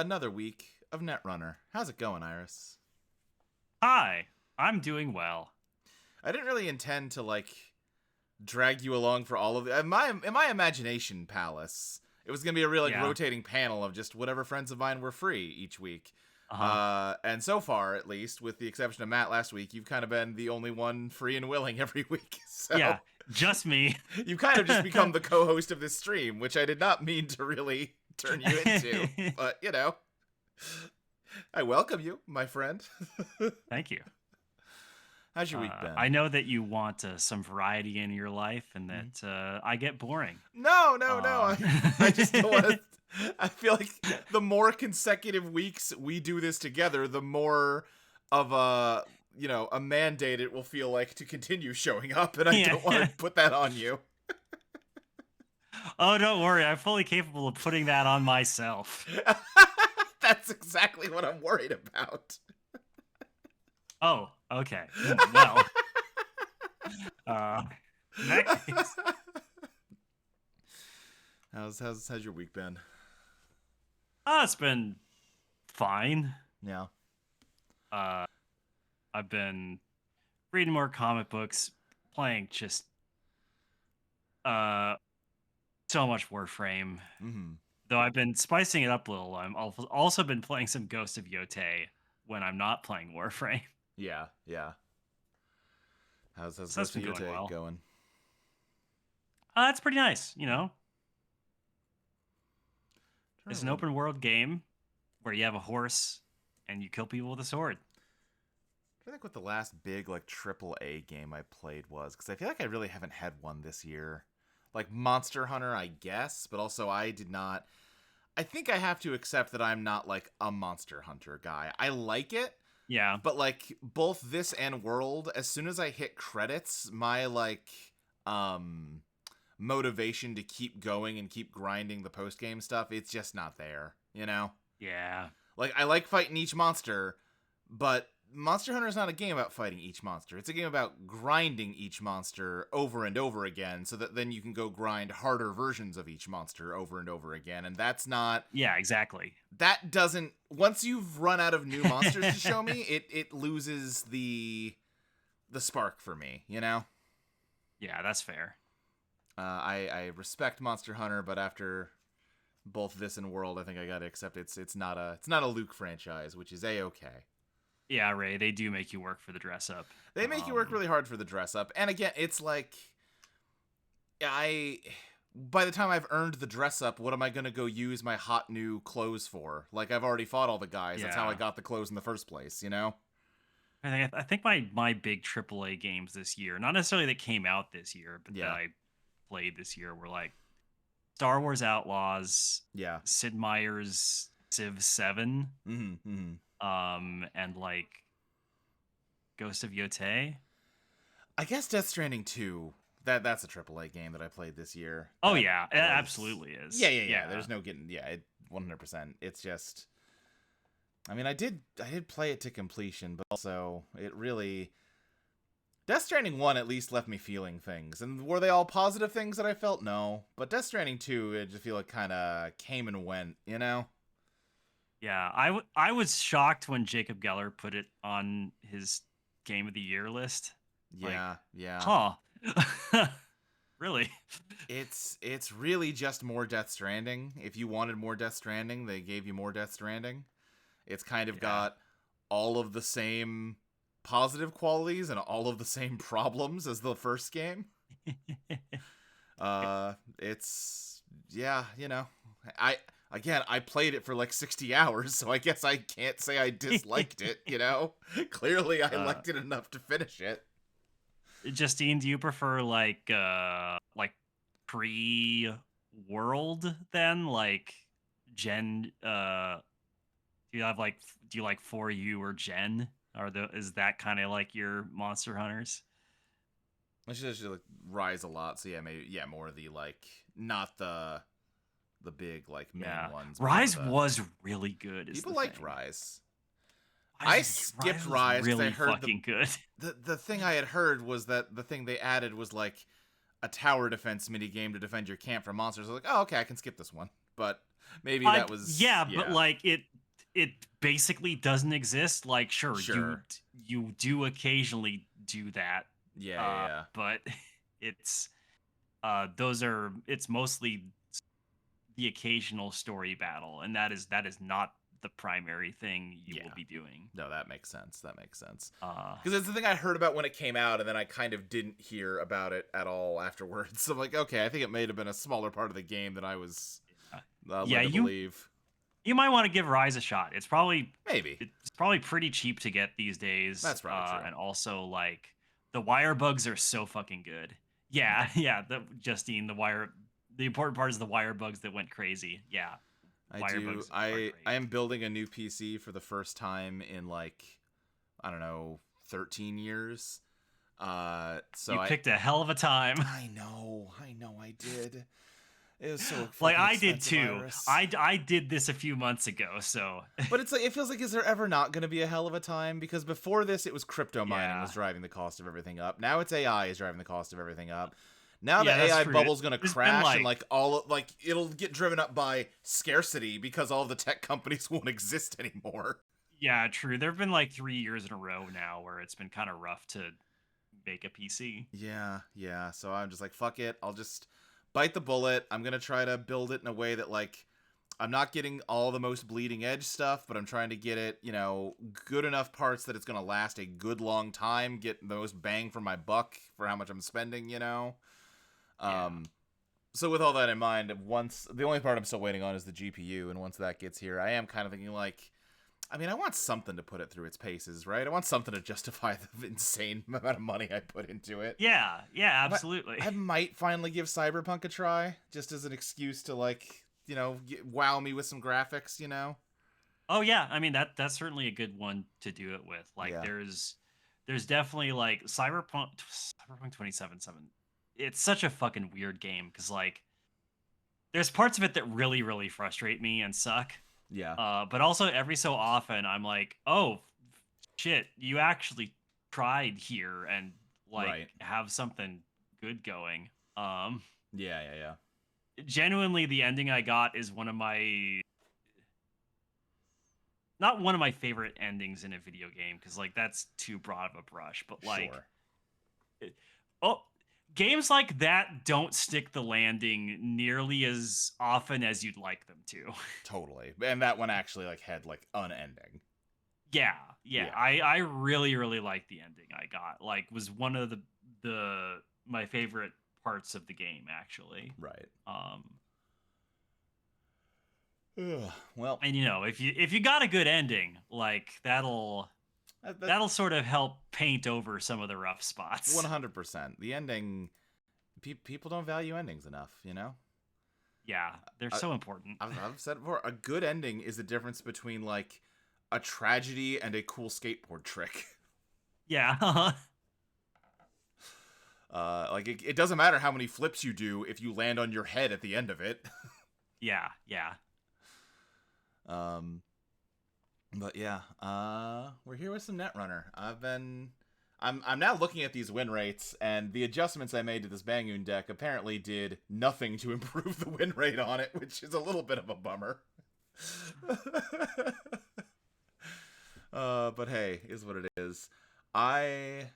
another week of Netrunner. How's it going, Iris? Hi, I'm doing well. I didn't really intend to drag you along for all of it. In my imagination palace, it was gonna be a real Yeah. rotating panel of just whatever friends of mine were free each week. Uh-huh. And so far, at least, with the exception of Matt last week, you've kind of been the only one free and willing every week. So Yeah, just me. you've kind of just become the co-host of this stream, which I did not mean to really turn you into. But, I welcome you, my friend. Thank you. How's your week been? I know that you want some variety in your life and that I get boring. No. Um, I just don't want to. I feel like the more consecutive weeks we do this together, the more of a mandate it will feel like to continue showing up, and I don't want to put that on you. Oh, don't worry. I'm fully capable of putting that on myself. That's exactly what I'm worried about. Oh, okay. Well, in that case, How's your week been? it's been fine. Yeah. I've been reading more comic books, playing just so much Warframe. Mm-hmm. Though I've been spicing it up a little. I've also been playing some Ghost of Yotei when I'm not playing Warframe. Yeah. How's So that's been going well. going? It's pretty nice, It's an open world game where you have a horse and you kill people with a sword. I think what the last big triple A game I played was, because I feel like I really haven't had one this year. Like Monster Hunter, I guess, but also I did not. I think I have to accept that I'm not a Monster Hunter guy. I like it, Yeah. but both this and World, as soon as I hit credits, my motivation to keep going and keep grinding the post game stuff, it's just not there. Yeah. I like fighting each monster, but Monster Hunter is not a game about fighting each monster. It's a game about grinding each monster over and over again so that then you can go grind harder versions of each monster over and over again. And that's not... Yeah, exactly. That doesn't... Once you've run out of new monsters to show me, it loses the spark for me, Yeah, that's fair. I respect Monster Hunter, but after both this and World, I think I gotta accept it's not a Luke franchise, which is A-okay. Yeah, Ray, they do make you work for the dress up. They make you work really hard for the dress up. And again, it's by the time I've earned the dress up, what am I going to go use my hot new clothes for? I've already fought all the guys. Yeah. That's how I got the clothes in the first place, I think my big AAA games this year, not necessarily that came out this year, but that I played this year were Star Wars Outlaws, Sid Meier's Civ 7, and Ghost of Yotei. I guess Death Stranding 2, that's a AAA game that I played this year. Oh yeah, it absolutely is. Yeah. There's no getting 100%. It's just, I mean, I did play it to completion, but also it really, Death Stranding 1 at least left me feeling things. And were they all positive things that I felt? No. But Death Stranding 2, I just feel it kind of came and went, Yeah, I was shocked when Jacob Geller put it on his Game of the Year list. Yeah. Huh. Really? It's really just more Death Stranding. If you wanted more Death Stranding, they gave you more Death Stranding. It's kind of got all of the same positive qualities and all of the same problems as the first game. It's I played it for 60 hours, so I guess I can't say I disliked it, Clearly I liked it enough to finish it. Justine, do you prefer pre-world then? Gen do you like For You or Gen? Is that kind of your Monster Hunters? I should Rise a lot, so maybe more of the not the big main ones. Rise was really good. People liked Rise. I skipped Rise because really I heard fucking good. The thing I had heard was that the thing they added was a tower defense mini game to defend your camp from monsters. I was oh okay, I can skip this one. But maybe that was but it basically doesn't exist. Like, sure, Sure. you do occasionally do that. Yeah. But it's it's mostly the occasional story battle, and that is not the primary thing you will be doing. No, that makes sense. That makes sense. Uh, Because it's the thing I heard about when it came out, and then I kind of didn't hear about it at all afterwards. So I'm like, okay, I think it may have been a smaller part of the game than I was led to believe. You might want to give Rise a shot. It's probably Maybe pretty cheap to get these days. That's probably true. And also, like, the wire bugs are so fucking good. Yeah, yeah. Justine, the important part is the wire bugs that went crazy. Yeah. I am building a new PC for the first time in, like, I don't know, 13 years. So you picked a hell of a time. I know I did. It was so like I did too. I did this a few months ago, so. But it's like, it feels like, is there ever not going to be a hell of a time? Because before this, it was crypto mining was driving the cost of everything up. Now it's AI is driving the cost of everything up. Now the AI bubble's going to crash, and it'll get driven up by scarcity because all of the tech companies won't exist anymore. Yeah, true. There have been like 3 years in a row now where it's been kind of rough to make a PC. Yeah. So I'm just like, fuck it. I'll just bite the bullet. I'm going to try to build it in a way that, like, I'm not getting all the most bleeding edge stuff, but I'm trying to get it, good enough parts that it's going to last a good long time, get the most bang for my buck for how much I'm spending, So with all that in mind, the only part I'm still waiting on is the GPU, and once that gets here, I am kind of thinking, like, I mean, I want something to put it through its paces, right? I want something to justify the insane amount of money I put into it. Yeah, absolutely. I might finally give Cyberpunk a try, just as an excuse to, like, wow me with some graphics, Oh yeah, I mean that's certainly a good one to do it with. Like, there's definitely, like, Cyberpunk 2077. It's such a fucking weird game because, like, there's parts of it that really, really frustrate me and suck. Yeah. But also every so often I'm like, oh shit, you actually tried here and, like, have something good going. Yeah. Genuinely, the ending I got is not one of my favorite endings in a video game, because, like, that's too broad of a brush, but, like, games like that don't stick the landing nearly as often as you'd like them to. Totally. And that one actually, like, had, like, an ending. Yeah. I really, really liked the ending I got. Like, was one of my favorite parts of the game, actually. Right. Well, and if you got a good ending, like, that'll sort of help paint over some of the rough spots. 100%. The ending, people don't value endings enough, Yeah, they're so important. I've said it before, a good ending is the difference between, like, a tragedy and a cool skateboard trick. Yeah. Like, it doesn't matter how many flips you do if you land on your head at the end of it. Yeah. But yeah, we're here with some Netrunner. I'm now looking at these win rates, and the adjustments I made to this Bangoon deck apparently did nothing to improve the win rate on it, which is a little bit of a bummer. But hey, is what it is. I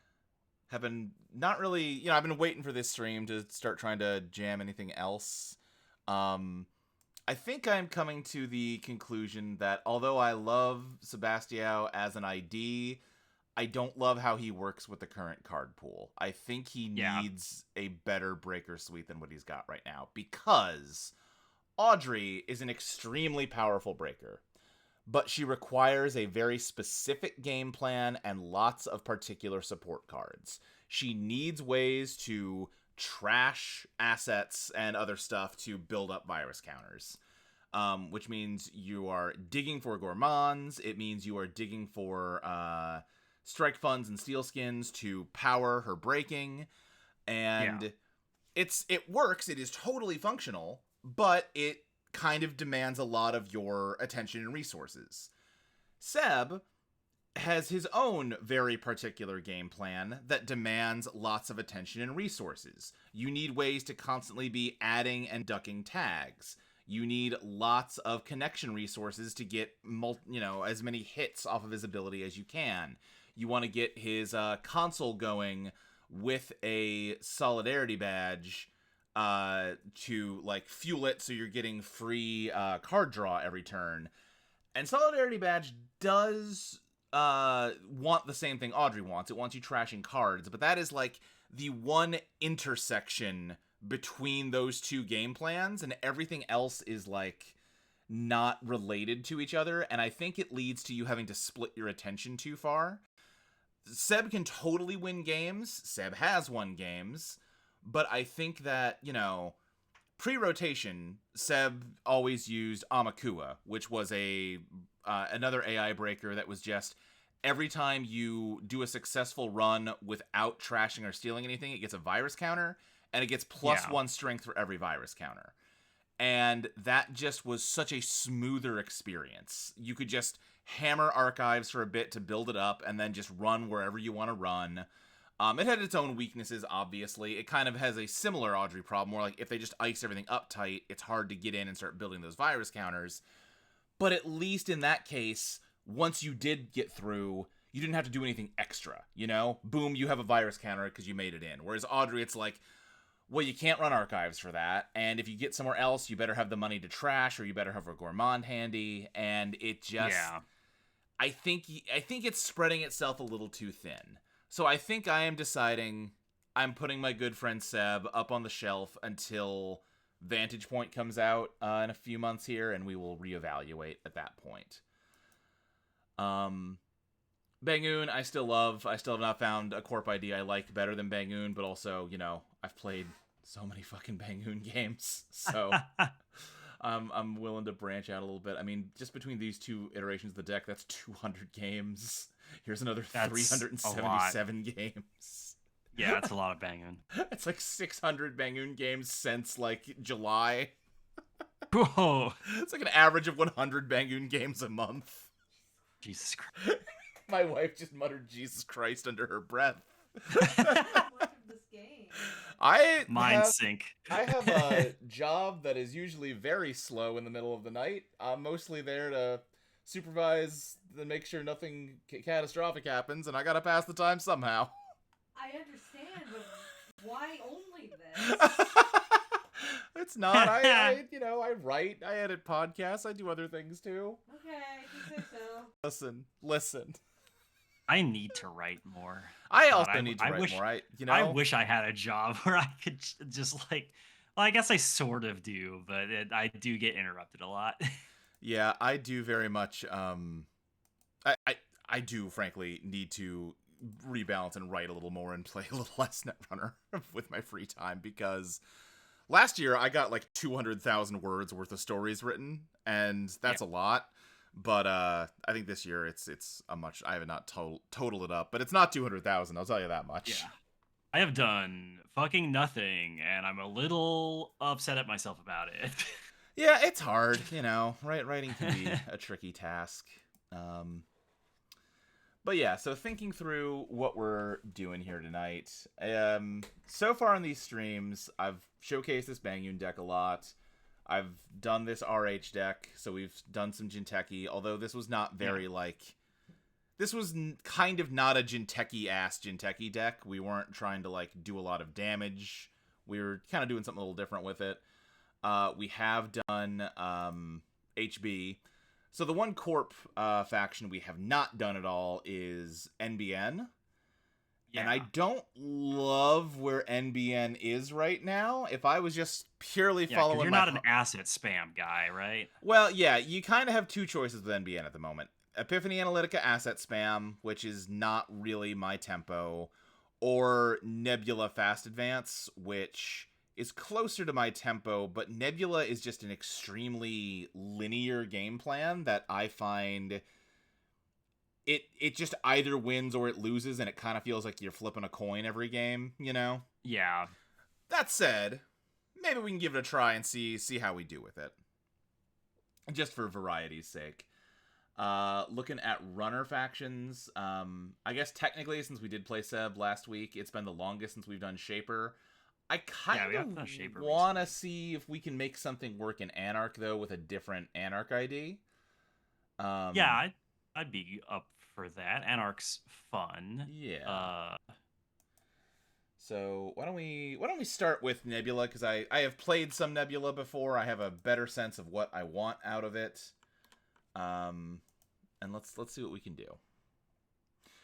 have been not really, I've been waiting for this stream to start trying to jam anything else. I think I'm coming to the conclusion that although I love Sebastião as an ID, I don't love how he works with the current card pool. I think he needs a better breaker suite than what he's got right now, because Audrey is an extremely powerful breaker, but she requires a very specific game plan and lots of particular support cards. She needs ways to trash assets and other stuff to build up virus counters, which means you are digging for gourmands. It means you are digging for strike funds and steel skins to power her breaking, and it works. It is totally functional, but it kind of demands a lot of your attention and resources. Seb has his own very particular game plan that demands lots of attention and resources. You need ways to constantly be adding and ducking tags. You need lots of connection resources to get as many hits off of his ability as you can. You want to get his console going with a solidarity badge to like fuel it, so you're getting free card draw every turn. And solidarity badge does want the same thing Audrey wants. It wants you trashing cards, but that is like the one intersection between those two game plans, and everything else is like not related to each other, and I think it leads to you having to split your attention too far. Seb can totally win games. Seb has won games, but I think that, pre-rotation, Seb always used Amakua, which was another AI breaker that was just every time you do a successful run without trashing or stealing anything, it gets a virus counter, and it gets +1 strength for every virus counter. And that just was such a smoother experience. You could just hammer archives for a bit to build it up, and then just run wherever you want to run. It had its own weaknesses, obviously. It kind of has a similar Audrey problem, where like if they just ice everything up tight, it's hard to get in and start building those virus counters. But at least in that case, once you did get through, you didn't have to do anything extra, Boom, you have a virus counter because you made it in. Whereas Audrey, it's like, well, you can't run archives for that, and if you get somewhere else, you better have the money to trash, or you better have a gourmand handy, and it just... Yeah. I think it's spreading itself a little too thin. So I think I am deciding I'm putting my good friend Seb up on the shelf until Vantage Point comes out in a few months here, and we will reevaluate at that point. Bangoon, I still love. I still have not found a corp ID I like better than Bangoon, but also, I've played so many fucking Bangoon games, so I'm willing to branch out a little bit. I mean, just between these two iterations of the deck, that's 200 games. Here's another 377 games. Yeah, that's a lot of Bangoon. It's like 600 Bangoon games since, like, July. Whoa. It's like an average of 100 Bangoon games a month. Jesus Christ. My wife just muttered Jesus Christ under her breath. Sync. I have a job that is usually very slow in the middle of the night. I'm mostly there to supervise and make sure nothing catastrophic happens, and I gotta pass the time somehow. I understand, but why only this? It's not. I write, I edit podcasts, I do other things too. Okay, you say so. Listen. I need to write more. I also need to write more. I wish I had a job where I could just I guess I sort of do, but I do get interrupted a lot. Yeah, I do very much. I do frankly need to rebalance and write a little more and play a little less Netrunner with my free time, because last year I got like 200,000 words worth of stories written, and that's a lot. But I think this year it's a much. I have not totaled it up, but it's not 200,000. I'll tell you that much. Yeah, I have done fucking nothing, and I'm a little upset at myself about it. Yeah, it's hard, Writing can be a tricky task. But yeah, so thinking through what we're doing here tonight. So far on these streams, I've showcased this Bangoon deck a lot. I've done this RH deck, so we've done some Jinteki, although this was not very, this was kind of not a Jinteki-ass Jinteki deck. We weren't trying to, do a lot of damage. We were kind of doing something a little different with it. We have done HB. So the one Corp faction we have not done at all is NBN. Yeah. And I don't love where NBN is right now. If I was just purely following, you're not an asset spam guy, right? Well, yeah, you kind of have two choices with NBN at the moment: Epiphany Analytica asset spam, which is not really my tempo, or Nebula Fast Advance, which is closer to my tempo. But Nebula is just an extremely linear game plan that I find. It just either wins or it loses, and it kind of feels like you're flipping a coin every game, Yeah. That said, maybe we can give it a try and see how we do with it. Just for variety's sake. Looking at runner factions, I guess technically, since we did play Seb last week, it's been the longest since we've done Shaper. I kind of want to see if we can make something work in Anarch, though, with a different Anarch ID. Yeah, I'd be up for that. Anarch's fun. Yeah. So why don't we start with Nebula, because I have played some Nebula before. I have a better sense of what I want out of it. And let's see what we can do.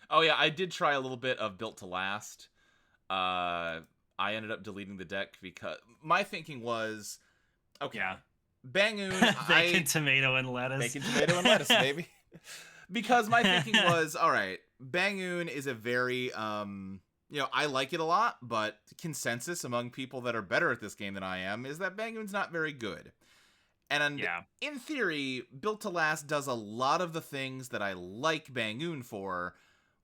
Oh yeah, I did try a little bit of Built to Last. I ended up deleting the deck because my thinking was, okay, yeah. Bangoon, bacon, tomato, and lettuce. Bacon, tomato, and lettuce, baby. Because my thinking was, all right, Bangoon is a very, I like it a lot, but consensus among people that are better at this game than I am is that Bangoon's not very good. And in theory, Built to Last does a lot of the things that I like Bangoon for,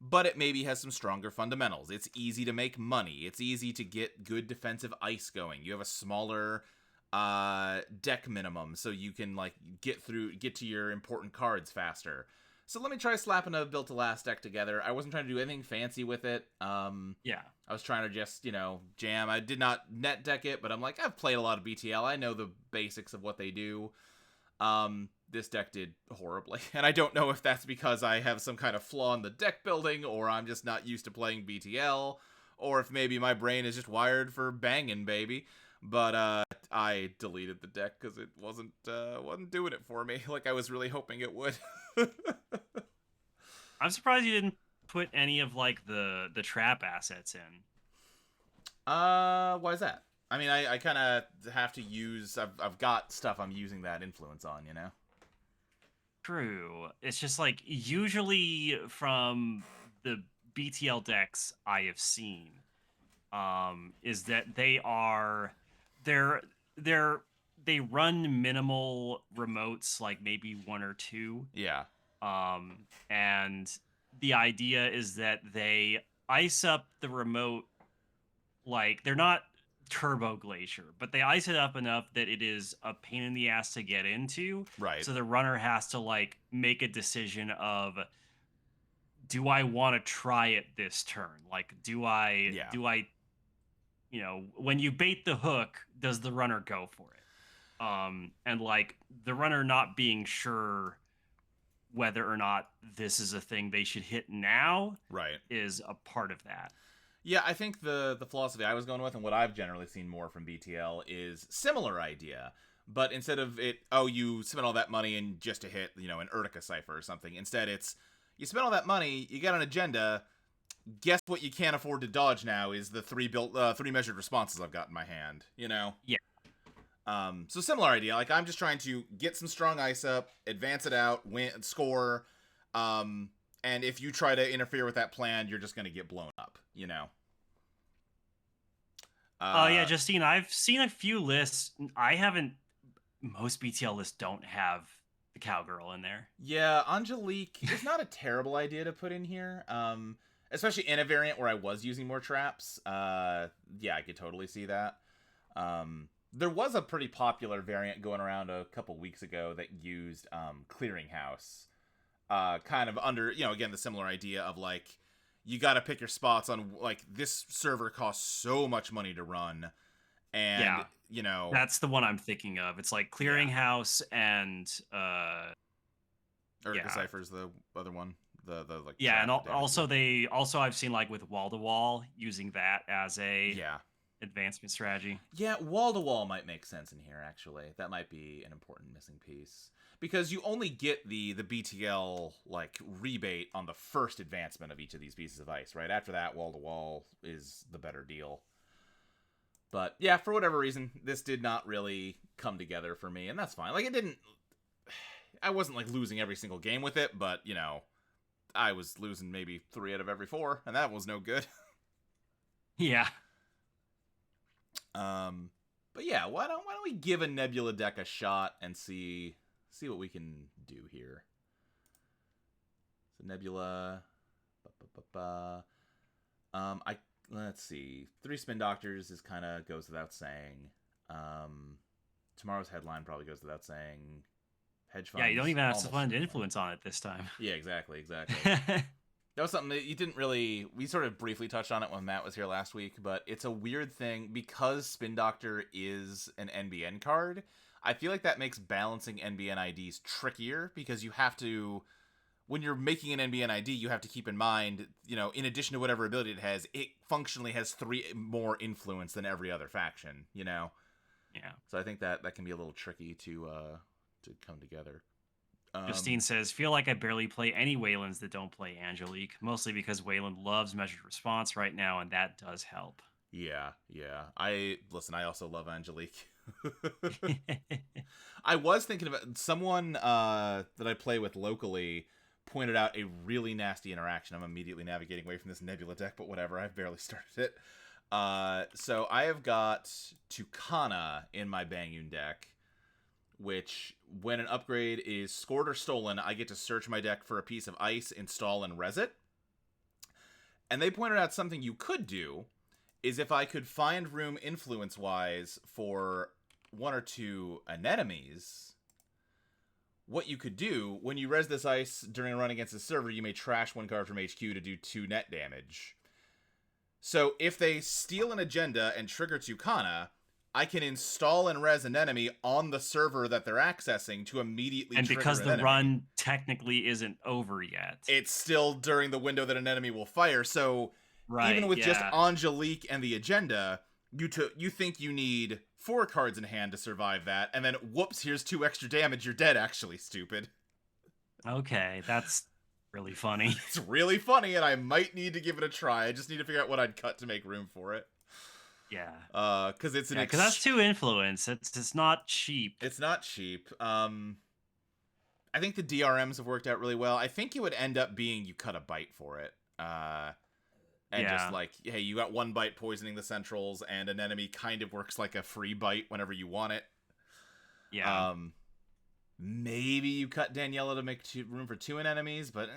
but it maybe has some stronger fundamentals. It's easy to make money. It's easy to get good defensive ice going. You have a smaller deck minimum, so you can get to your important cards faster. So let me try slapping a Built to Last deck together. I wasn't trying to do anything fancy with it. I was trying to just, jam. I did not net deck it, but I'm like, I've played a lot of BTL. I know the basics of what they do. This deck did horribly, and I don't know if that's because I have some kind of flaw in the deck building, or I'm just not used to playing BTL, or if maybe my brain is just wired for banging, baby. But I deleted the deck because it wasn't doing it for me like I was really hoping it would. I'm surprised you didn't put any of the trap assets in. Why is that? I mean, I kind of have to use. I've got stuff I'm using that influence on, True. It's just usually from the BTL decks I have seen, is that they run minimal remotes, maybe one or two. Yeah. And the idea is that they ice up the remote, they're not Turbo Glacier, but they ice it up enough that it is a pain in the ass to get into. Right. So the runner has to make a decision of, do I want to try it this turn? Do I, when you bait the hook, does the runner go for it? And the runner not being sure whether or not this is a thing they should hit now, right, is a part of that. Yeah, I think the philosophy I was going with, and what I've generally seen more from BTL, is similar idea. But instead of it, you spent all that money in just to hit, an Urtica Cipher or something. Instead, it's, you spent all that money, you got an agenda, guess what you can't afford to dodge now is the three measured responses I've got in my hand, Yeah. So similar idea. I'm just trying to get some strong ice up, advance it out, win, score, and if you try to interfere with that plan, you're just going to get blown up, Yeah, Justine, I've seen a few lists. Most BTL lists don't have the cowgirl in there. Yeah, Angelique is not a terrible idea to put in here. Especially in a variant where I was using more traps. Yeah, I could totally see that. There was a pretty popular variant going around a couple weeks ago that used Clearinghouse. Kind of under, again, the similar idea of you got to pick your spots on this server costs so much money to run, and that's the one I'm thinking of. It's Clearinghouse and Urtica Cipher's the other one. The and also I've seen with wall to wall using that as a advancement strategy. Yeah, wall to wall might make sense in here. Actually, that might be an important missing piece. Because you only get the BTL rebate on the first advancement of each of these pieces of ice, right? After that, wall to wall is the better deal. But yeah, for whatever reason, this did not really come together for me, and that's fine. I wasn't losing every single game with it, but I was losing maybe 3 out of every 4, and that was no good. Yeah. But yeah, why don't we give a Nebula deck a shot and see what we can do here. So Nebula, let's see. 3 Spin Doctors is kind of goes without saying. Tomorrow's Headline probably goes without saying. Hedge funds. Yeah, you don't even have to find influence on it this time. Yeah, exactly. That was something that you didn't really... We sort of briefly touched on it when Matt was here last week, but it's a weird thing. Because Spin Doctor is an NBN card, I feel like that makes balancing NBN IDs trickier, because you have to... When you're making an NBN ID, you have to keep in mind, in addition to whatever ability it has, it functionally has 3 more influence than every other faction, Yeah. So I think that can be a little tricky to come together. Justine says, feel like I barely play any Waylands that don't play Angelique, mostly because Wayland loves measured response right now, and that does help. Yeah. I also love Angelique. I was thinking about someone that I play with locally pointed out a really nasty interaction. I'm immediately navigating away from this Nebula deck, but whatever. I've barely started it. So I have got Tucana in my Bangyun deck, which, when an upgrade is scored or stolen, I get to search my deck for a piece of ice, install, and res it. And they pointed out something you could do is if I could find room influence-wise for 1 or 2 anemones, what you could do, when you res this ice during a run against a server, you may trash 1 card from HQ to do 2 net damage. So if they steal an agenda and trigger Tucana, I can install and res an enemy on the server that they're accessing to immediately and trigger because an the enemy. run technically isn't over yet. It's still during the window that an enemy will fire, so even with just Angelique and the agenda, you think you need 4 cards in hand to survive that, and then whoops, here's 2 extra damage, you're dead, actually, stupid. Okay, that's really funny. It's really funny, and I might need to give it a try. I just need to figure out what I'd cut to make room for it. Yeah. Because it's an... because that's 2 influence. It's not cheap. It's not cheap. I think the DRMs have worked out really well. I think it would end up being you cut a bite for it. Just like, hey, you got 1 bite poisoning the centrals, and an enemy kind of works like a free bite whenever you want it. Yeah. Maybe you cut Daniela to make room for 2 enemies, but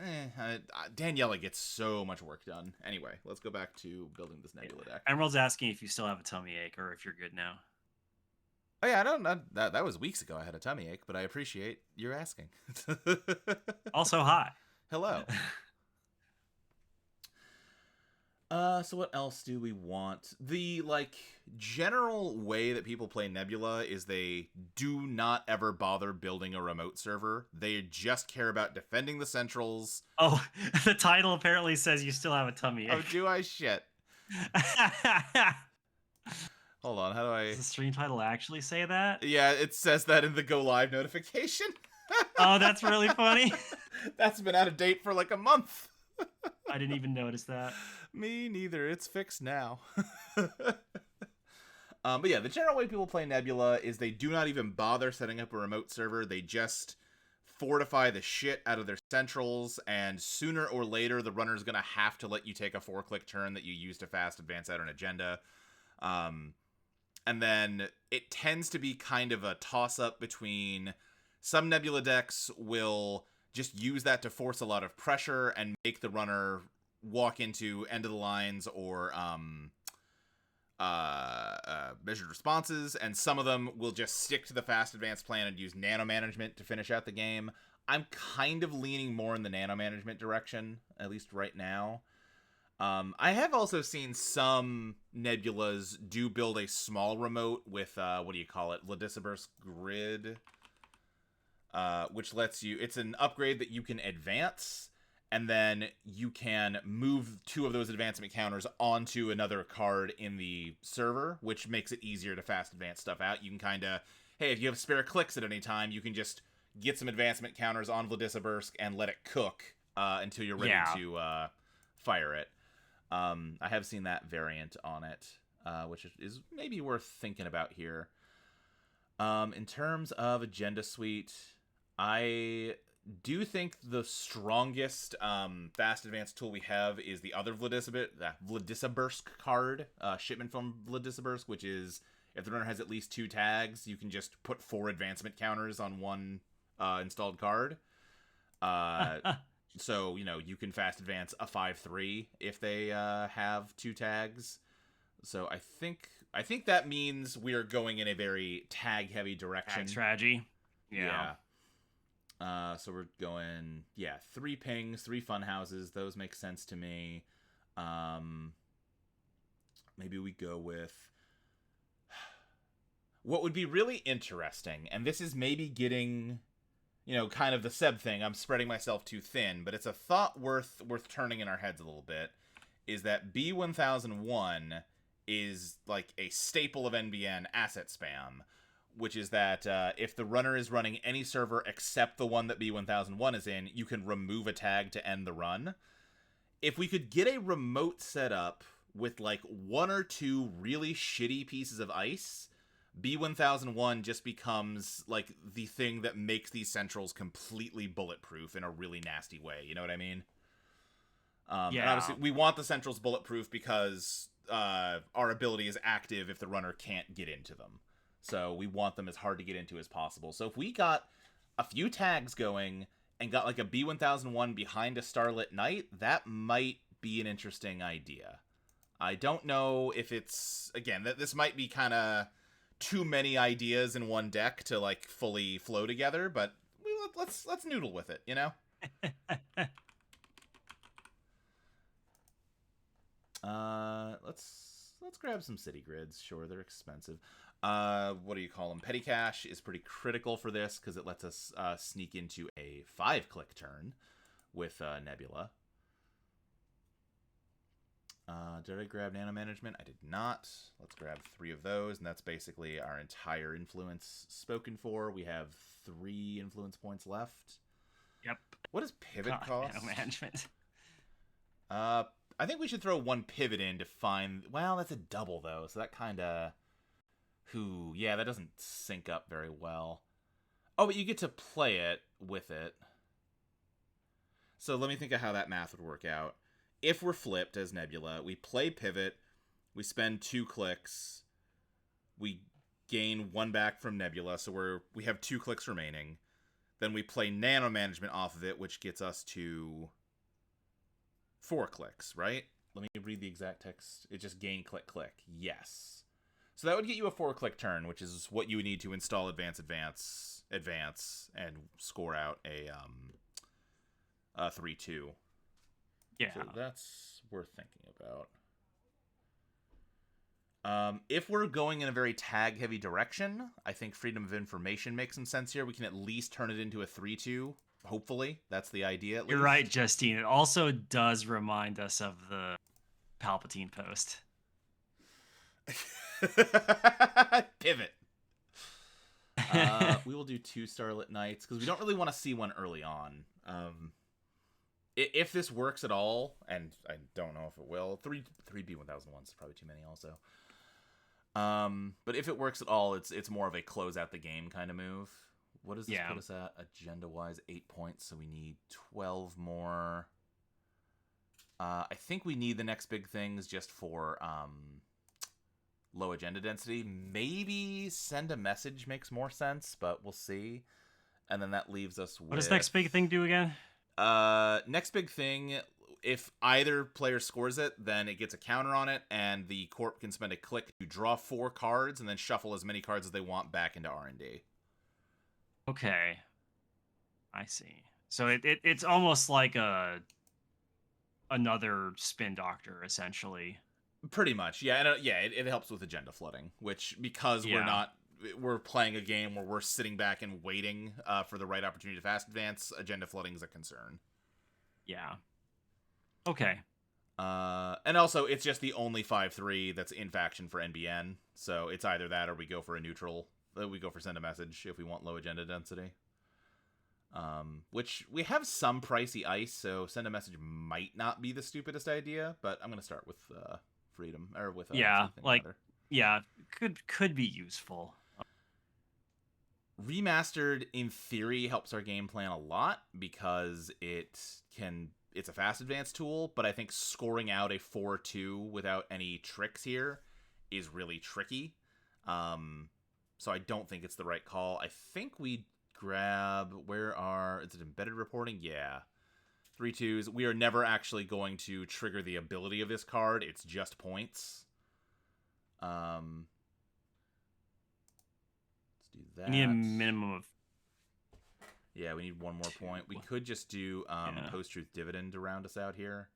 Daniela gets so much work done. Anyway, let's go back to building this Nebula deck. Emerald's asking if you still have a tummy ache or if you're good now. Oh yeah, I don't know. That was weeks ago I had a tummy ache, but I appreciate you asking. Also, hi. Hello. So what else do we want? The, general way that people play Nebula is they do not ever bother building a remote server. They just care about defending the centrals. Oh, the title apparently says you still have a tummy ache. Oh, do I? Shit. Hold on, how do I... Does the stream title actually say that? Yeah, it says that in the go live notification. Oh, that's really funny. That's been out of date for like a month. I didn't even notice that. Me neither. It's fixed now. But yeah, the general way people play Nebula is they do not even bother setting up a remote server. They just fortify the shit out of their centrals, and sooner or later the runner's going to have to let you take a 4-click turn that you use to fast advance out an agenda. And then it tends to be kind of a toss-up between some Nebula decks will just use that to force a lot of pressure and make the runner walk into end of the lines or measured responses, and some of them will just stick to the fast advance plan and use nano management to finish out the game. I'm kind of leaning more in the nano management direction, at least right now. I have also seen some Nebulas do build a small remote with, what do you call it? Vladisbursk Grid, which lets you, it's an upgrade that you can advance, and then you can move 2 of those advancement counters onto another card in the server, which makes it easier to fast advance stuff out. You can kind of, hey, if you have spare clicks at any time, you can just get some advancement counters on Vladisbursk and let it cook until you're ready to fire it. I have seen that variant on it, which is maybe worth thinking about here. In terms of Agenda Suite, I do think the strongest fast advance tool we have is the other Vladisbursk card, Shipment from Vladisbursk, which is if the runner has at least 2 tags, you can just put 4 advancement counters on 1 installed card. So, you can fast advance a 5/3 if they have 2 tags. So I think that means we are going in a very tag-heavy direction. Tag strategy. Yeah. So we're going, 3 pings, 3 fun houses. Those make sense to me. Maybe we go with what would be really interesting, and this is maybe getting, kind of the Seb thing. I'm spreading myself too thin, but it's a thought worth turning in our heads a little bit, is that B1001 is like a staple of NBN asset spam, which is that if the runner is running any server except the one that B1001 is in, you can remove a tag to end the run. If we could get a remote setup with like 1 or 2 really shitty pieces of ice, B1001 just becomes like the thing that makes these centrals completely bulletproof in a really nasty way. You know what I mean? And obviously we want the centrals bulletproof because our ability is active if the runner can't get into them. So we want them as hard to get into as possible. So if we got a few tags going and got like a B1001 behind a Starlit Knight, that might be an interesting idea. I don't know if it's, again, this might be kind of too many ideas in one deck to like fully flow together, but let's noodle with it, Let's grab some city grids. Sure, they're expensive. What do you call them? Petty Cash is pretty critical for this because it lets us sneak into a 5-click turn with Nebula. Did I grab Nano Management? I did not. Let's grab 3 of those, and that's basically our entire influence spoken for. We have 3 influence points left. Yep. What does pivot cost? Nano Management. I think we should throw 1 pivot in to find... Well, that's a double, though, so that kind of... Yeah, that doesn't sync up very well. Oh, but you get to play it with it. So let me think of how that math would work out. If we're flipped as Nebula, we play pivot, we spend 2 clicks, we gain 1 back from Nebula, so we have 2 clicks remaining. Then we play Nano Management off of it, which gets us to 4 clicks, right? Let me read the exact text. It just gain, click, click. Yes. So that would get you a 4-click turn, which is what you would need to install advance, and score out a 3-2. Yeah. So that's worth thinking about. If we're going in a very tag-heavy direction, I think Freedom of Information makes some sense here. We can at least turn it into a 3-2. Hopefully. That's the idea, at least. You're right, Justine. It also does remind us of the Palpatine post. Pivot. We will do 2 Starlit Knights, because we don't really want to see one early on. If this works at all, and I don't know if it will, 3 B1001s is probably too many also. But if it works at all, it's more of a close out the game kind of move. What does this put us at? Agenda-wise, 8 points, so we need 12 more. I think we need the next big things just for low agenda density. Maybe Send a Message makes more sense, but we'll see. And then that leaves us with... What does next big thing do again? Next big thing, if either player scores it, then it gets a counter on it, and the Corp can spend a click to draw 4 cards and then shuffle as many cards as they want back into R&D. Okay. I see. So it's almost like another Spin Doctor, essentially. Pretty much, yeah. And it helps with agenda flooding, which, because we're playing a game where we're sitting back and waiting for the right opportunity to fast advance, agenda flooding is a concern. Yeah. Okay. And also, it's just the only 5/3 that's in faction for NBN, so it's either that or we go for a neutral. We go for Send a Message if we want low agenda density. Which we have some pricey ice, so Send a Message might not be the stupidest idea, but I'm going to start with Freedom, or with could be useful. Remastered, in theory, helps our game plan a lot because it's a fast advance tool, but I think scoring out a 4-2 without any tricks here is really tricky. So I don't think it's the right call. I think we grab... Is it embedded reporting? Yeah. 3-2s. We are never actually going to trigger the ability of this card. It's just points. Let's do that. You need a minimum of Yeah, we need one more point. We could just do post-truth dividend to round us out here.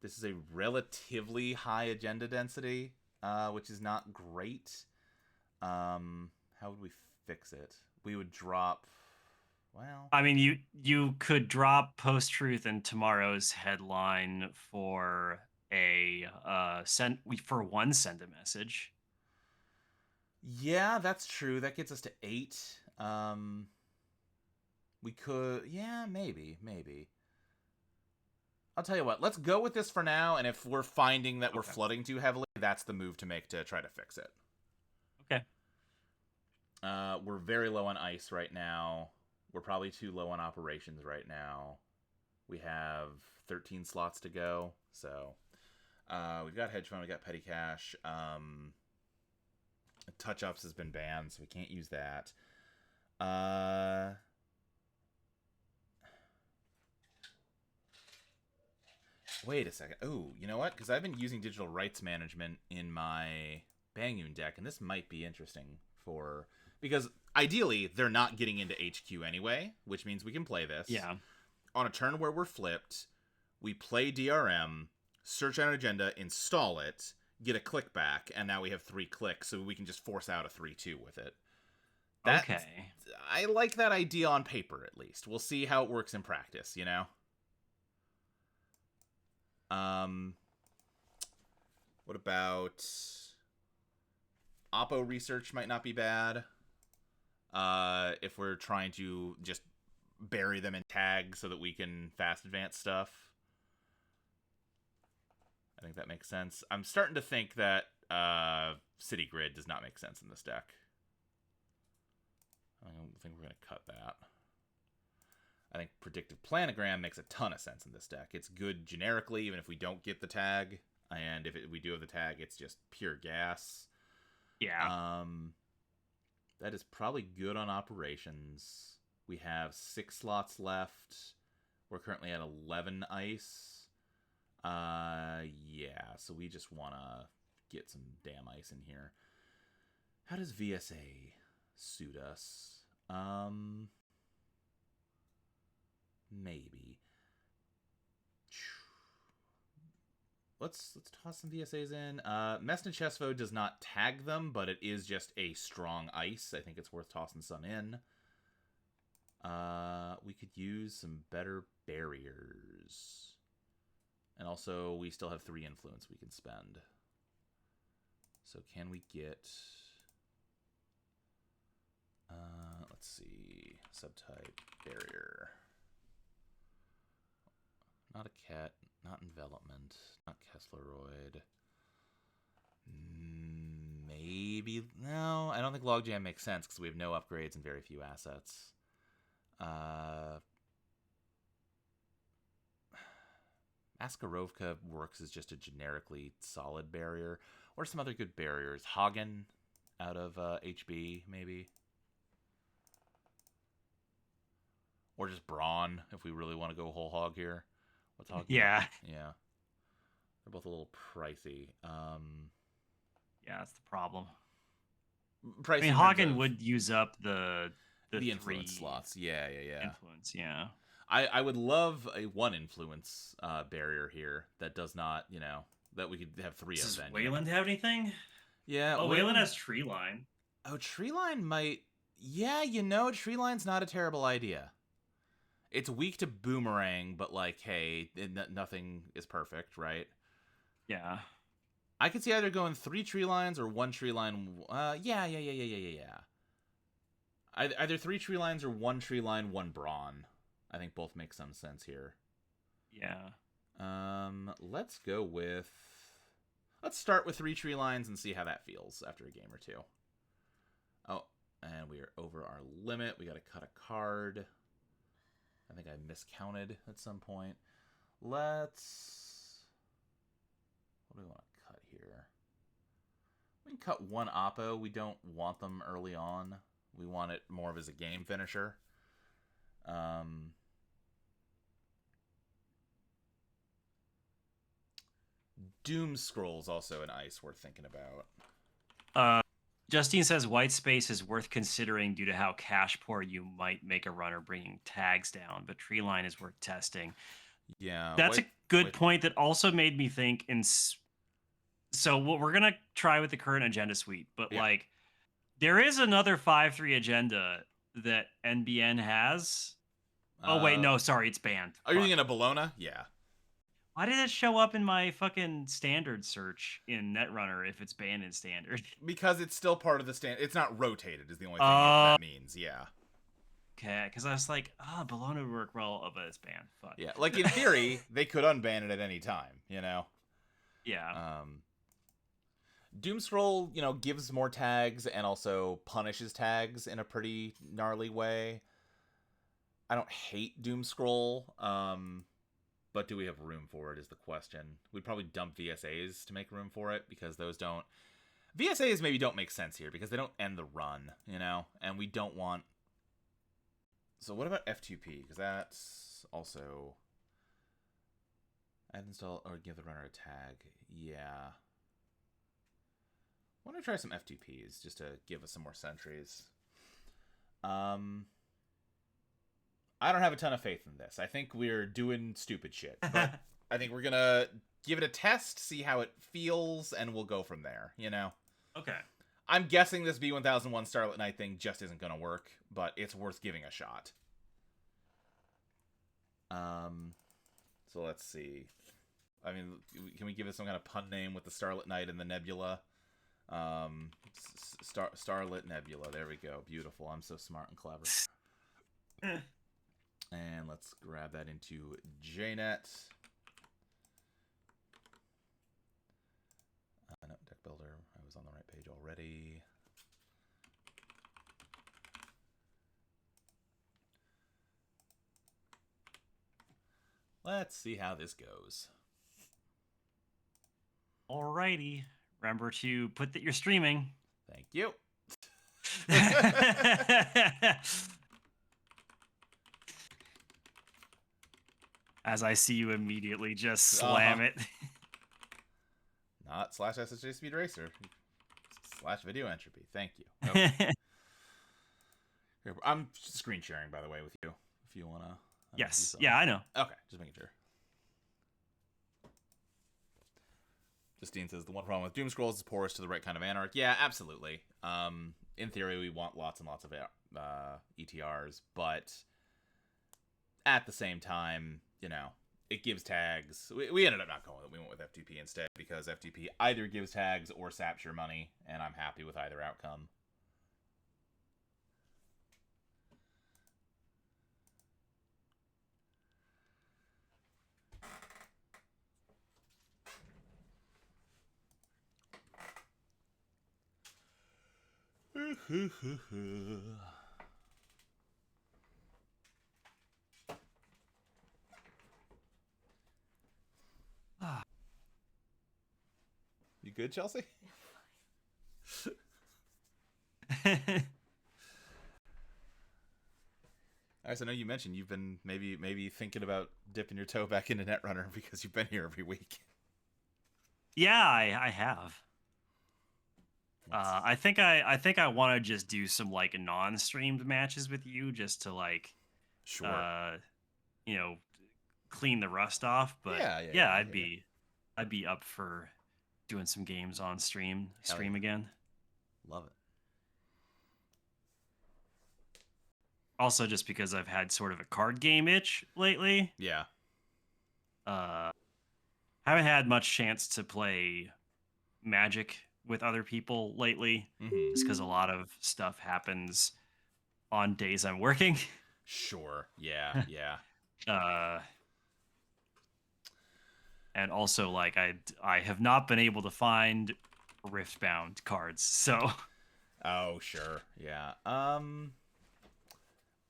This is a relatively high agenda density, which is not great. How would we fix it? We would drop... Well... I mean, you could drop post-truth in tomorrow's headline for one send a message. Yeah, that's true. That gets us to 8. We could... Yeah, maybe. I'll tell you what. Let's go with this for now, and if we're finding that we're flooding too heavily, that's the move to make to try to fix it. Okay. We're very low on ice right now. We're probably too low on operations right now. We have 13 slots to go, so... we've got hedge fund, we got petty cash. Touch-ups has been banned, so we can't use that. Wait a second. Oh, you know what? Because I've been using digital rights management in my Bangyun deck, and this might be interesting for... Because ideally, they're not getting into HQ anyway, which means we can play this. Yeah. On a turn where we're flipped, we play DRM, search out an agenda, install it, get a click back, and now we have 3 clicks, so we can just force out a 3-2 with it. Okay. I like that idea on paper, at least. We'll see how it works in practice, you know? What about... Oppo research might not be bad. If we're trying to just bury them in tags so that we can fast advance stuff. I think that makes sense. I'm starting to think that City Grid does not make sense in this deck. I don't think we're going to cut that. I think Predictive Planogram makes a ton of sense in this deck. It's good generically, even if we don't get the tag. And if we do have the tag, it's just pure gas. Yeah. That is probably good on operations. We have 6 slots left. We're currently at 11 ice. Yeah, so we just want to get some damn ice in here. How does VSA suit us? Maybe. Let's toss some VSAs in. Mesna Chesvo does not tag them, but it is just a strong ice. I think it's worth tossing some in. We could use some better barriers. And also, we still have 3 influence we can spend. So can we get... let's see. Subtype barrier. Not a cat. Not envelopment. Not Kessleroid. Maybe... No, I don't think Logjam makes sense because we have no upgrades and very few assets. Askarovka works as just a generically solid barrier. Or some other good barriers. Hagen out of HB, maybe. Or just Brawn, if we really want to go whole hog here. What's Hagen? Yeah. Yeah. They're both a little pricey. Yeah, that's the problem. Pricey I mean, Hagen would use up the influence slots. Yeah. Influence, yeah. I would love a 1 influence barrier here that does not, that we could have 3 of. Does Wayland have anything? Yeah. Oh, Wayland has Tree Line. Oh, Tree Line might... Yeah, Tree Line's not a terrible idea. It's weak to Boomerang, but hey, nothing is perfect, right? Yeah. I could see either going 3 Tree Lines or 1 Tree Line. Yeah. Either 3 Tree Lines or 1 Tree Line, 1 Brawn. I think both make some sense here. Yeah. Let's go with... Let's start with 3 Tree Lines and see how that feels after a game or 2. Oh, and we are over our limit. We got to cut a card. I think I miscounted at some point. Let's... What do we want to cut here? We can cut 1 Oppo. We don't want them early on. We want it more of as a game finisher. Doom Scroll's also an ice worth thinking about. Justine says white space is worth considering due to how cash poor you might make a runner bringing tags down, but tree line is worth testing. Yeah, that's a good point. That also made me think. So what we're gonna try with the current agenda suite, but like, there is another 5-3 agenda that NBN has. Oh wait, no, sorry, it's banned. Are you thinking of Bologna? Yeah. Why did it show up in my fucking standard search in Netrunner if it's banned in standard? Because it's still part of the standard. It's not rotated is the only thing that means, yeah. Okay, because I was like, Bologna would work well, but it's banned. Fuck. Yeah, like in theory, they could unban it at any time, you know? Yeah. Doomscroll, gives more tags and also punishes tags in a pretty gnarly way. I don't hate Doomscroll, but do we have room for it is the question. We'd probably dump VSAs to make room for it, because those don't... VSAs maybe don't make sense here, because they don't end the run, And we don't want... So what about F2P? Because that's also... Add install or give the runner a tag. Yeah. I want to try some F2Ps, just to give us some more sentries. I don't have a ton of faith in this. I think we're doing stupid shit. But I think we're going to give it a test, see how it feels, and we'll go from there, Okay. I'm guessing this B1001 Starlit Knight thing just isn't going to work, but it's worth giving a shot. So let's see. I mean, can we give it some kind of pun name with the Starlit Knight and the Nebula? Starlit Nebula. There we go. Beautiful. I'm so smart and clever. And let's grab that into JNet. No, deck builder. I was on the right page already. Let's see how this goes. Alrighty. Remember to put that you're streaming. Thank you. As I see you immediately just slam it. Not /SSJ Speed Racer. /Video Entropy. Thank you. Okay. Here, I'm screen sharing, by the way, with you. If you want to. Yes. Yeah, I know. Okay, just making sure. Justine says, the one problem with Doom Scrolls is porous to the right kind of Anarch. Yeah, absolutely. In theory, we want lots and lots of ETRs, but at the same time, it gives tags. We ended up not going with it. We went with FTP instead, because FTP either gives tags or saps your money, and I'm happy with either outcome. You good, Chelsea? Alright, I know you mentioned you've been maybe thinking about dipping your toe back into Netrunner because you've been here every week. Yeah, I have. I think I want to just do some like non-streamed matches with you, just to like, sure, clean the rust off. But yeah, I'd be up for doing some games on stream again. Love it. Also, just because I've had sort of a card game itch lately. Yeah. Haven't had much chance to play Magic with other people lately, just because a lot of stuff happens on days I'm working. Sure. Yeah. And also, like, I have not been able to find Riftbound cards, so. Oh, sure. Yeah. I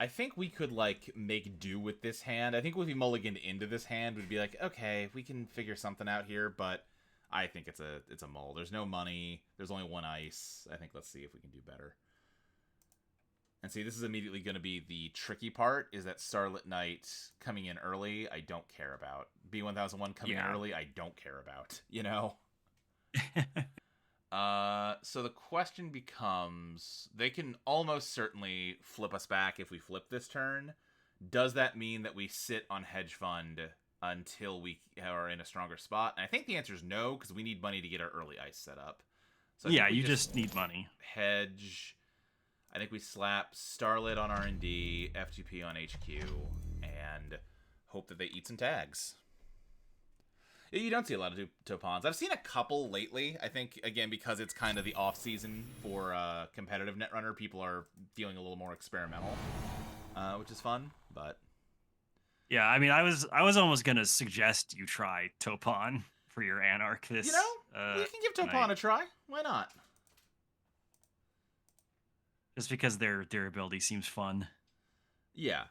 think we could, like, make do with this hand. I think if we mulliganed into this hand, we'd be like, okay, we can figure something out here, but I think it's a mull. There's no money. There's only one ice. I think let's see if we can do better. And see, this is immediately going to be the tricky part, is that Starlit Knight coming in early, I don't care about. B1001 coming in early, I don't care about, So the question becomes, they can almost certainly flip us back if we flip this turn. Does that mean that we sit on hedge fund until we are in a stronger spot? And I think the answer is no, because we need money to get our early ice set up. So yeah, you just need money. Hedge. I think we slap Starlit on R&D, FGP on HQ, and hope that they eat some tags. You don't see a lot of Topons. I've seen a couple lately. I think, again, because it's kind of the off-season for competitive Netrunner, people are feeling a little more experimental, which is fun, but... Yeah, I mean, I was almost going to suggest you try Topon for your Anarchist. You know, we can give Topon a try. Why not? Just because their ability seems fun. Yeah.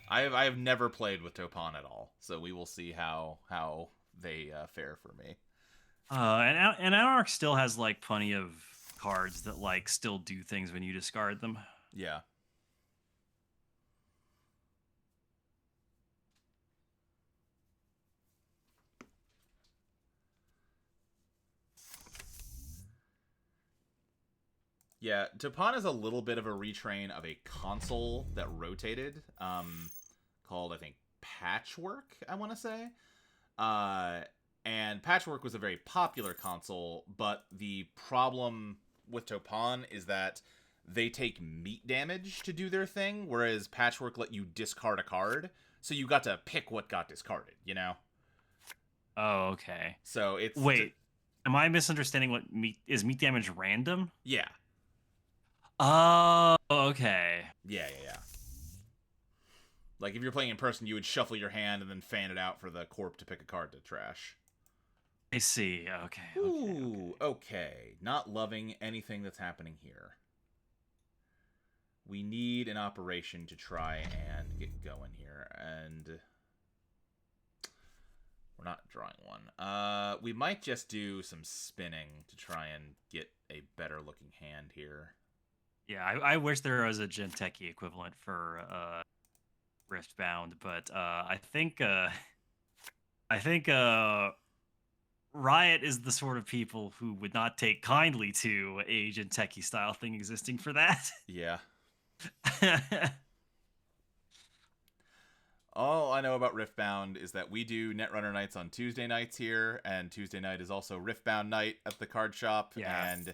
I have never played with Topon at all, so we will see how they fare for me. And Anarch still has like plenty of cards that like still do things when you discard them. Yeah. Yeah, Topon is a little bit of a retrain of a console that rotated, called, I think, Patchwork, I want to say. And Patchwork was a very popular console, but the problem with Topon is that they take meat damage to do their thing, whereas Patchwork let you discard a card, so you got to pick what got discarded, you know? Oh, okay. So it's... Wait, am I misunderstanding what meat damage random? Yeah. Oh, okay. Yeah. Like, if you're playing in person, you would shuffle your hand and then fan it out for the corp to pick a card to trash. I see. Okay. Ooh, okay. Not loving anything that's happening here. We need an operation to try and get going here, and we're not drawing one. We might just do some spinning to try and get a better looking hand here. Yeah, I wish there was a Genteki equivalent for Riftbound, but I think Riot is the sort of people who would not take kindly to a Genteki style thing existing for that. Yeah. All I know about Riftbound is that we do Netrunner nights on Tuesday nights here, and Tuesday night is also Riftbound night at the card shop, and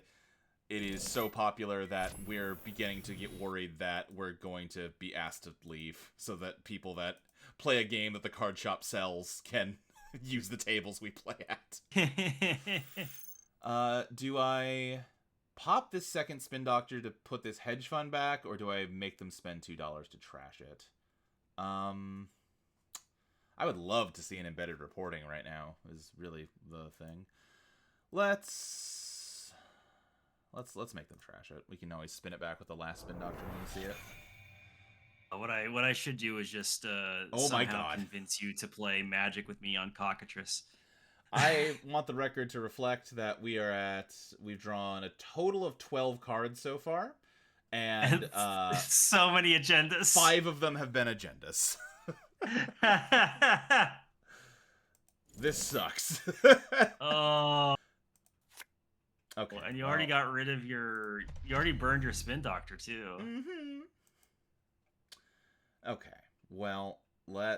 it is so popular that we're beginning to get worried that we're going to be asked to leave so that people that play a game that the card shop sells can use the tables we play at. Do I pop this second Spin Doctor to put this hedge fund back, or do I make them spend $2 to trash it? I would love to see an embedded reporting right now, is really the thing. Let's make them trash it. We can always spin it back with the last Spin Doctor when we see it. What I should do is just somehow convince you to play Magic with me on Cockatrice. I want the record to reflect that we've drawn a total of 12 cards so far, and so many agendas. 5 of them have been agendas. This sucks. Oh. Okay. Well, and you already got rid of you already burned your Spin Doctor too. Mm-hmm. Okay. Well, I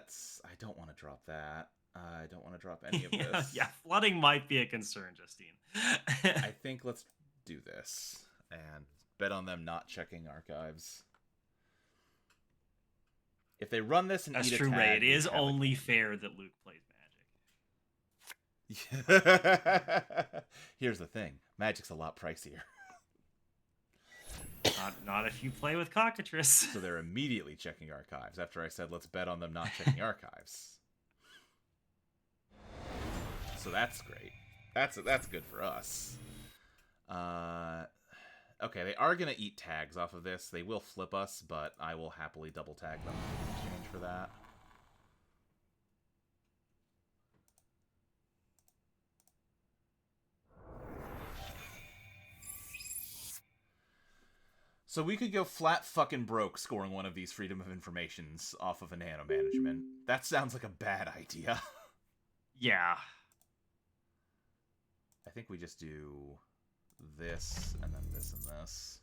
don't want to drop that. I don't want to drop any of this. Yeah, flooding might be a concern, Justine. I think let's do this and bet on them not checking archives. If they run this and That's eat a true, tag, Ray. It is only fair that Luke plays Magic. Here's the thing. Magic's a lot pricier. Not if you play with Cockatrice. So they're immediately checking archives after I said let's bet on them not checking archives. So that's great. That's good for us. Okay, they are going to eat tags off of this. They will flip us, but I will happily double tag them in exchange for that. So we could go flat fucking broke scoring one of these Freedom of Informations off of a nano management. That sounds like a bad idea. Yeah. I think we just do this and then this and this.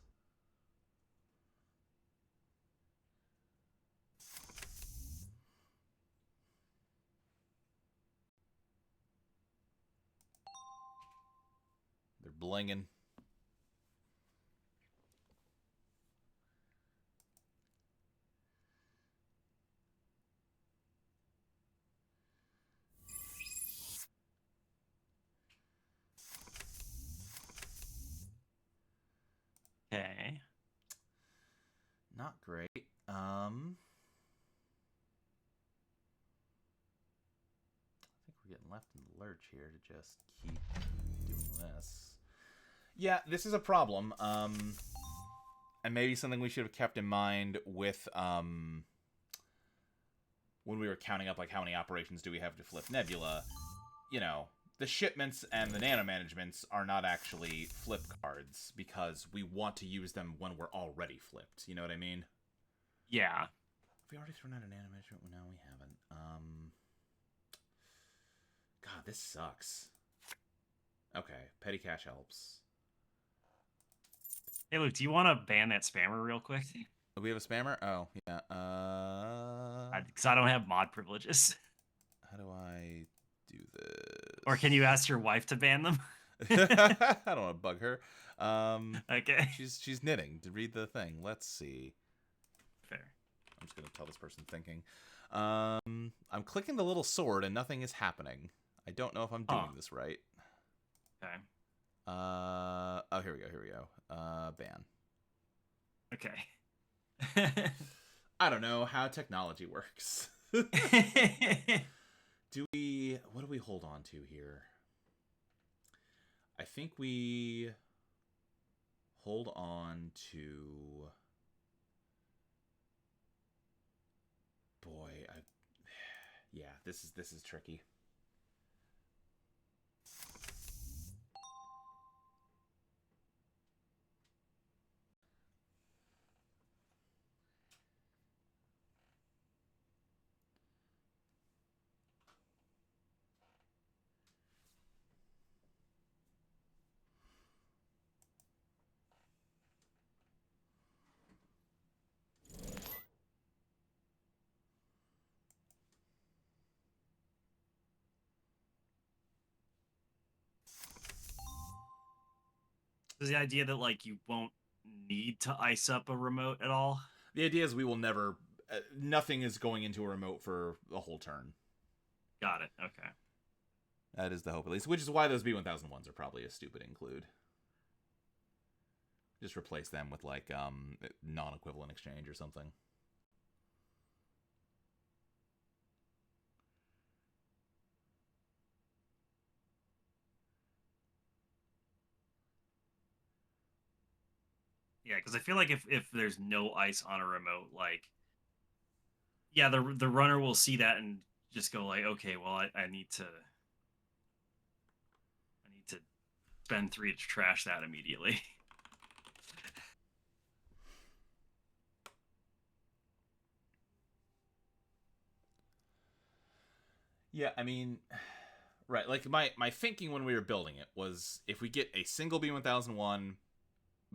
They're blinging. Okay. Not great. I think we're getting left in the lurch here to just keep doing this. Yeah, this is a problem. And maybe something we should have kept in mind with when we were counting up like how many operations do we have to flip Nebula. You know, the shipments and the nano managements are not actually flip cards because we want to use them when we're already flipped. You know what I mean? Yeah. Have we already thrown out a nano management? No, we haven't. God, this sucks. Okay, petty cash helps. Hey, Luke, do you want to ban that spammer real quick? Do we have a spammer? Oh, yeah. Because I don't have mod privileges. How do I do this? Or can you ask your wife to ban them? I don't want to bug her. Okay. She's knitting to read the thing. Let's see. Fair. I'm just gonna tell this person thinking. I'm clicking the little sword and nothing is happening. I don't know if I'm doing this right. Okay. Oh, here we go. Ban. Okay. I don't know how technology works. What do we hold on to here? I think we hold on to... Boy, yeah, this is tricky. Is the idea that like you won't need to ice up a remote at all? The idea is we will never... nothing is going into a remote for a whole turn. Got it. Okay. That is the hope, at least. Which is why those B1001s are probably a stupid include. Just replace them with, like, non-equivalent exchange or something. Yeah, because I feel like if there's no ice on a remote, like, yeah, the runner will see that and just go like, okay, well, I need to spend 3 to trash that immediately. Yeah, I mean, right, like, my thinking when we were building it was if we get a single B1001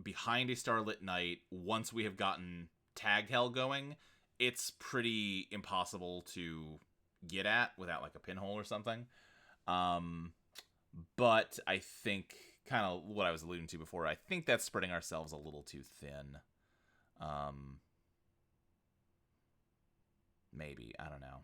behind a starlit night, once we have gotten tagged hell going, it's pretty impossible to get at without, like, a pinhole or something. But I think, kind of what I was alluding to before, I think that's spreading ourselves a little too thin. Maybe, I don't know.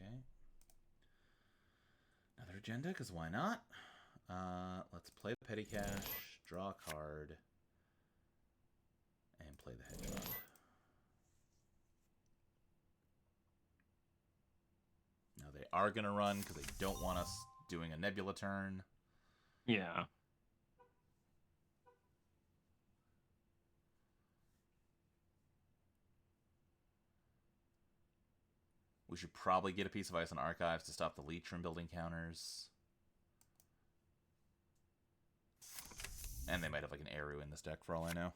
Okay. Another agenda, because why not? Let's play the petty cash, draw a card, and play the hedgehog. Now they are going to run because they don't want us doing a Nebula turn. Yeah. We should probably get a piece of ice on archives to stop the Netrun building counters. And they might have like an Eru in this deck for all I know.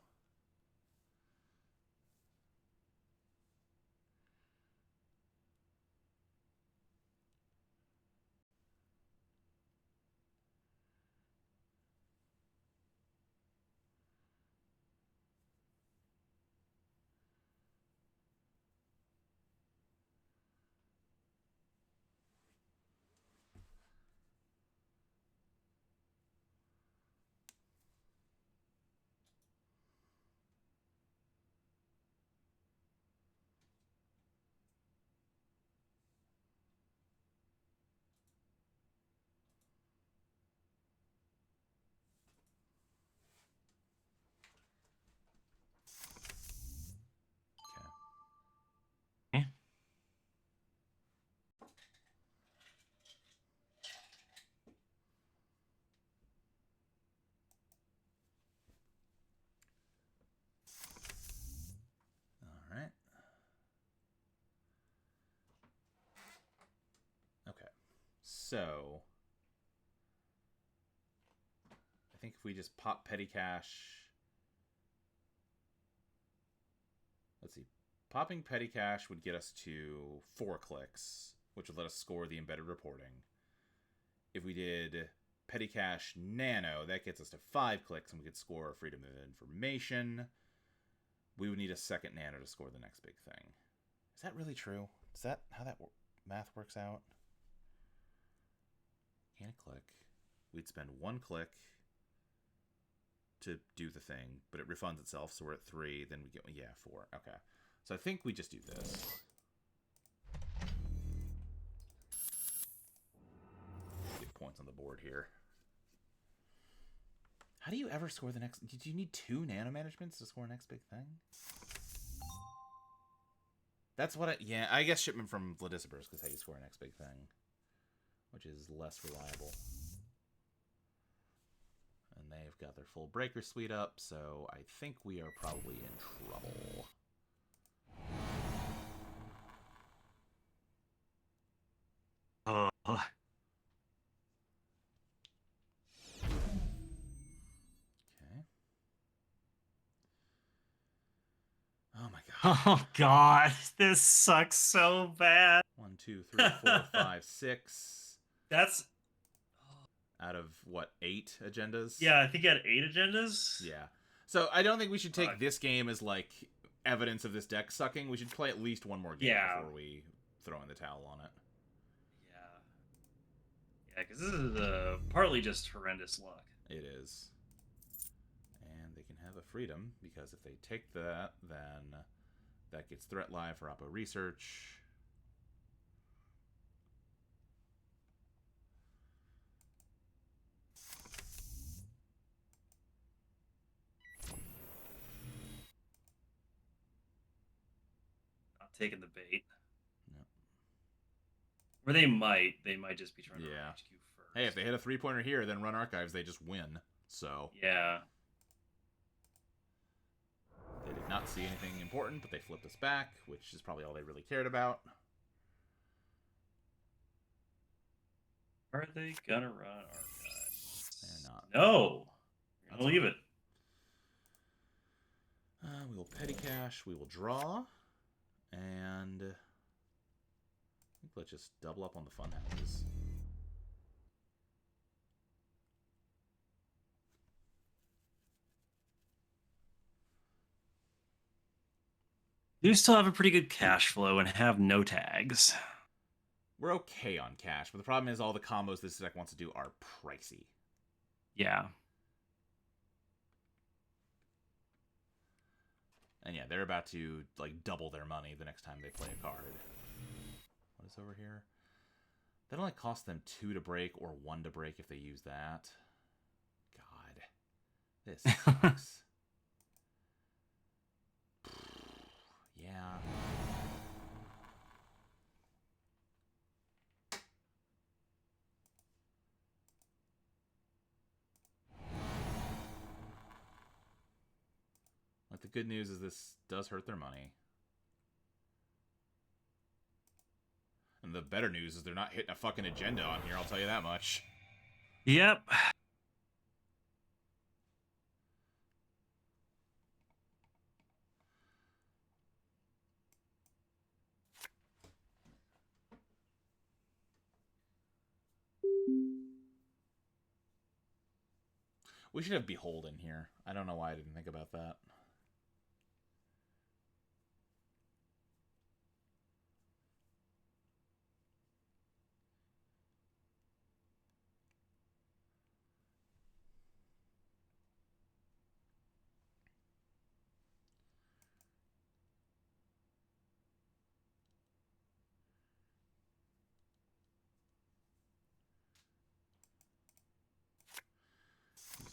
So, I think if we just pop Petty Cash... Let's see. Popping Petty Cash would get us to 4 clicks, which would let us score the embedded reporting. If we did Petty Cash Nano, that gets us to 5 clicks, and we could score Freedom of Information. We would need a second Nano to score the next big thing. Is that really true? Is that how that math works out? And a click. We'd spend 1 click to do the thing, but it refunds itself, so we're at 3, then we get, 4. Okay. So I think we just do this. Get points on the board here. How do you ever score the next... Did you need 2 nano managements to score next big thing? That's what I... Yeah, I guess shipment from Vladisber's because how you score next big thing. Which is less reliable. And they've got their full breaker suite up, so I think we are probably in trouble. Okay. Oh my god. Oh god, this sucks so bad. 1, 2, 3, 4, 5, 6. That's out of what, 8 agendas? Yeah, I think you had 8 agendas. Yeah. So I don't think we should take this game as like evidence of this deck sucking. We should play at least one more game before we throw in the towel on it. Yeah, because this is partly just horrendous luck. It is. And they can have a freedom, because if they take that, then that gets Threat Live for Oppo Research. Not taking the bait. No. Or they might just be trying to run HQ first. Hey, if they hit a 3-pointer here, then run archives, they just win. So yeah. They did not see anything important, but they flipped us back, which is probably all they really cared about. Are they gonna run archives? They're not. No! We're gonna leave it. We will Petty Cash, we will draw, and I think let's just double up on the fun houses. Do still have a pretty good cash flow and have no tags. We're okay on cash, but the problem is all the combos this deck wants to do are pricey. Yeah. And yeah, they're about to like double their money the next time they play a card. What is over here? That only costs them 2 to break or 1 to break if they use that. God. This sucks. Yeah. Like, the good news is this does hurt their money. And the better news is they're not hitting a fucking agenda on here, I'll tell you that much. Yep. We should have Behold in here. I don't know why I didn't think about that.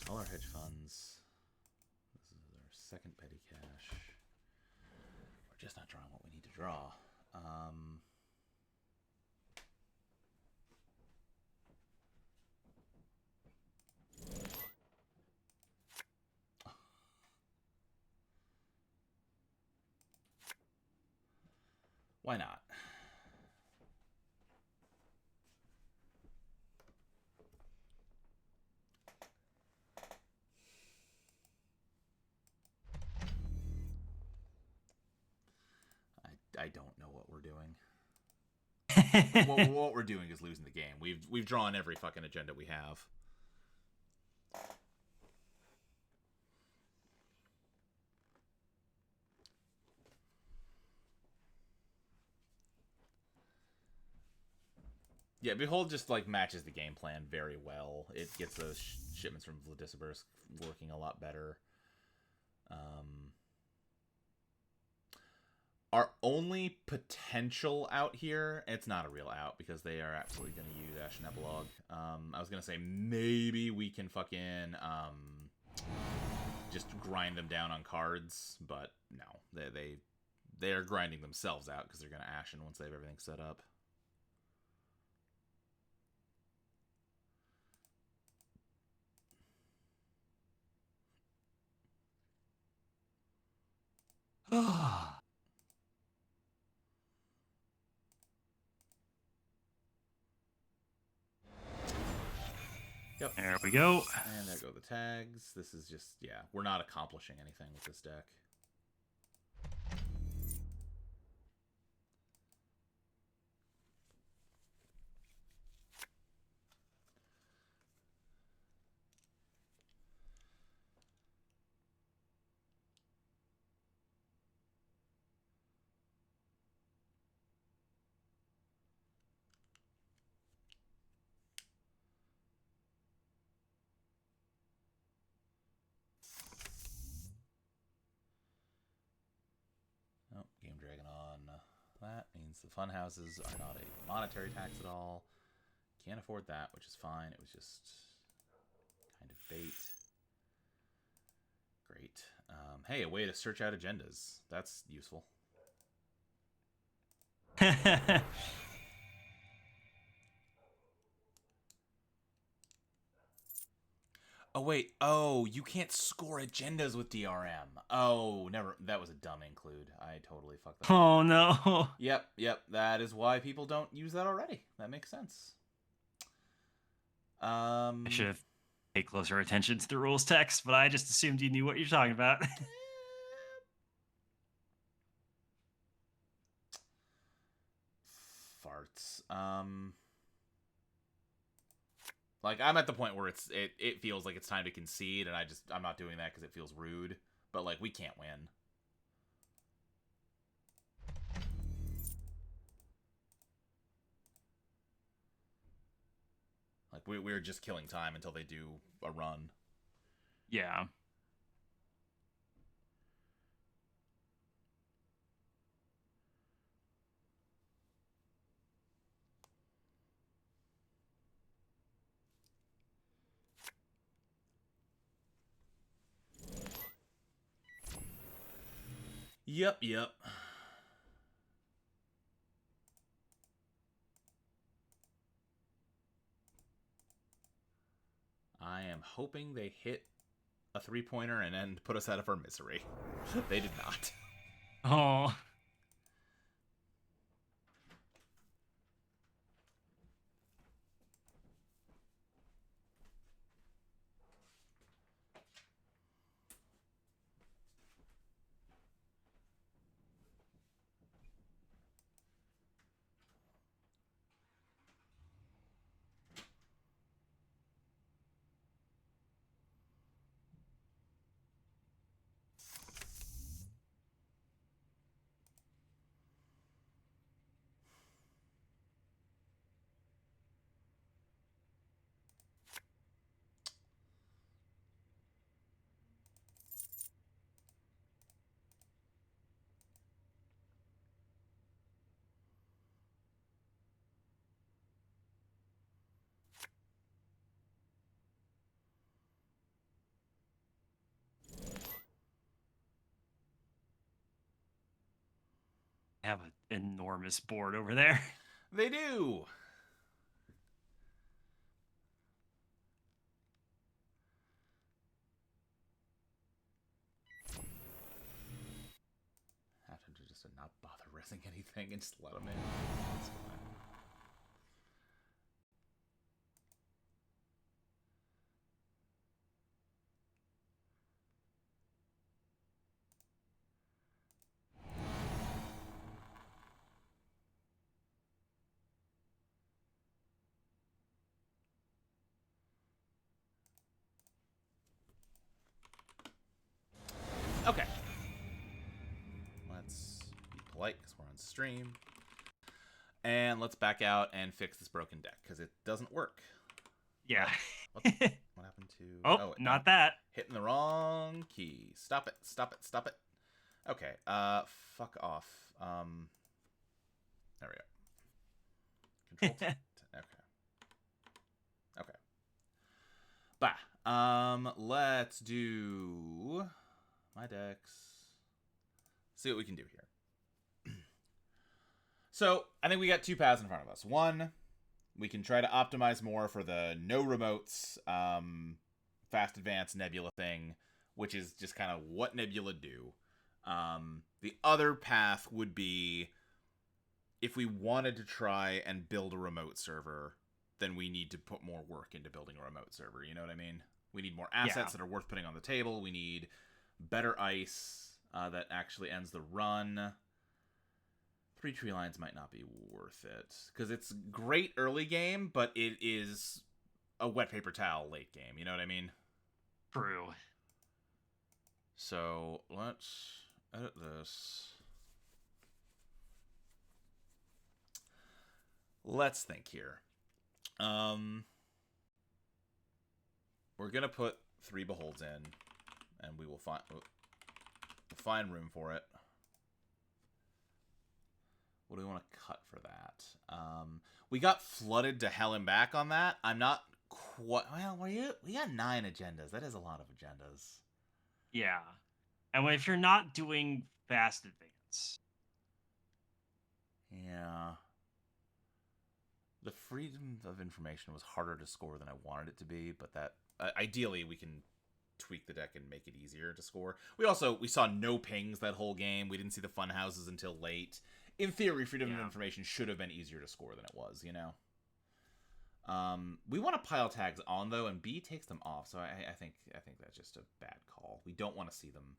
All our hedge funds. This is our second petty cash. We're just not drawing what we need to draw. Why not? I don't know what we're doing. what we're doing is losing the game. We've drawn every fucking agenda we have. Yeah, Behold just like matches the game plan very well. It gets those shipments from Vladislavsk working a lot better. Our only potential out here, it's not a real out because they are absolutely going to use Ashen Epilogue. I was going to say maybe we can fucking just grind them down on cards, but no. They are grinding themselves out because they're going to Ashen once they have everything set up. Yep. There we go. And there go the tags. This is just, yeah, we're not accomplishing anything with this deck. Oh, Game Dragon on. That means the fun houses are not a monetary tax at all. Can't afford that, which is fine. It was just kind of bait. Great. Hey, a way to search out agendas. That's useful. Oh, wait. Oh, you can't score agendas with DRM. Oh, never. That was a dumb include. I totally fucked that up. Oh, no. Yep. That is why people don't use that already. That makes sense. I should have paid closer attention to the rules text, but I just assumed you knew what you're talking about. Farts. Like, I'm at the point where it feels like it's time to concede, and I'm not doing that because it feels rude. But, like, we can't win. Like, we're just killing time until they do a run. Yeah. Yep. I am hoping they hit a three-pointer and then put us out of our misery. They did not. Oh. have an enormous board over there. They do. Have to just not bother rizzing anything and just let them in. That's fine. Okay. Let's be polite because we're on stream. And let's back out and fix this broken deck because it doesn't work. Yeah. What happened to... Oh, not that. Hitting the wrong key. Stop it. Stop it. Stop it. Okay. Fuck off. There we go. Control okay. Okay. Bah. Let's do my decks. See what we can do here. So, I think we got two paths in front of us. One, we can try to optimize more for the no remotes, fast advance Nebula thing, which is just kind of what Nebula do. The other path would be if we wanted to try and build a remote server, then we need to put more work into building a remote server. You know what I mean? We need more assets that are worth putting on the table. We need better ice that actually ends the run. 3 tree lines might not be worth it because it's great early game, but it is a wet paper towel late game. You know what I mean? True. So let's edit this. Let's think here. We're gonna put 3 beholds in, and we will find room for it. What do we want to cut for that? We got flooded to hell and back on that. I'm not quite... Well, we got 9 agendas. That is a lot of agendas. Yeah. And if you're not doing fast advance. Yeah. The freedom of information was harder to score than I wanted it to be, but that... ideally, we can tweak the deck and make it easier to score. We saw no pings that whole game. We didn't see the fun houses until late. In theory, freedom of information should have been easier to score than it was, you know? We want to pile tags on, though, and B takes them off, so I think that's just a bad call. We don't want to see them.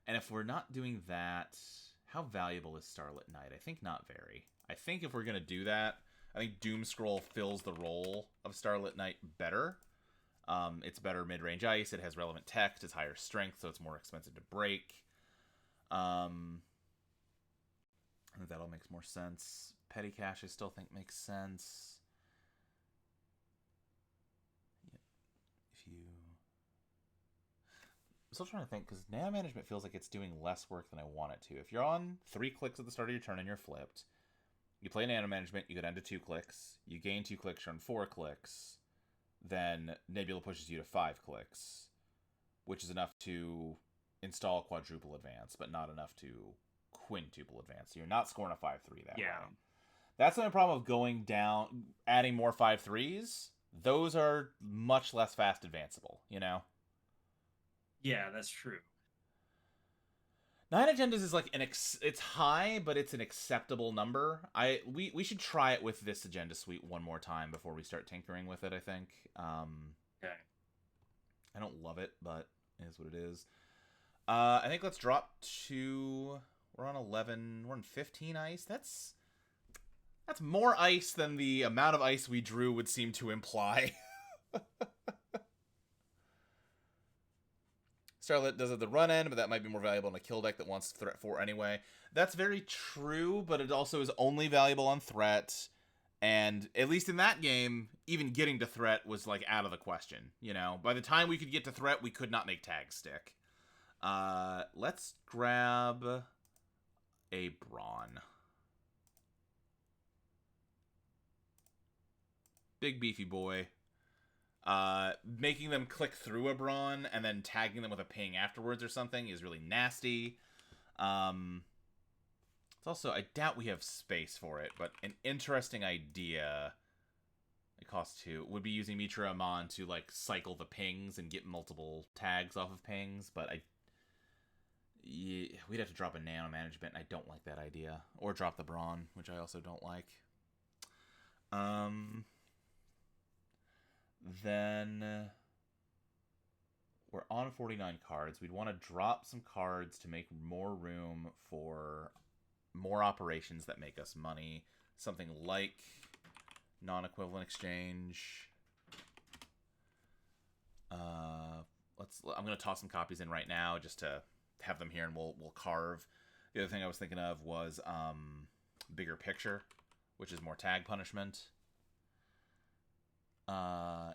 And if we're not doing that, how valuable is Starlit Night? I think not very. I think if we're going to do that, I think Doom Scroll fills the role of Starlit Night better. It's better mid-range ice, it has relevant text, it's higher strength, so it's more expensive to break. I think that all makes more sense. Petty Cache I still think makes sense. I'm still trying to think, because Nano Management feels like it's doing less work than I want it to. If you're on 3 clicks at the start of your turn and you're flipped, you play Nano Management, you go down to 2 clicks, you gain 2 clicks, you're on 4 clicks, then Nebula pushes you to 5 clicks, which is enough to install Quadruple Advance, but not enough to Quintuple Advance. So you're not scoring a 5-3 that way. That's the only problem of going down, adding more 5-3s. Those are much less fast advanceable, you know? Yeah, that's true. 9 agendas is like it's high, but it's an acceptable number. We should try it with this agenda suite one more time before we start tinkering with it, I think. Okay. I don't love it, but it is what it is. I think let's drop to... We're on 11. We're on 15 ice. That's more ice than the amount of ice we drew would seem to imply. Starlit does it at the run end, but that might be more valuable in a kill deck that wants threat 4 anyway. That's very true, but it also is only valuable on threat. And at least in that game, even getting to threat was like out of the question. You know, by the time we could get to threat, we could not make tags stick. Let's grab a Brawn. Big beefy boy. Making them click through a Brawn and then tagging them with a ping afterwards or something is really nasty. It's also, I doubt we have space for it, but an interesting idea. It costs 2. Would be using Mitra Amon to like cycle the pings and get multiple tags off of pings, but we'd have to drop a nano management, and I don't like that idea. Or drop the brawn, which I also don't like. Then we're on 49 cards. We'd want to drop some cards to make more room for more operations that make us money. Something like non-equivalent exchange. I'm going to toss some copies in right now just to have them here, and we'll carve. The other thing I was thinking of was bigger picture, which is more tag punishment.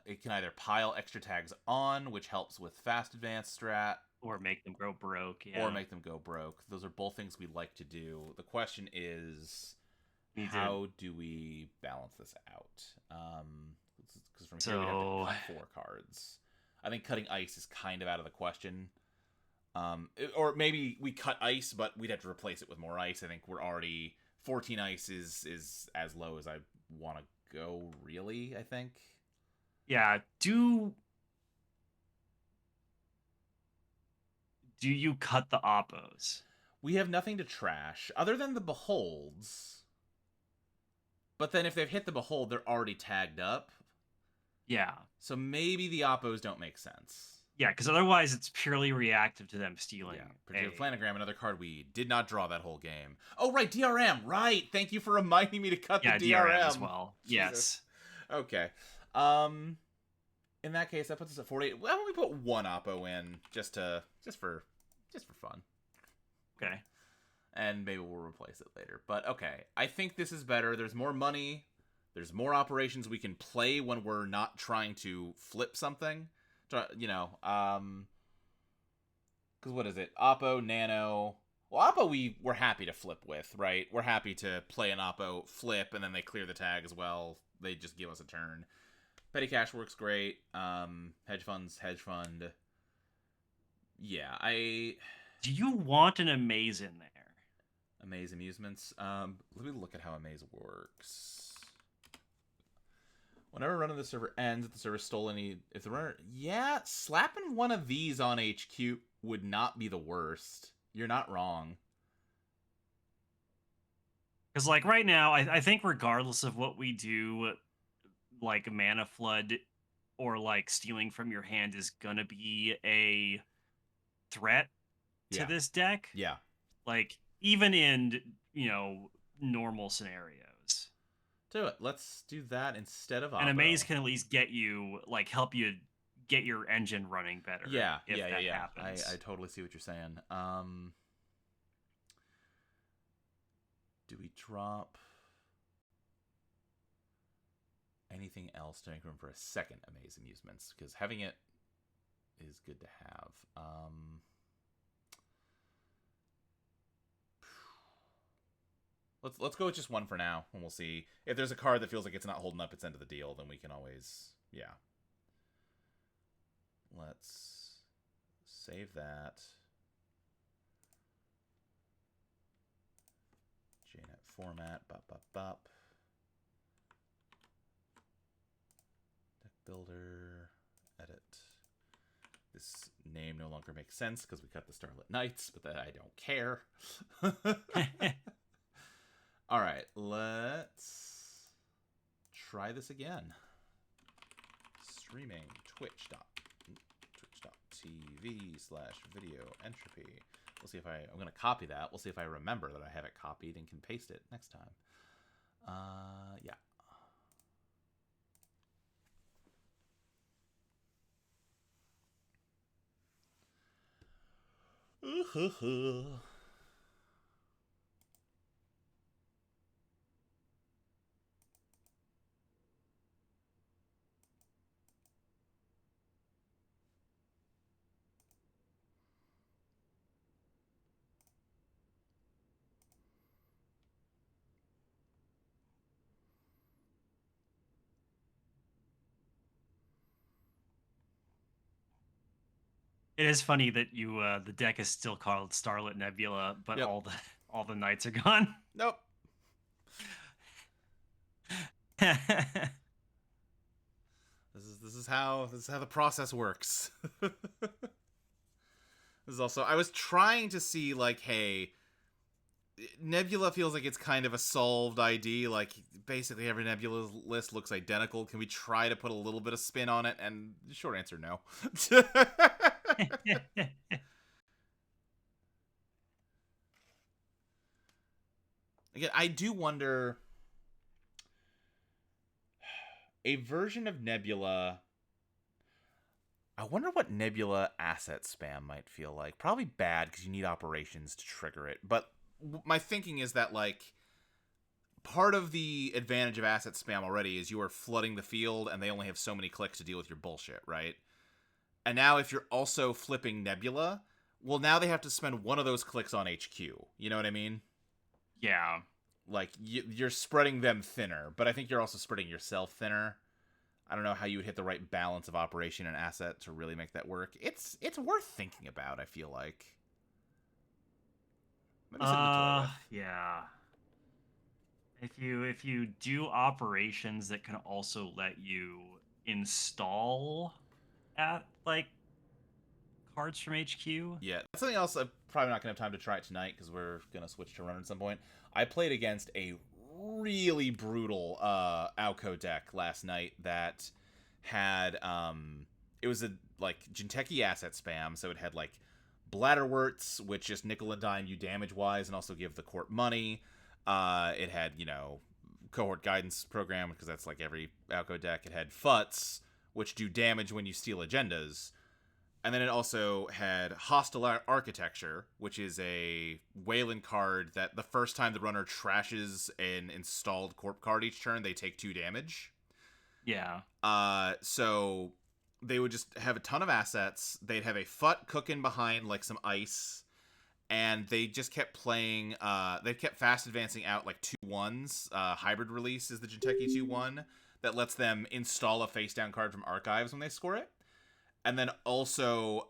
It can either pile extra tags on, which helps with fast advance strat, or make them go broke. Yeah. Or make them go broke. Those are both things we like to do. The question is, how do we balance this out? Because from here we have to cut 4 cards. I think cutting ice is kind of out of the question. Or maybe we cut ice, but we'd have to replace it with more ice. I think we're already 14 ice is as low as I want to go. Really, I think. Yeah. Do you cut the oppos? We have nothing to trash other than the beholds. But then if they've hit the behold, they're already tagged up. Yeah. So maybe the oppos don't make sense. Yeah, because otherwise it's purely reactive to them stealing. Yeah, particularly Flanagram, another card we did not draw that whole game. Oh, right, DRM. Right. Thank you for reminding me to cut the DRM as well. Jesus. Yes. Okay. In that case, that puts us at 48. Why don't we put 1 oppo in just for fun? Okay. And maybe we'll replace it later. But okay, I think this is better. There's more money. There's more operations we can play when we're not trying to flip something. You know, because what is it? Oppo, Nano. Well, Oppo we're happy to flip with, right? We're happy to play an Oppo, flip, and then they clear the tag as well. They just give us a turn. Petty Cash works great. Hedge fund. Yeah, Do you want an Amaze in there? Amaze Amusements. Let me look at how Amaze works. Whenever a run of the server ends, if the server stole any... If the runner... Yeah, slapping one of these on HQ would not be the worst. You're not wrong. Because, like, right now, I think regardless of what we do, like, Mana Flood or, like, stealing from your hand is gonna be a threat to this deck. Yeah. Like, even in, normal scenarios. Do it. Let's do that instead of Oppo. And Amaze can at least get you, like, help you get your engine running better. Yeah, if that happens. I totally see what you're saying. Do we drop anything else to make room for a second Amaze Amusements? Because having it is good to have. Let's go with just 1 for now, and we'll see. If there's a card that feels like it's not holding up its end of the deal, then we can always, yeah. Let's save that. JNet format, bop. Deck builder, edit. This name no longer makes sense because we cut the Starlit Knights, but that I don't care. All right, let's try this again. Streaming twitch.tv/video entropy. We'll see if I'm going to copy that. We'll see if I remember that I have it copied and can paste it next time. Yeah. It is funny that you the deck is still called Starlit Nebula, but all All the knights are gone. Nope. This is how the process works. This is also, I was trying to see, like, hey, Nebula feels like it's kind of a solved ID. Like, basically every Nebula list looks identical. Can we try to put a little bit of spin on it? And the short answer, no. Again, I do wonder, a version of Nebula, I wonder what Nebula asset spam might feel like. Probably bad, because you need operations to trigger it. But my thinking is that, like, part of the advantage of asset spam already is you are flooding the field, and they only have so many clicks to deal with your bullshit, right? And now if you're also flipping Nebula, well, now they have to spend one of those clicks on HQ. You know what I mean? Yeah. Like, you're spreading them thinner, but I think you're also spreading yourself thinner. I don't know how you would hit the right balance of operation and asset to really make that work. It's worth thinking about, I feel like. Maybe sit in the toilet. Yeah. If you do operations that can also let you install at like cards from HQ. Yeah, that's something else I'm probably not gonna have time to try it tonight because we're gonna switch to runner at some point. I played against a really brutal Alco deck last night that had it was a like Jinteki asset spam, so it had like Bladderwurts, which just nickel and dime you damage wise and also give the court money. It had, you know, cohort guidance program, because that's like every Alco deck. It had Futs, which do damage when you steal agendas. And then it also had Hostile Architecture, which is a Wayland card that the first time the runner trashes an installed corp card each turn, they take 2 damage. Yeah. So they would just have a ton of assets. They'd have a Fut cooking behind like some ice. And they just kept playing, they kept fast advancing out like 2/1s. Hybrid Release is the Jinteki 2/1 that lets them install a face down card from archives when they score it. And then also,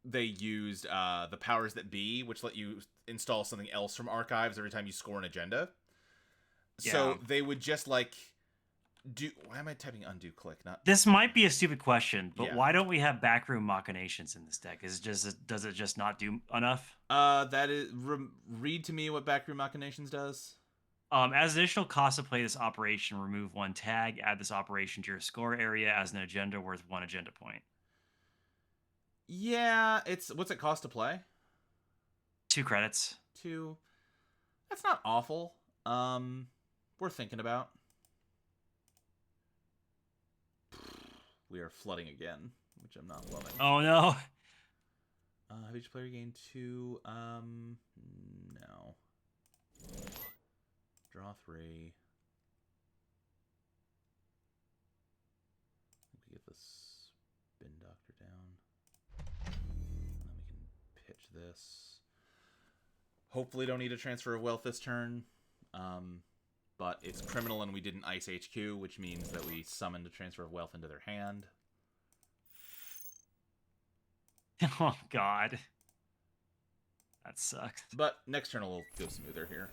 they used the Powers That Be, which let you install something else from archives every time you score an agenda. Yeah. So they would just like do. Why am I typing undo click? Not. This might be a stupid question, but why don't we have Backroom Machinations in this deck? Is it just, does it just not do enough? That is. Read to me what Backroom Machinations does. As additional cost to play this operation, remove 1 tag. Add this operation to your score area as an agenda worth 1 agenda point. Yeah, what's it cost to play? 2 credits. 2. That's not awful. Worth thinking about. We are flooding again, which I'm not loving. Oh no. Have each player gained 2? No. Draw 3. We get the Spin Doctor down. And then we can pitch this. Hopefully don't need a Transfer of Wealth this turn. But it's criminal and we didn't ice HQ, which means that we summoned a Transfer of Wealth into their hand. Oh god. That sucks. But next turn will go smoother here.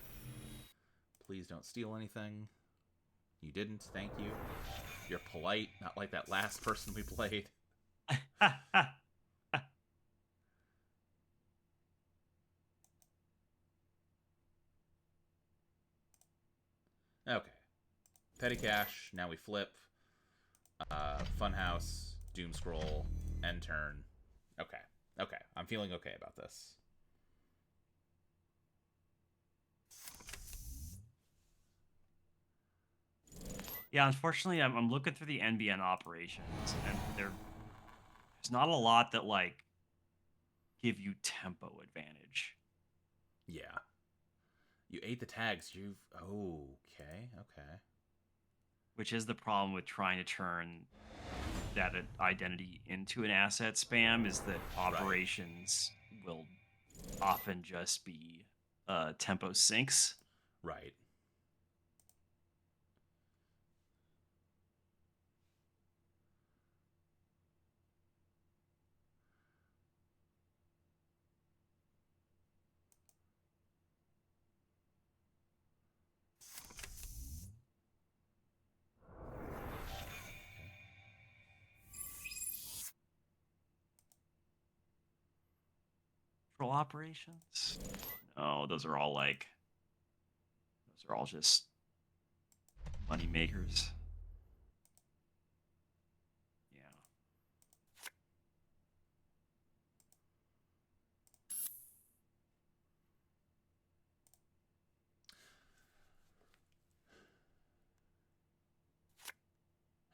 Please don't steal anything. You didn't, thank you. You're polite, not like that last person we played. Okay. Petty Cash, now we flip. Funhouse, Doom Scroll, end turn. Okay. Okay. I'm feeling okay about this. Yeah, unfortunately, I'm looking through the NBN operations, and there's not a lot that, like, give you tempo advantage. Yeah. You ate the tags. Okay. Which is the problem with trying to turn that identity into an asset spam, is that operations will often just be tempo sinks. Right. Patrol operations? No, those are all just money makers. Yeah.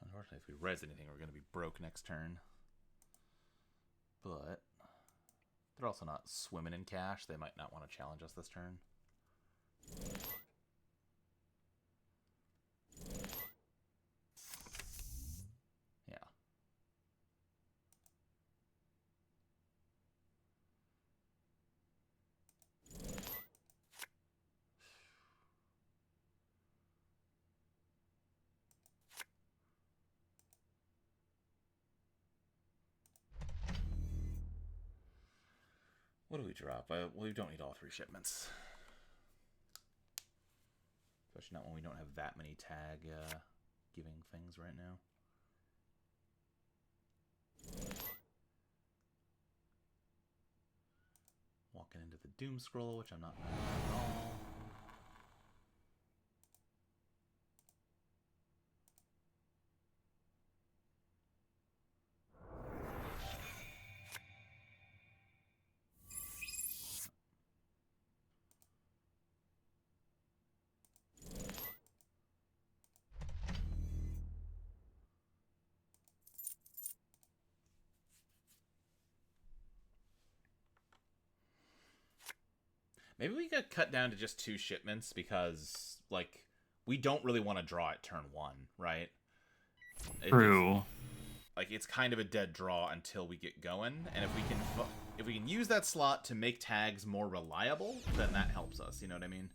Unfortunately, if we res anything, we're going to be broke next turn. But they're also not swimming in cash. They might not want to challenge us this turn. Yeah. What do we drop? Well, we don't need all 3 shipments. Especially not when we don't have that many tag giving things right now. Walking into the Doom Scroll, which I'm not mad at all. Maybe we could cut down to just 2 shipments because, like, we don't really want to draw at turn 1, right? True. Like, it's kind of a dead draw until we get going, and if we can use that slot to make tags more reliable, then that helps us. You know what I mean?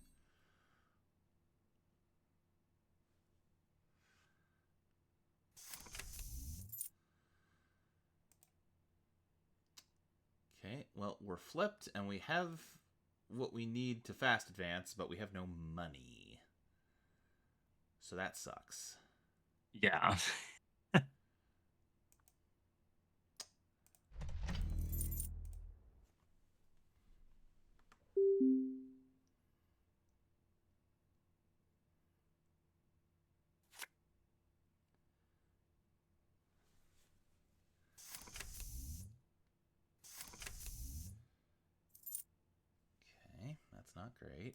Okay, well, we're flipped, and we have what we need to fast advance, but we have no money. So that sucks. Yeah. Okay, that's not great.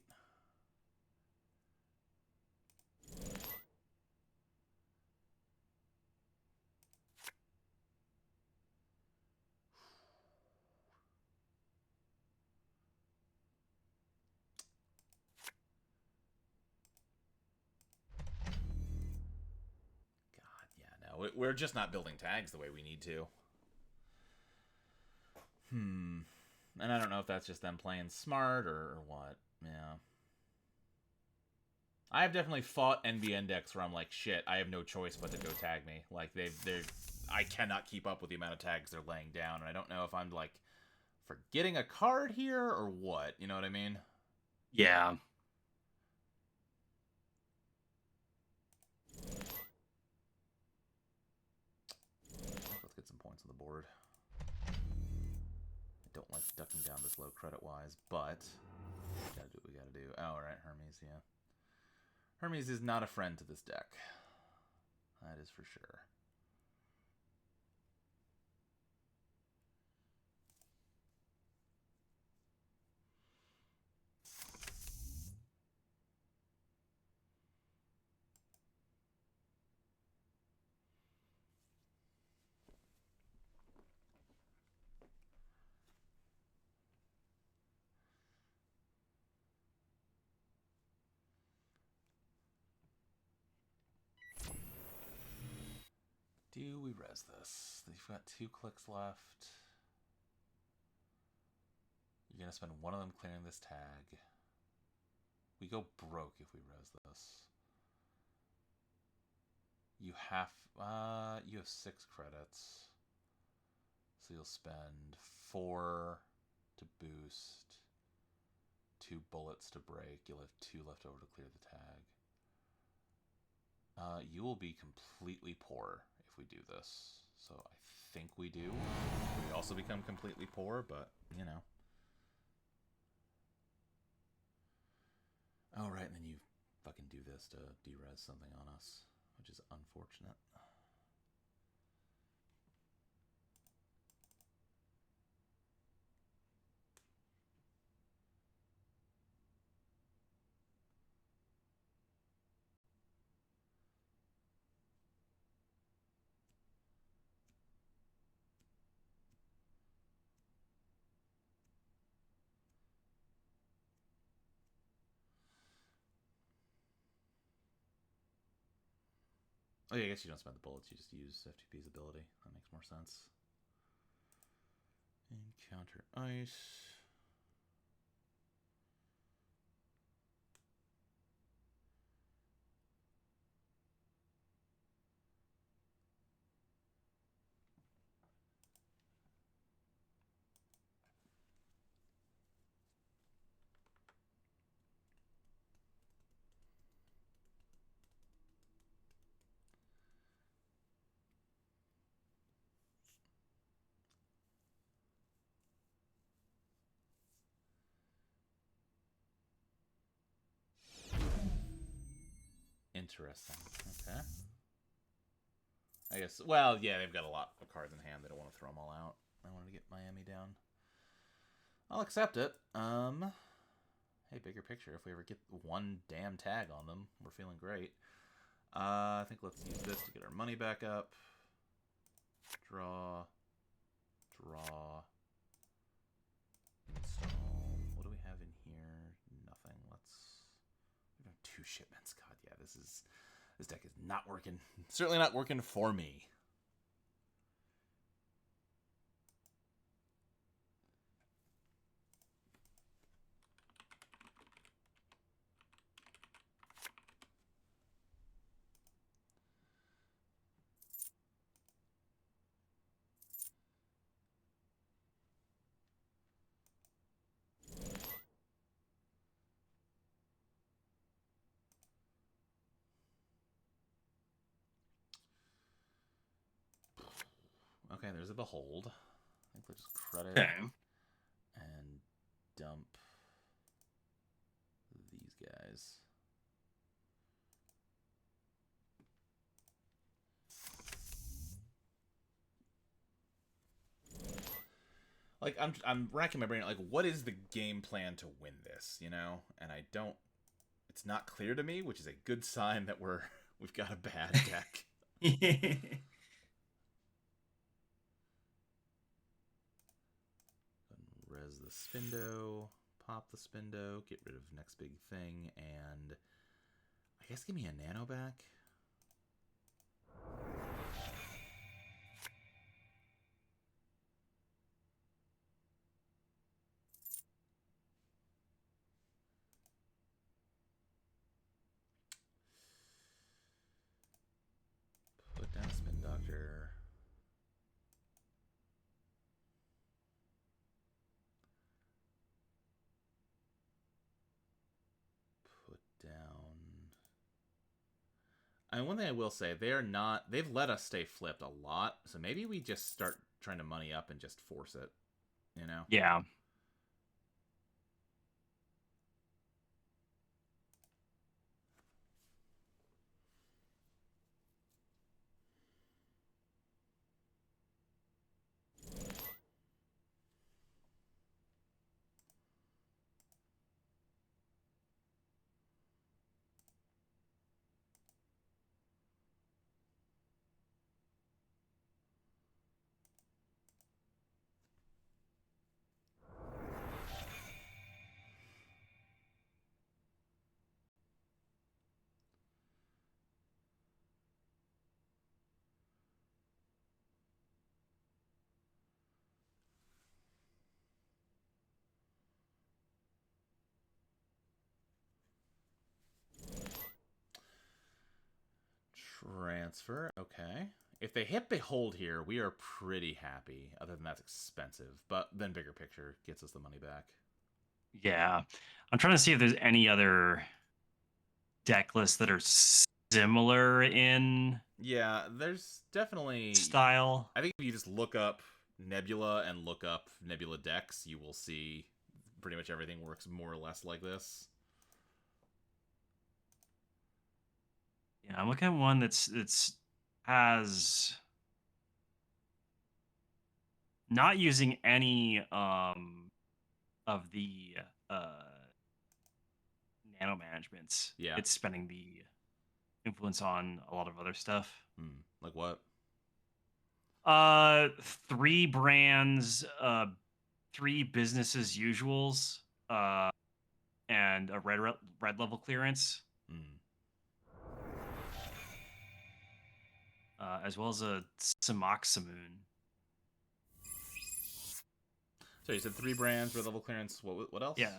We're just not building tags the way we need to. And I don't know if that's just them playing smart or what. Yeah. I have definitely fought NBN decks where I'm like, shit, I have no choice but to go tag me. Like, I cannot keep up with the amount of tags they're laying down, and I don't know if I'm, like, forgetting a card here or what. You know what I mean? Yeah. Let's get some points on the board. I don't like ducking down this low credit-wise, but we gotta do what we gotta do. Oh, alright, Hermes, yeah. Hermes is not a friend to this deck. That is for sure. Do we res this? They've got 2 clicks left. You're going to spend one of them clearing this tag. We go broke if we res this. You have 6 credits. So you'll spend 4 to boost, 2 bullets to break. You'll have 2 left over to clear the tag. You will be completely poor if we do this. So I think we do. We also become completely poor, but, you know. do this to derez something on us, which is unfortunate. Oh yeah, I guess you don't spend the bullets, you just use FTP's ability. That makes more sense. Encounter ice. Interesting. Okay. I guess, well, yeah, they've got a lot of cards in hand. They don't want to throw them all out. I wanted to get Miami down. I'll accept it. Hey, bigger picture. If we ever get one damn tag on them, we're feeling great. I think let's use this to get our money back up. Draw. Draw. Install. What do we have in here? Nothing. We have 2 shipments. God, yeah, this deck is not working. Certainly not working for me. Okay, there's a Behold. I think we'll just credit and dump these guys. Like, I'm racking my brain. Like, what is the game plan to win this? You know, and I don't. It's not clear to me, which is a good sign that we've got a bad deck. Res the Spindo, pop the Spindo, get rid of next big thing, and I guess give me a Nano back. Put down Spin Doctor. Put down. I mean, one thing I will say, they've let us stay flipped a lot, so maybe we just start trying to money up and just force it, you know? Yeah. Transfer, okay. If they hit Behold here, we are pretty happy. Other than that's expensive, but then bigger picture gets us the money back. Yeah. I'm trying to see if there's any other deck lists that are similar in there's definitely style. I think if you just look up Nebula and look up Nebula decks, you will see pretty much everything works more or less like this. Yeah, I'm looking at one that's has not using any of the uh nano managements. Yeah. It's spending the influence on a lot of other stuff. Like what? 3 brands, 3 business as usuals, and a red level clearance, as well as a Sumoxamoon. So you said 3 brands, red level clearance. What else? Yeah,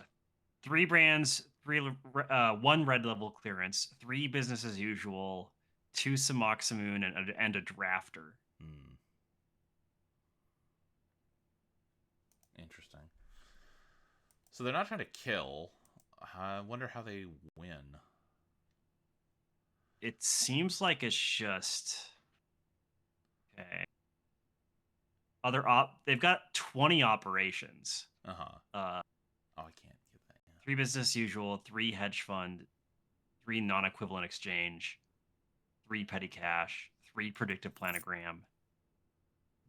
3 brands, 1 red level clearance, 3 business as usual, 2 Sumoxamoon, and a drafter. Interesting. So they're not trying to kill. I wonder how they win. It seems like it's just okay. They've got 20 operations. Oh, I can't get that. Yeah. 3 business usual, 3 hedge fund, 3 non-equivalent exchange, 3 petty cash, 3 predictive planogram,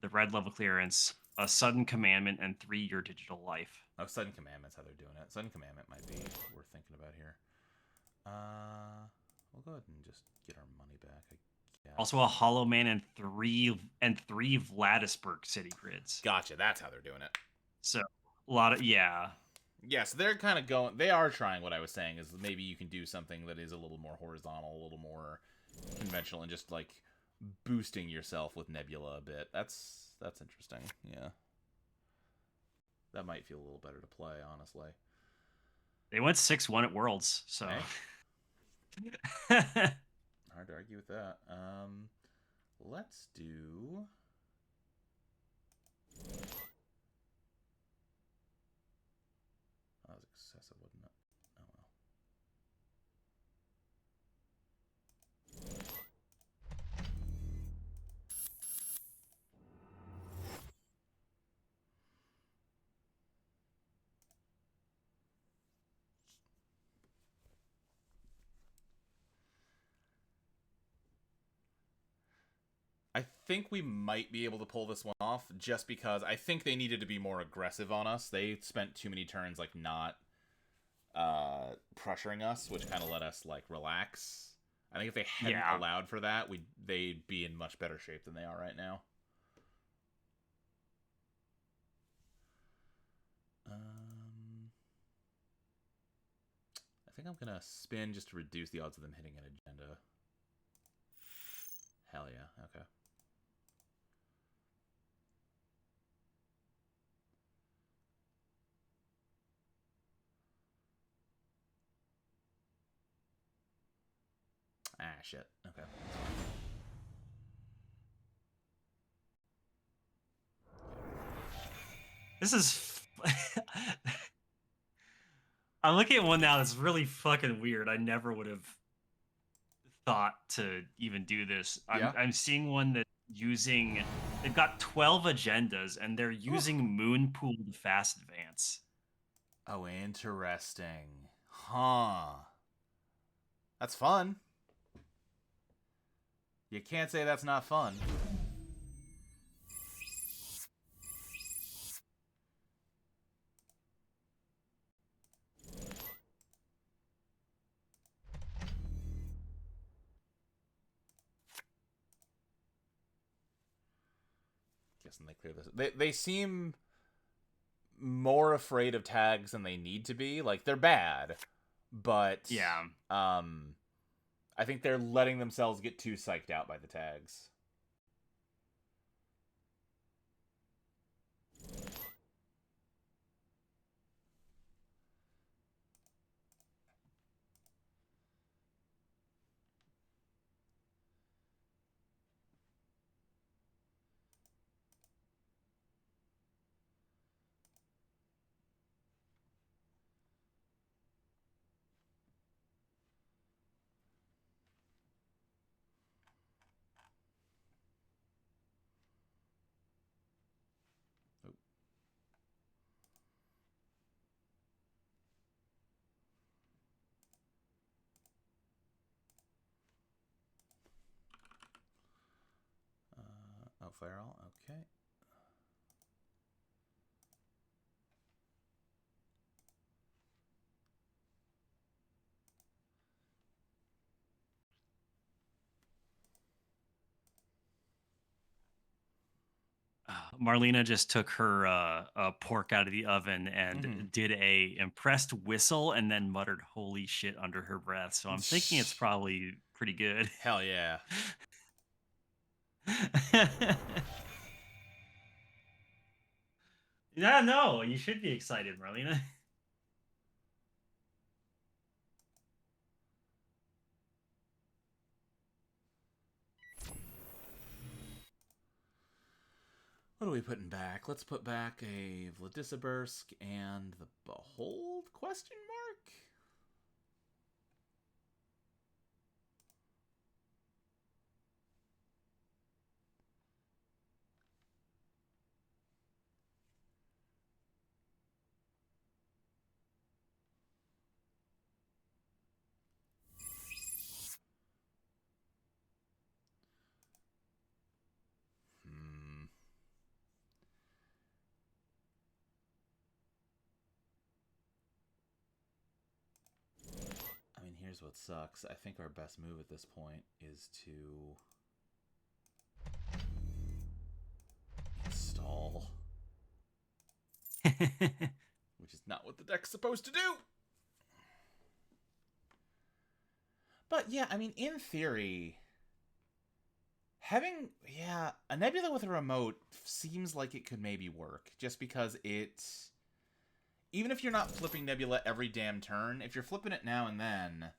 the red level clearance, a sudden commandment, and 3 your digital life. Oh, sudden commandment's how they're doing it. Sudden commandment might be worth thinking about here. We'll go ahead and just get our money back, I guess. Also a Hollow Man and 3 Vladisburg city grids. Gotcha, that's how they're doing it. So a lot of yeah. Yeah, so they're kind of going. They are trying. What I was saying is maybe you can do something that is a little more horizontal, a little more conventional, and just like boosting yourself with Nebula a bit. That's interesting. Yeah, that might feel a little better to play, honestly. They went 6-1 at Worlds, so hard to argue with that. Let's do. That was excessive, wasn't it? Oh well. I think we might be able to pull this one off just because I think they needed to be more aggressive on us. They spent too many turns like not pressuring us, which kind of let us like relax. I think if they hadn't allowed for that, they'd be in much better shape than they are right now. I think I'm gonna spin just to reduce the odds of them hitting an agenda. Hell yeah, okay. Ah, shit. Okay. This is I'm looking at one now that's really fucking weird. I never would have thought to even do this. I'm seeing one that they've got 12 agendas and they're using moon pool to fast advance. Oh, interesting. Huh. That's fun. You can't say that's not fun. Guessing they clear this. They seem more afraid of tags than they need to be. Like, they're bad, but yeah. I think they're letting themselves get too psyched out by the tags. Feral. Okay. Marlena just took her pork out of the oven and did a impressed whistle and then muttered "holy shit" under her breath. So I'm thinking it's probably pretty good. Hell yeah. Yeah, no, you should be excited, Marlena. What are we putting back? Let's put back a Vladislabursk and the Behold? Question mark? I mean, here's what sucks. I think our best move at this point is to install. Which is not what the deck's supposed to do. But yeah, I mean, in theory, having, a Nebula with a remote seems like it could maybe work. Just because it's... Even if you're not flipping Nebula every damn turn, if you're flipping it now and then,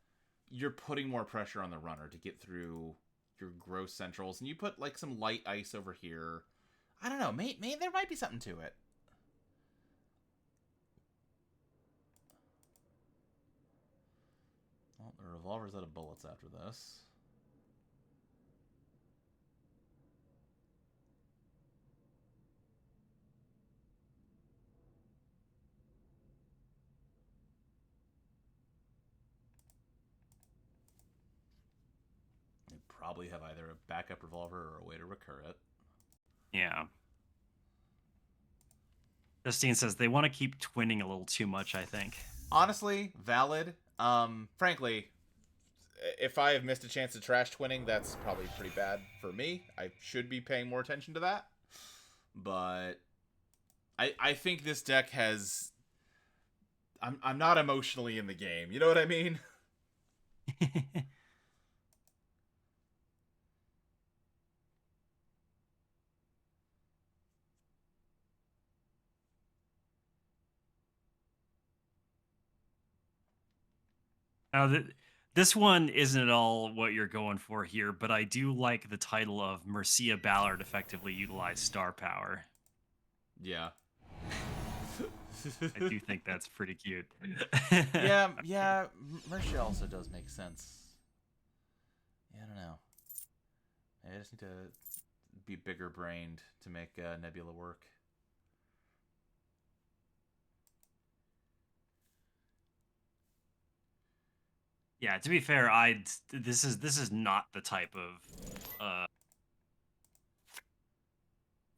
you're putting more pressure on the runner to get through your gross centrals. And you put, like, some light ice over here. I don't know. There might be something to it. Well, the revolver's out of bullets after this. They probably have either a backup revolver or a way to recur it. Yeah. Justine says they want to keep twinning a little too much, I think. Honestly, valid. Frankly, if I have missed a chance to trash twinning, that's probably pretty bad for me. I should be paying more attention to that. But I think this deck has... I'm not emotionally in the game. You know what I mean? Now, this one isn't at all what you're going for here, but I do like the title of Mercia Ballard effectively utilized star power. Yeah. I do think that's pretty cute. yeah, Mercia also does make sense. Yeah, I don't know. I just need to be bigger brained to make Nebula work. Yeah, to be fair, this is not the type of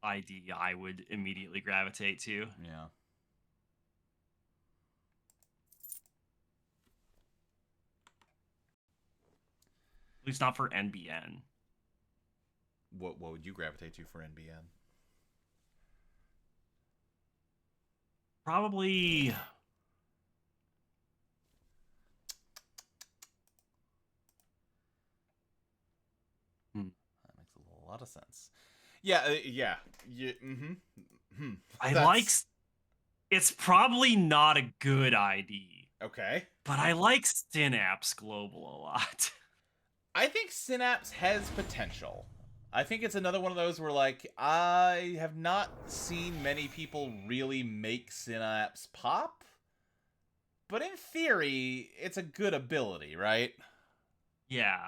ID I would immediately gravitate to. Yeah. At least not for NBN. What would you gravitate to for NBN? Probably... That makes a lot of sense. Yeah, I like... It's probably not a good ID. Okay. But I like Synapse Global a lot. I think Synapse has potential. I think it's another one of those where, like, I have not seen many people really make Synapse pop. But in theory, it's a good ability, right? Yeah.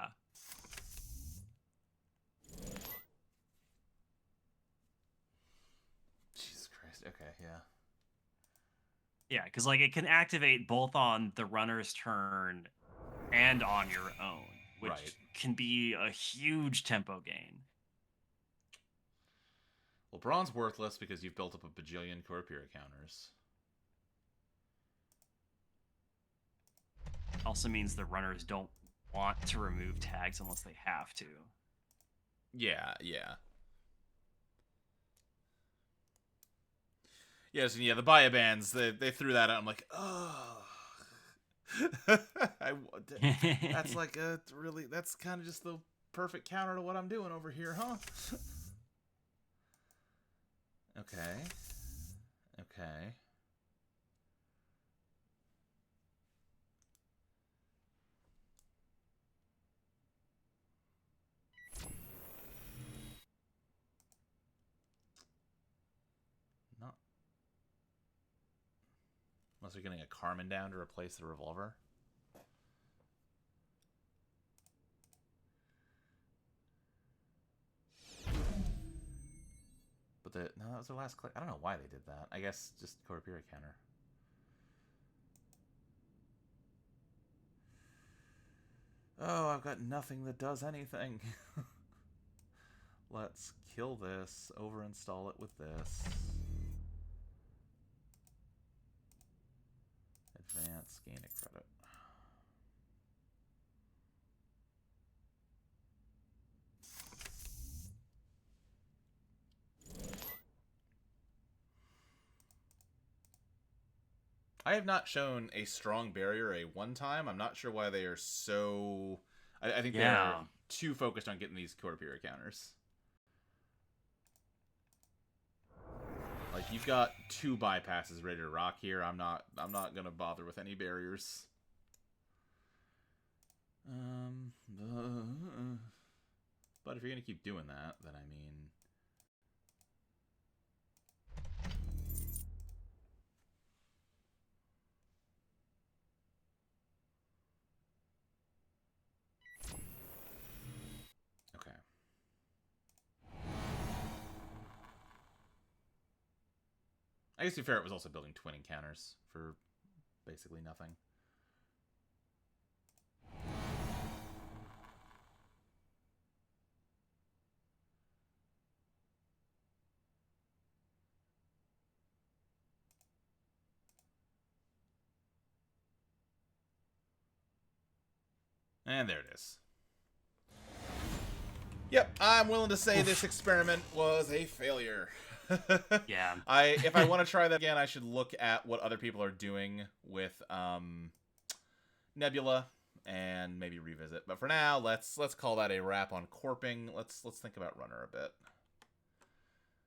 Jesus Christ. Okay, yeah. Yeah, because, like, it can activate both on the runner's turn and on your own, which can be a huge tempo gain. Well, bronze worthless because you've built up a bajillion Corpira counters. Also means the runners don't want to remove tags unless they have to. Yeah, yeah. Yes, and yeah, the Baya bands, they threw that out. I'm like, oh. That's like a really, that's kind of just the perfect counter to what I'm doing over here, huh? Okay. Okay. Not. Unless you're getting a Carmen down to replace the revolver. But no, that was their last click. I don't know why they did that. I guess just Corpira counter. Oh, I've got nothing that does anything. Let's kill this, overinstall it with this. Advance, gain a credit. I have not shown a strong barrier a one time. I'm not sure why they are so... I think they're too focused on getting these Corpira counters. Like, you've got 2 bypasses ready to rock here. I'm not gonna bother with any barriers. But if you're gonna keep doing that, then I mean... Okay. I guess to be fair, it was also building twinning counters for basically nothing. And there it is. Yep, I'm willing to say this experiment was a failure. Yeah. If I want to try that again, I should look at what other people are doing with Nebula and maybe revisit. But for now, let's call that a wrap on Corping. Let's think about Runner a bit.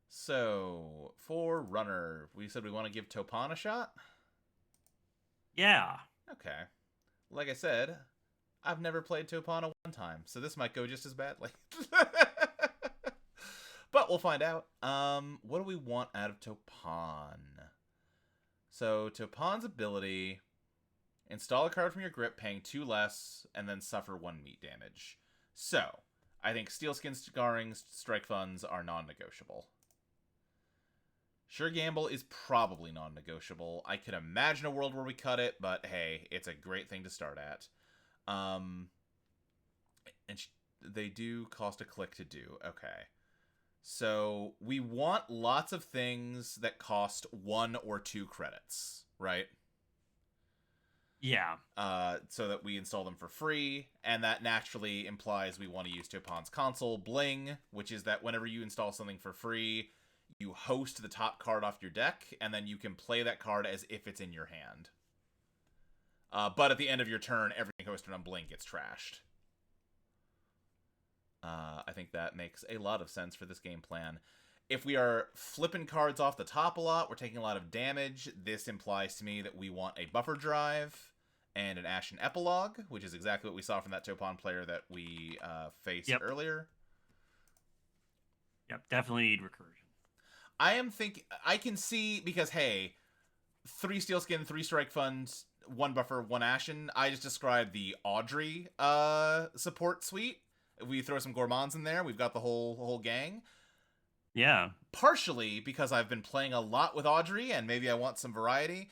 So, for Runner, we said we want to give Toppan a shot? Yeah. Okay. Like I said, I've never played Toppan one time, so this might go just as badly. But we'll find out. What do we want out of Toppan? So, Toppan's ability... Install a card from your grip, paying 2 less, and then suffer 1 meat damage. So, I think Steelskin Scarring Strike Funds are non-negotiable. Sure Gamble is probably non-negotiable. I could imagine a world where we cut it, but hey, it's a great thing to start at. And they do cost a click to do. Okay. So, we want lots of things that cost 1 or 2 credits, right? Yeah. So that we install them for free, and that naturally implies we want to use Toppan's console, Bling, which is that whenever you install something for free, you host the top card off your deck, and then you can play that card as if it's in your hand. But at the end of your turn, everything hosted on Bling gets trashed. I think that makes a lot of sense for this game plan. If we are flipping cards off the top a lot, we're taking a lot of damage. This implies to me that we want a buffer drive and an Ashen Epilogue, which is exactly what we saw from that Toppan player that we faced earlier. Yep, definitely need recursion. I can see, because, hey, 3 Steelskin, 3 Strike Funds, 1 Buffer, 1 Ashen. I just described the Audrey support suite. If we throw some Gourmands in there, we've got the whole gang. Yeah. Partially because I've been playing a lot with Audrey, and maybe I want some variety.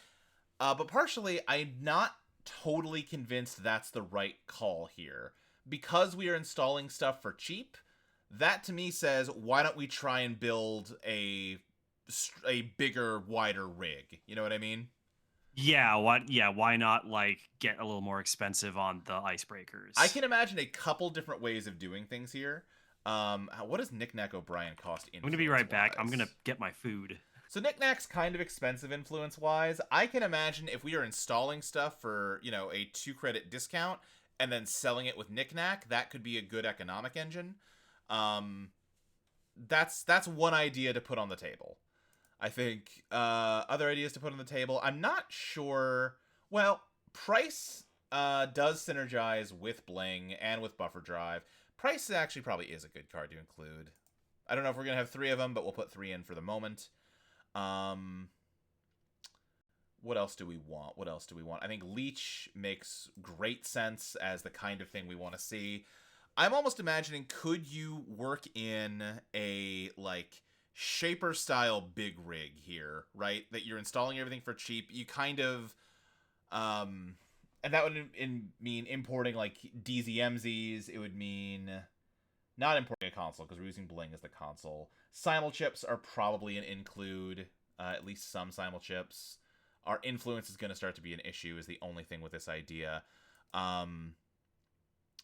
But partially, I'm not totally convinced that's the right call here. Because we are installing stuff for cheap, that to me says, why don't we try and build a bigger, wider rig? You know what I mean? Yeah, why not like get a little more expensive on the icebreakers? I can imagine a couple different ways of doing things here. What does Knick-Knack O'Brien cost? I'm gonna be right back. I'm gonna get my food. So Knick-Knack's kind of expensive influence-wise. I can imagine if we are installing stuff for, you know, a 2-credit discount and then selling it with Knick-Knack, that could be a good economic engine. That's one idea to put on the table. I think other ideas to put on the table, I'm not sure. Well, price does synergize with Bling and with Buffer Drive. Price actually probably is a good card to include. I don't know if we're going to have 3 of them, but we'll put 3 in for the moment. What else do we want? I think Leech makes great sense as the kind of thing we want to see. I'm almost imagining, could you work in a, like, Shaper style big rig here, right? That you're installing everything for cheap. You kind of, and that would mean importing like DZMZs. It would mean not importing a console because we're using Bling as the console. Simul chips are probably an include, at least some simul chips. Our influence is going to start to be an issue is the only thing with this idea.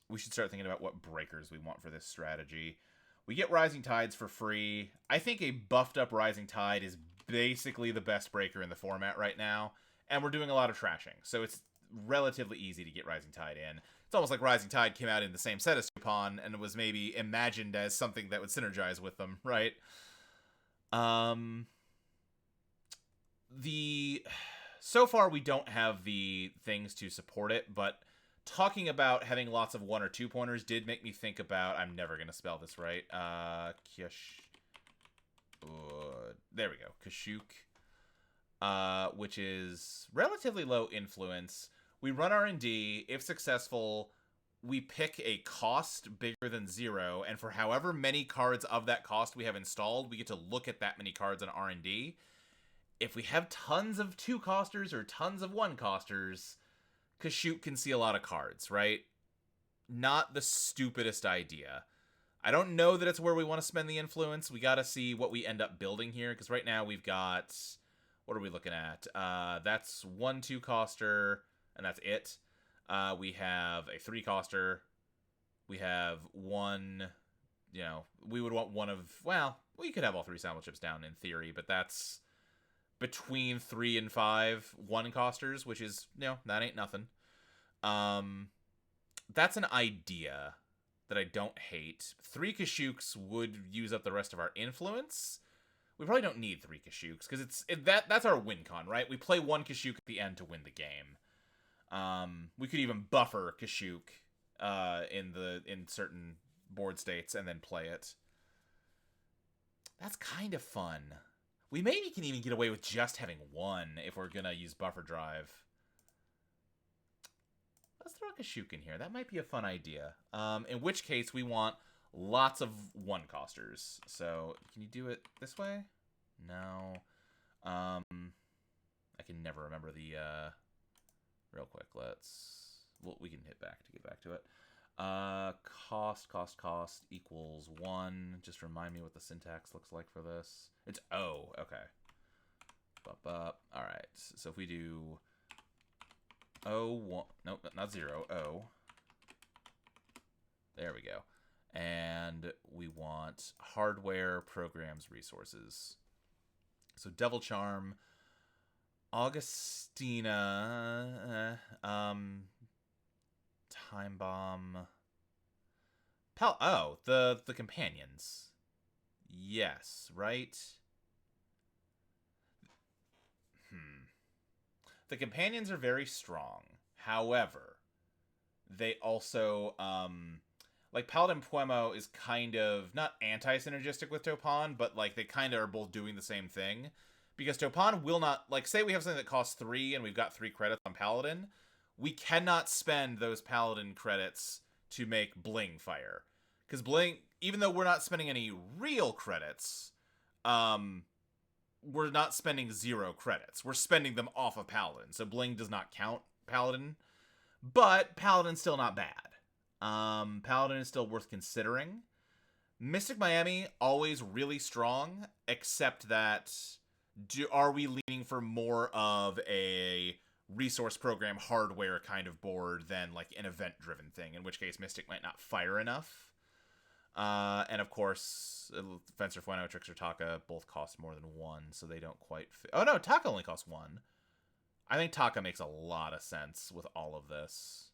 We should start thinking about what breakers we want for this strategy. We get Rising Tides for free. I think a buffed up Rising Tide is basically the best breaker in the format right now. And we're doing a lot of trashing. So it's relatively easy to get Rising Tide in. It's almost like Rising Tide came out in the same set as Topon and was maybe imagined as something that would synergize with them, right? So far we don't have the things to support it, but talking about having lots of 1 or 2 pointers did make me think about, I'm never going to spell this right, there we go, Kashuk, which is relatively low influence. We run R&D. If successful, we pick a cost bigger than 0, and for however many cards of that cost we have installed, we get to look at that many cards on R&D. If we have tons of 2-costers or tons of 1-costers, Kashuk can see a lot of cards, right? Not the stupidest idea. I don't know that it's where we want to spend the influence. We got to see what we end up building here, because right now we've got... What are we looking at? That's 1 2-coster, and that's it. We have a 3-coster. We have 1... You know, we would want one of... Well, we could have all 3 simul chips down in theory, but that's between 3 and 5 1-costers, which is, you know, that ain't nothing. That's an idea that I don't hate. 3 Kashuks would use up the rest of our influence. We probably don't need 3 Kashuks, because that's our win con, right? We play 1 Kashuk at the end to win the game. We could even buffer Kashuk in certain board states and then play it. That's kind of fun. We maybe can even get away with just having 1 if we're going to use Buffer Drive. Let's throw a Kashuk in here. That might be a fun idea. In which case, we want lots of 1-costers. So, can you do it this way? No. I can never remember the... real quick, we can hit back to get back to it. Cost equals 1. Just remind me what the syntax looks like for this. It's O. Okay. Up. All right. So if we do O1, nope, not 0. O. There we go. And we want hardware, programs, resources. So Devil Charm, Augustina, Time Bomb. The companions. Yes, right? The companions are very strong. However, they also, like, Paladin Puemo is kind of, not anti-synergistic with Topon, but, like, they kind of are both doing the same thing. Because Topon will not, like, say we have something that costs 3 and we've got 3 credits on Paladin, we cannot spend those Paladin credits to make Bling fire. Because Bling, even though we're not spending any real credits, we're not spending 0 credits. We're spending them off of Paladin. So Bling does not count Paladin. But Paladin's still not bad. Paladin is still worth considering. Mystic Miami, always really strong, except that are we leaning for more of a resource program hardware kind of board than like an event-driven thing, in which case Mystic might not fire enough. And of course, Fencer Fueno, Trickster, Taka both cost more than 1, so they don't quite fit. Oh no, Taka only costs 1. I think Taka makes a lot of sense with all of this.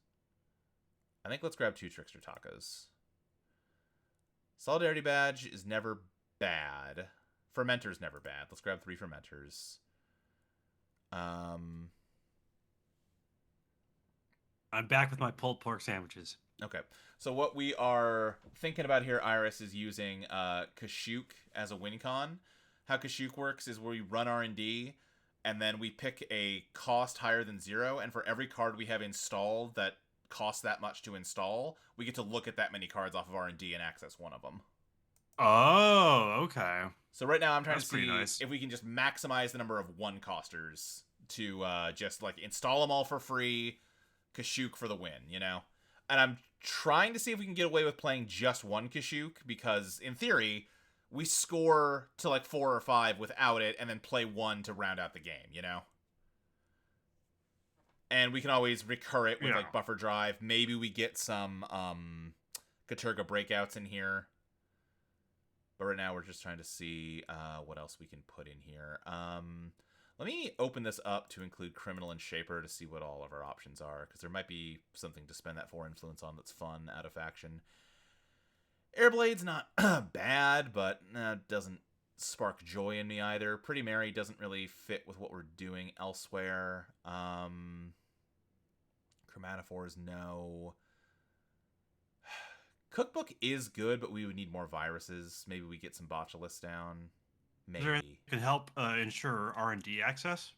I think let's grab 2 Trickster Takas. Solidarity Badge is never bad. Fermenter's never bad. Let's grab 3 Fermenters. I'm back with my pulled pork sandwiches. Okay. So what we are thinking about here, Iris, is using Kashyyyk as a win con. How Kashyyyk works is where we run R&D, and then we pick a cost higher than 0, and for every card we have installed that costs that much to install, we get to look at that many cards off of R&D and access one of them. Oh, okay. So right now I'm trying to see if we can just maximize the number of 1-costers to just like install them all for free, Kashyyyk for the win, you know? And I'm trying to see if we can get away with playing just 1 Kashyyyk, because in theory, we score to like 4 or 5 without it, and then play 1 to round out the game, you know? And we can always recur it with like Buffer Drive. Maybe we get some Katurga breakouts in here. But right now we're just trying to see what else we can put in here. Let me open this up to include Criminal and Shaper to see what all of our options are, because there might be something to spend that 4 influence on that's fun out of faction. Airblade's not bad, but doesn't spark joy in me either. Pretty Mary doesn't really fit with what we're doing elsewhere. Chromatophores, no. Cookbook is good, but we would need more viruses. Maybe we get some botulists down. Maybe. Is there anything that could help ensure R&D access?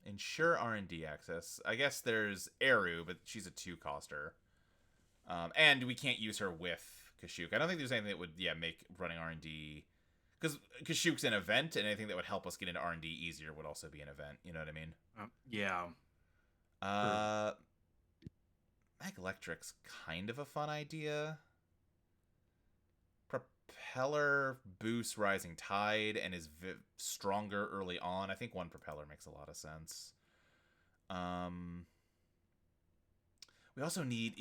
Ensure R&D access. I guess there's Eru, but she's a 2-coster. And we can't use her with Kashyyyk. I don't think there's anything that would make running R&D, because Kashyyyk's an event, and anything that would help us get into R&D easier would also be an event. You know what I mean? Yeah. Mag Electric's kind of a fun idea. Propeller boosts Rising Tide and is stronger early on. I think 1 Propeller makes a lot of sense. We also need,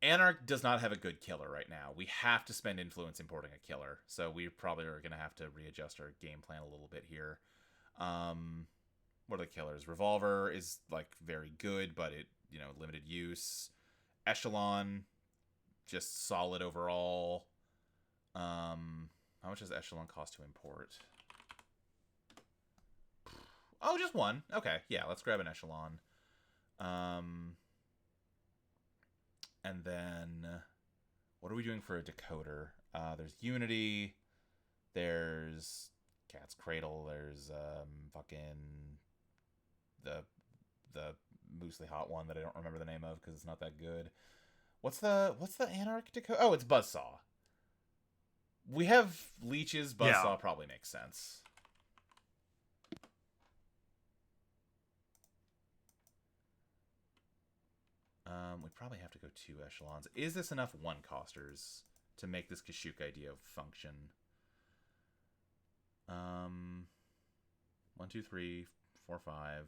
Anarch does not have a good killer right now. We have to spend influence importing a killer, so we probably are going to have to readjust our game plan a little bit here. What are the killers? Revolver is like very good, but it, limited use. Echelon, just solid overall. How much does Echelon cost to import? Oh, just 1. Okay, yeah, let's grab an Echelon. And then, what are we doing for a decoder? There's Unity. There's Cat's Cradle. There's fucking the Moosely Hot one that I don't remember the name of because it's not that good. What's the Anarch decoder? Oh, it's Buzzsaw. We have leeches. Buzzsaw probably makes sense. We probably have to go 2 echelons. Is this enough 1-costers to make this Kashyyyk idea function? 1, 2, 3, 4, 5,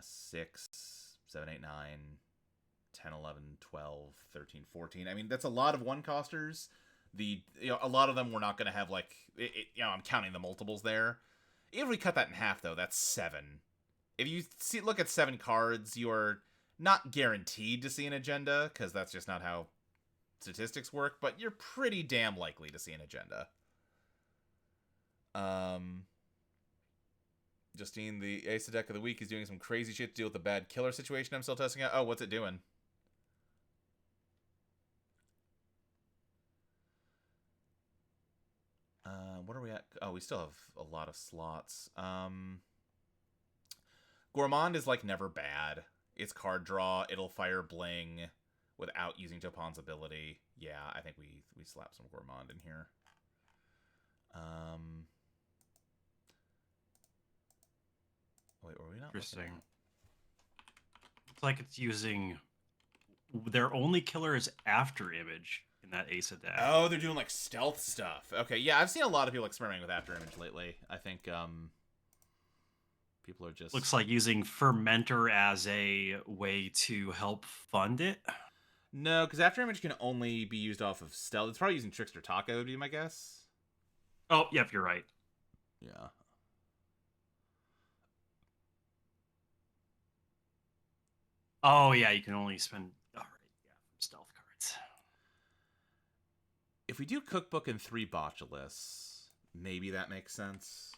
6, 7, 8, 9, 10, 11, 12, 13, 14. I mean, that's a lot of 1-costers. A lot of them we're not going to have, like, I'm counting the multiples there. If we cut that in half, though, that's 7. If you look at 7 cards, you are not guaranteed to see an agenda, because that's just not how statistics work, but you're pretty damn likely to see an agenda. Justine, the Ace of Deck of the Week, is doing some crazy shit to deal with the bad killer situation I'm still testing out. Oh, what's it doing? What are we at? Oh, we still have a lot of slots. Gourmand is, like, never bad. It's card draw. It'll fire Bling without using Topon's ability. Yeah, I think we slap some Gourmand in here. Wait, were we not? Interesting. It's like it's using their only killer is After Image in that Asa deck. Oh, they're doing like stealth stuff. Okay, yeah, I've seen a lot of people experimenting with After Image lately. I think people are just Looks like using Fermenter as a way to help fund it. No, because After Image can only be used off of stealth. It's probably using Trickster Taco, would be my guess. Oh, yep, you're right. Yeah. Oh, yeah, you can only spend... All right, yeah, stealth cards. If we do Cookbook and 3 Botulists, maybe that makes sense.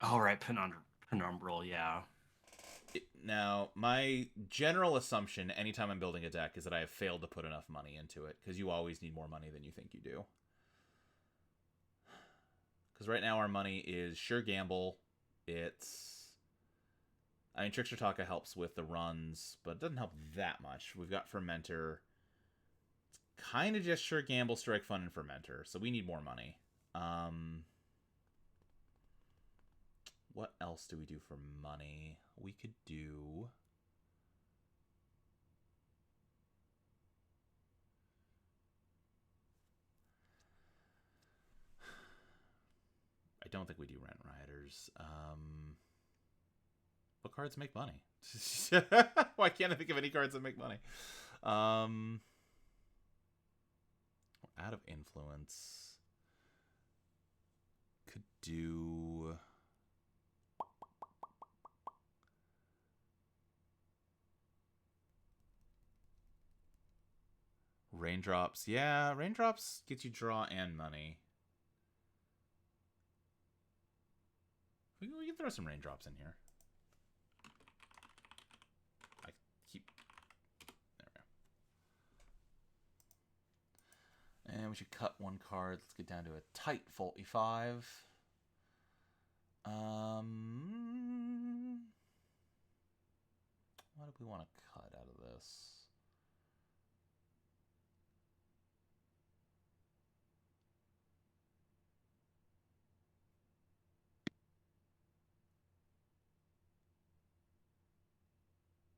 All right, Penumbral, yeah. Now, my general assumption anytime I'm building a deck is that I have failed to put enough money into it, because you always need more money than you think you do. Because right now our money is Sure Gamble. I mean, Trickster Taka helps with the runs, but it doesn't help that much. We've got Fermenter. It's kind of just Sure Gamble, Strike Fun, and Fermenter, so we need more money. What else do we do for money? We could do... I don't think we do Rent Riders. What cards make money? Why can't I think of any cards that make money? We're out of influence. Could do... Raindrops. Yeah, Raindrops gets you draw and money. We can throw some Raindrops in here. I keep... There we go. And we should cut one card. Let's get down to a tight 45. What do we want to cut out of this?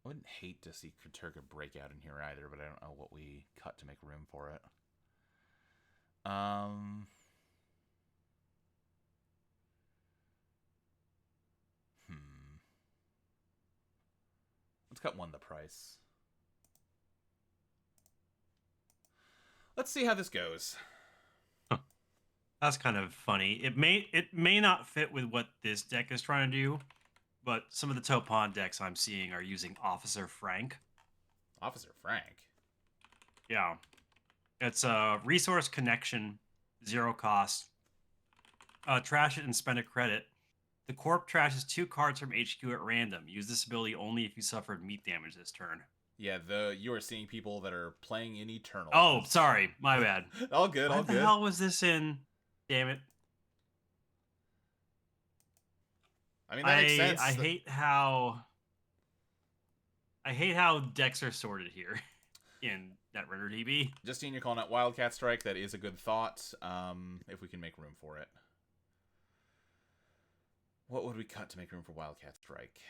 I wouldn't hate to see Katurga break out in here either, but I don't know what we cut to make room for it. Let's cut one the price. Let's see how this goes. That's kind of funny. It may not fit with what this deck is trying to do, but some of the Topon decks I'm seeing are using Officer Frank. Officer Frank? Yeah. It's a resource connection, 0 cost. Trash it and spend a credit. The Corp trashes 2 cards from HQ at random. Use this ability only if you suffered meat damage this turn. Yeah, you are seeing people that are playing in Eternal. Oh, sorry. My bad. All good, all good. What the hell was this in? Damn it. I mean, that makes sense. I hate how decks are sorted here in Netrunner DB. Justine, you're calling out Wildcat Strike. That is a good thought, if we can make room for it. What would we cut to make room for Wildcat Strike?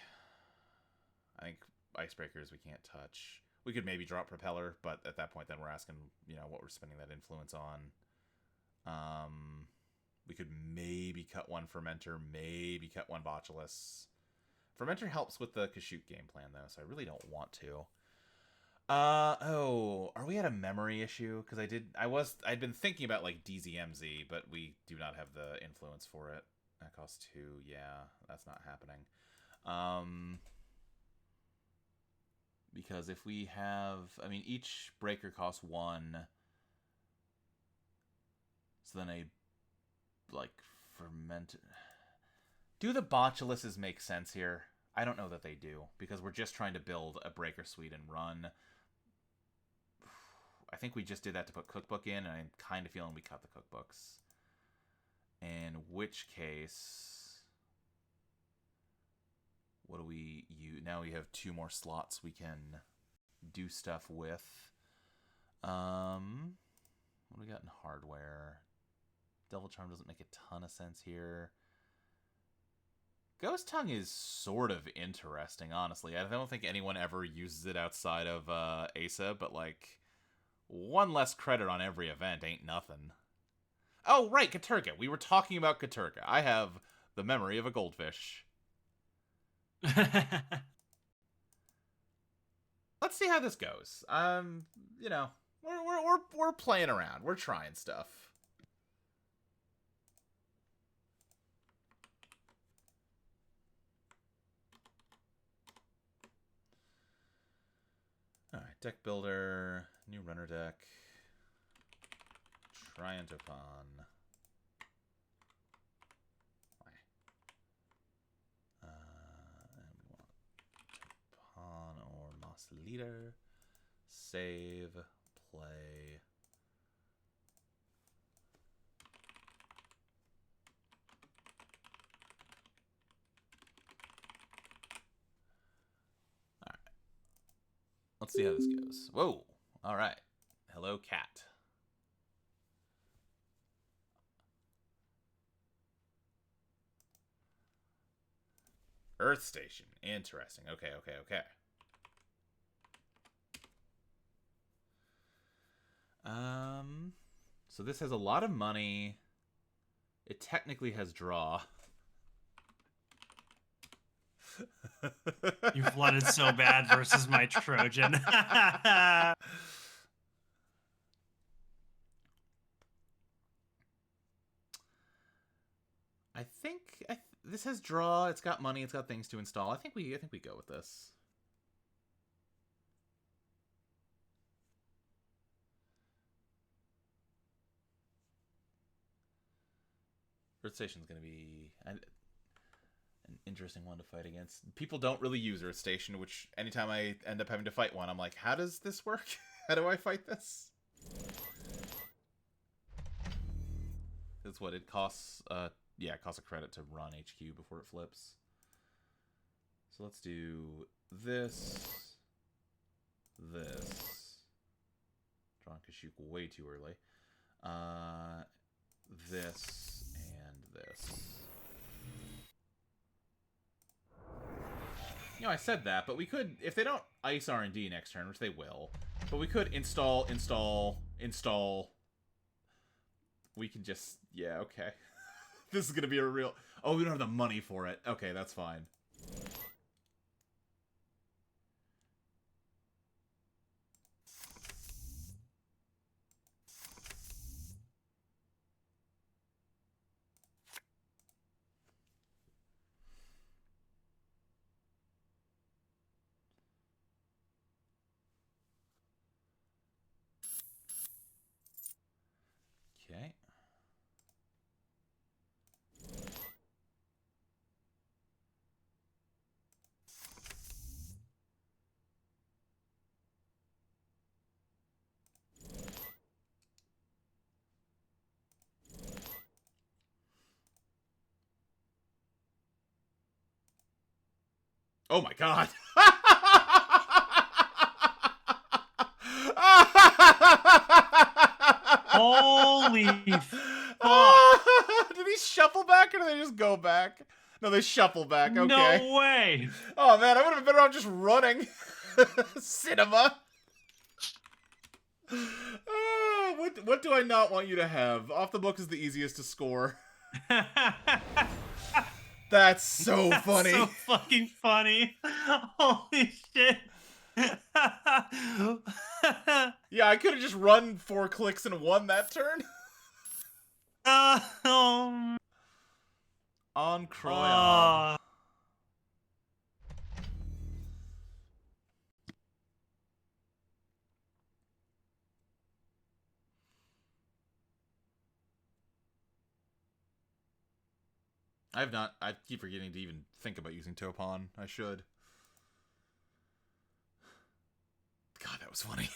I think Icebreakers we can't touch. We could maybe drop Propeller, but at that point then we're asking, what we're spending that influence on. We could maybe cut one Fermenter, maybe cut one Botulus. Fermenter helps with the Kashyyyk game plan, though, so I really don't want to. Are we at a memory issue? Because I'd been thinking about, like, DZMZ, but we do not have the influence for it. That costs 2, yeah, that's not happening. Because if we have, each breaker costs 1. So then ferment. Do the Botulists make sense here? I don't know that they do, because we're just trying to build a breaker suite and run. I think we just did that to put Cookbook in, and I'm kind of feeling we cut the Cookbooks. In which case, what do we use? Now we have 2 more slots we can do stuff with. What do we got in hardware? Devil Charm doesn't make a ton of sense here. Ghost Tongue is sort of interesting, honestly. I don't think anyone ever uses it outside of Asa, but like, one less credit on every event ain't nothing. Oh, right, Katurka. We were talking about Katurka. I have the memory of a goldfish. Let's see how this goes. You know, we're playing around. We're trying stuff. All right, deck builder, new runner deck, Triantopon. And we want Pawn or Moss Leader. Save, play. Alright. Let's see how this goes. Whoa! Alright. Hello, cat. Earth Station. Interesting. Okay. So this has a lot of money. It technically has draw. You flooded so bad versus my Trojan. I think this has draw. It's got money. It's got things to install. I think we go with this. Earth Station's going to be an interesting one to fight against. People don't really use Earth Station, which anytime I end up having to fight one, I'm like, how does this work? How do I fight this? That's what it costs. Yeah, it costs a credit to run HQ before it flips. So let's do this. Drawing Kashyyyk way too early. This and this. You know, I said that, but we could, if they don't ice R&D next turn, which they will, but we could install. We can just, yeah, okay. This is gonna be a real, oh, we don't have the money for it. Okay, that's fine. Okay. Oh my god. Holy fuck. Did he shuffle back or did they just go back? No, they shuffle back. Okay. No way. Oh man, I would have been better off just running. Cinema. What do I not want you to have? Off the book is the easiest to score. That's so funny. So fucking funny. Holy shit. Yeah, I could have just run 4 clicks and won that turn. On Croyon. I keep forgetting to even think about using Topon. I should. God, that was funny.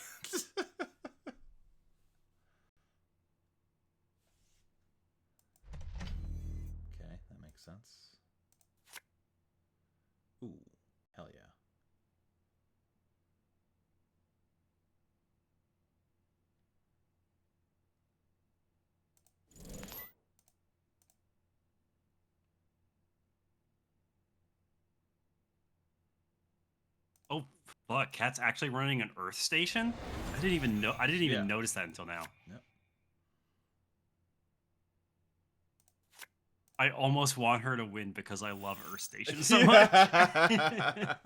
Okay, that makes sense. Ooh, hell yeah. But Cat's actually running an Earth station? I didn't even notice that until now. Yep. I almost want her to win because I love Earth Station so much. I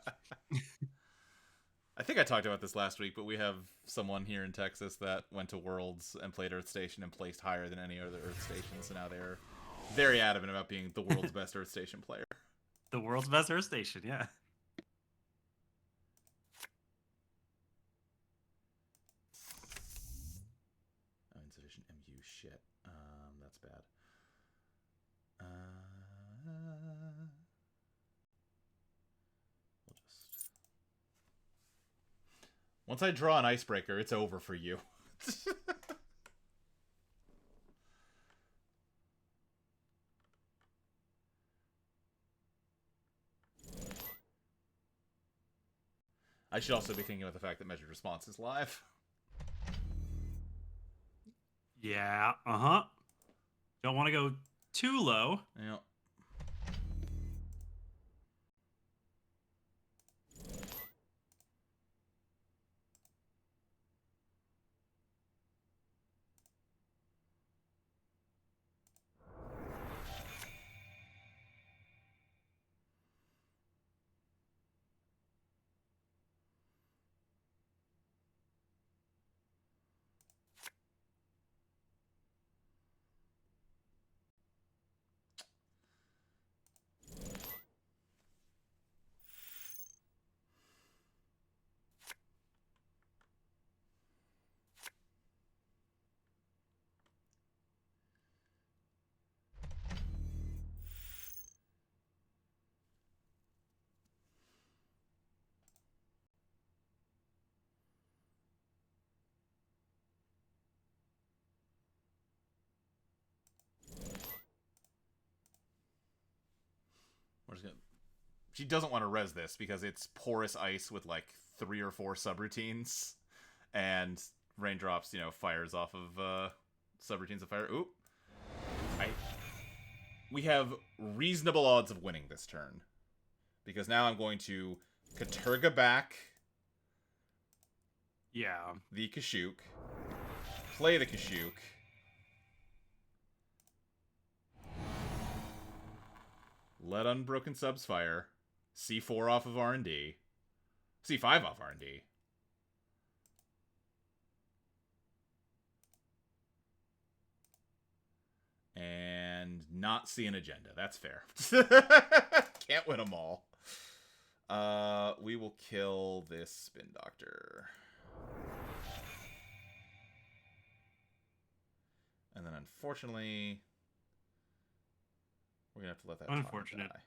think I talked about this last week, but we have someone here in Texas that went to Worlds and played Earth Station and placed higher than any other Earth Station, so now they're very adamant about being the world's best Earth Station player. The world's best Earth Station, yeah. Oh, insufficient MU shit. That's bad. We'll just... Once I draw an icebreaker, it's over for you. I should also be thinking about the fact that measured response is live. Yeah, uh-huh. Don't want to go too low. Yeah. We're just gonna... She doesn't want to res this because it's porous ice with like 3 or 4 subroutines, and raindrops, you know, fires off of subroutines of fire. Oop. We have reasonable odds of winning this turn, because now I'm going to Katurga back. Yeah. The Kashyyyk. Play the Kashyyyk. Let Unbroken Subs fire. C4 off of R&D. C5 off R&D. And not see an agenda. That's fair. Can't win them all. We will kill this Spin Doctor. And then unfortunately, we're going to have to let that Unfortunate. die.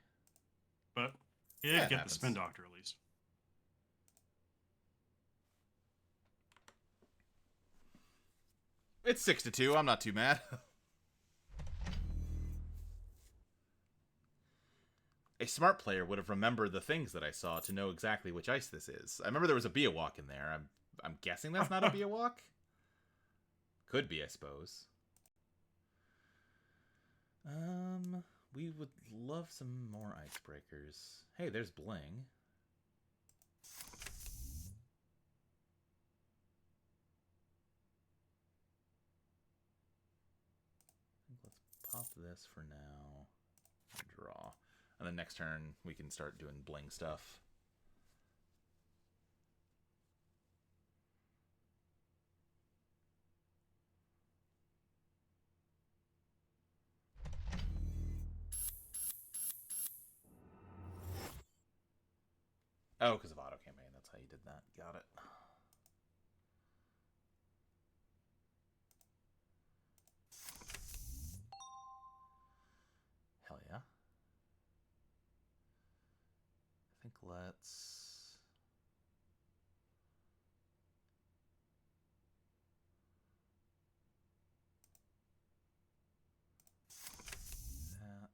But you did get the Spin Doctor at least. It's 6-2. I'm not too mad. A smart player would have remembered the things that I saw to know exactly which ice this is. I remember there was a Biawak in there. I'm guessing that's not a Biawak. Could be, I suppose. We would love some more icebreakers. Hey, there's Bling. Let's pop this for now. Draw. And then next turn, we can start doing Bling stuff. Oh, because of auto campaign. That's how you did that. Got it. Hell yeah. I think let's... that.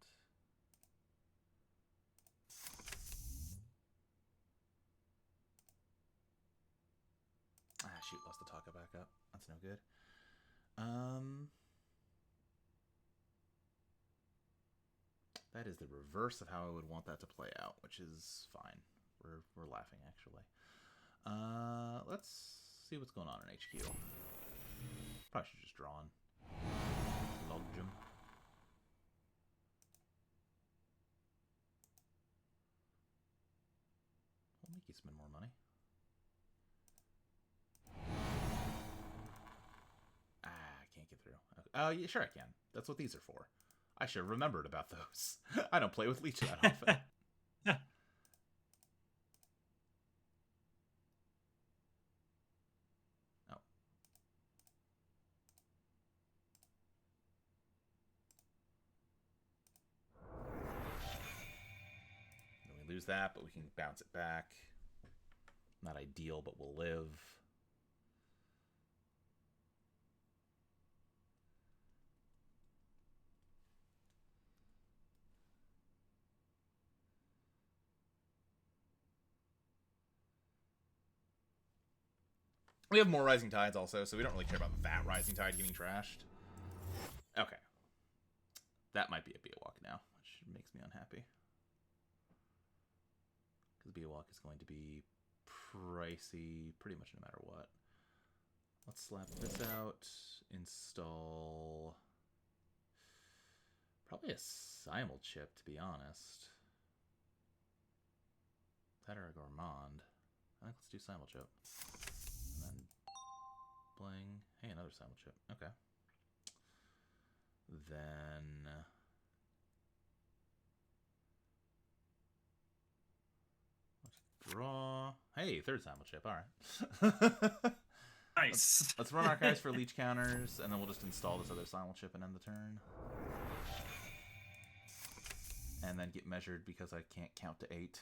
Ah, shoot, lost the Taka back up. That's no good. That is the reverse of how I would want that to play out, which is fine. We're laughing, actually. Let's see what's going on in HQ. Probably should just drawn. Logjam. We'll make you spend more money. I can't get through. Okay. Oh, yeah, sure I can. That's what these are for. I should have remembered about those. I don't play with Leech that often. Oh. Then we lose that, but we can bounce it back. Not ideal, but we'll live. We have more Rising Tides also, so we don't really care about that Rising Tide getting trashed. Okay. That might be a Beowalk now, which makes me unhappy. Because Beowalk is going to be pricey pretty much no matter what. Let's slap this out. Install... probably a Simul chip, to be honest. That or a Gourmand. I think let's do Simul chip. And then bling. Hey, another Simul chip. Okay. Then let's draw. Hey, third Simul chip. All right. Nice. Let's run our guys for leech counters, and then we'll just install this other Simul chip and end the turn. And then get measured because I can't count to 8.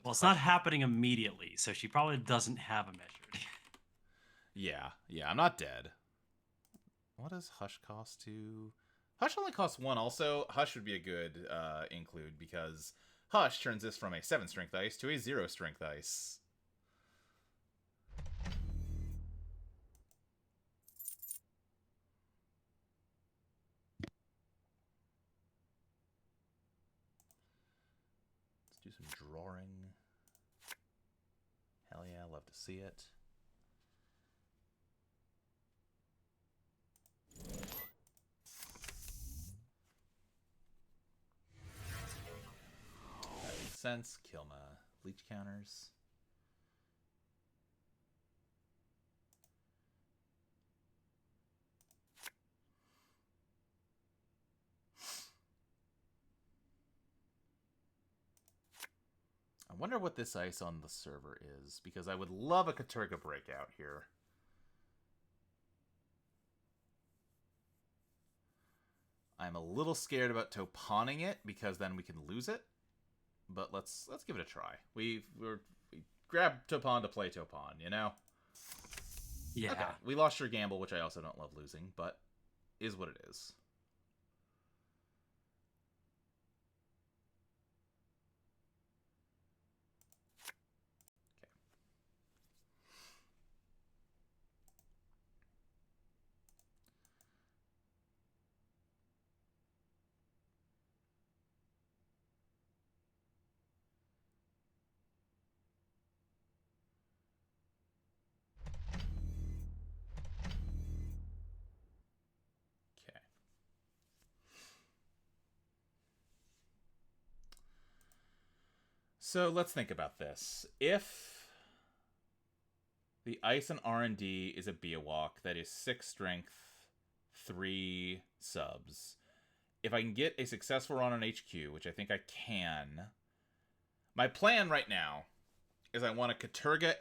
Well, it's not happening immediately, so she probably doesn't have a measured. Yeah, I'm not dead. What does Hush cost to... Hush only costs 1 also. Hush would be a good include, because Hush turns this from a 7 strength ice to a 0 strength ice. Let's do some drawing. Hell yeah, love to see it. That makes sense. Kill my leech counters. I wonder what this ice on the server is, because I would love a Katurga breakout here. I'm a little scared about Toponing it, because then we can lose it. But let's give it a try. We grabbed Topon to play Topon, you know? Yeah. Okay. We lost your gamble, which I also don't love losing, but is what it is. Okay. So let's think about this. If the ice and R&D is a Beowalk that is 6 strength, 3 subs. If I can get a successful run on HQ, which I think I can, my plan right now is I want to Katurga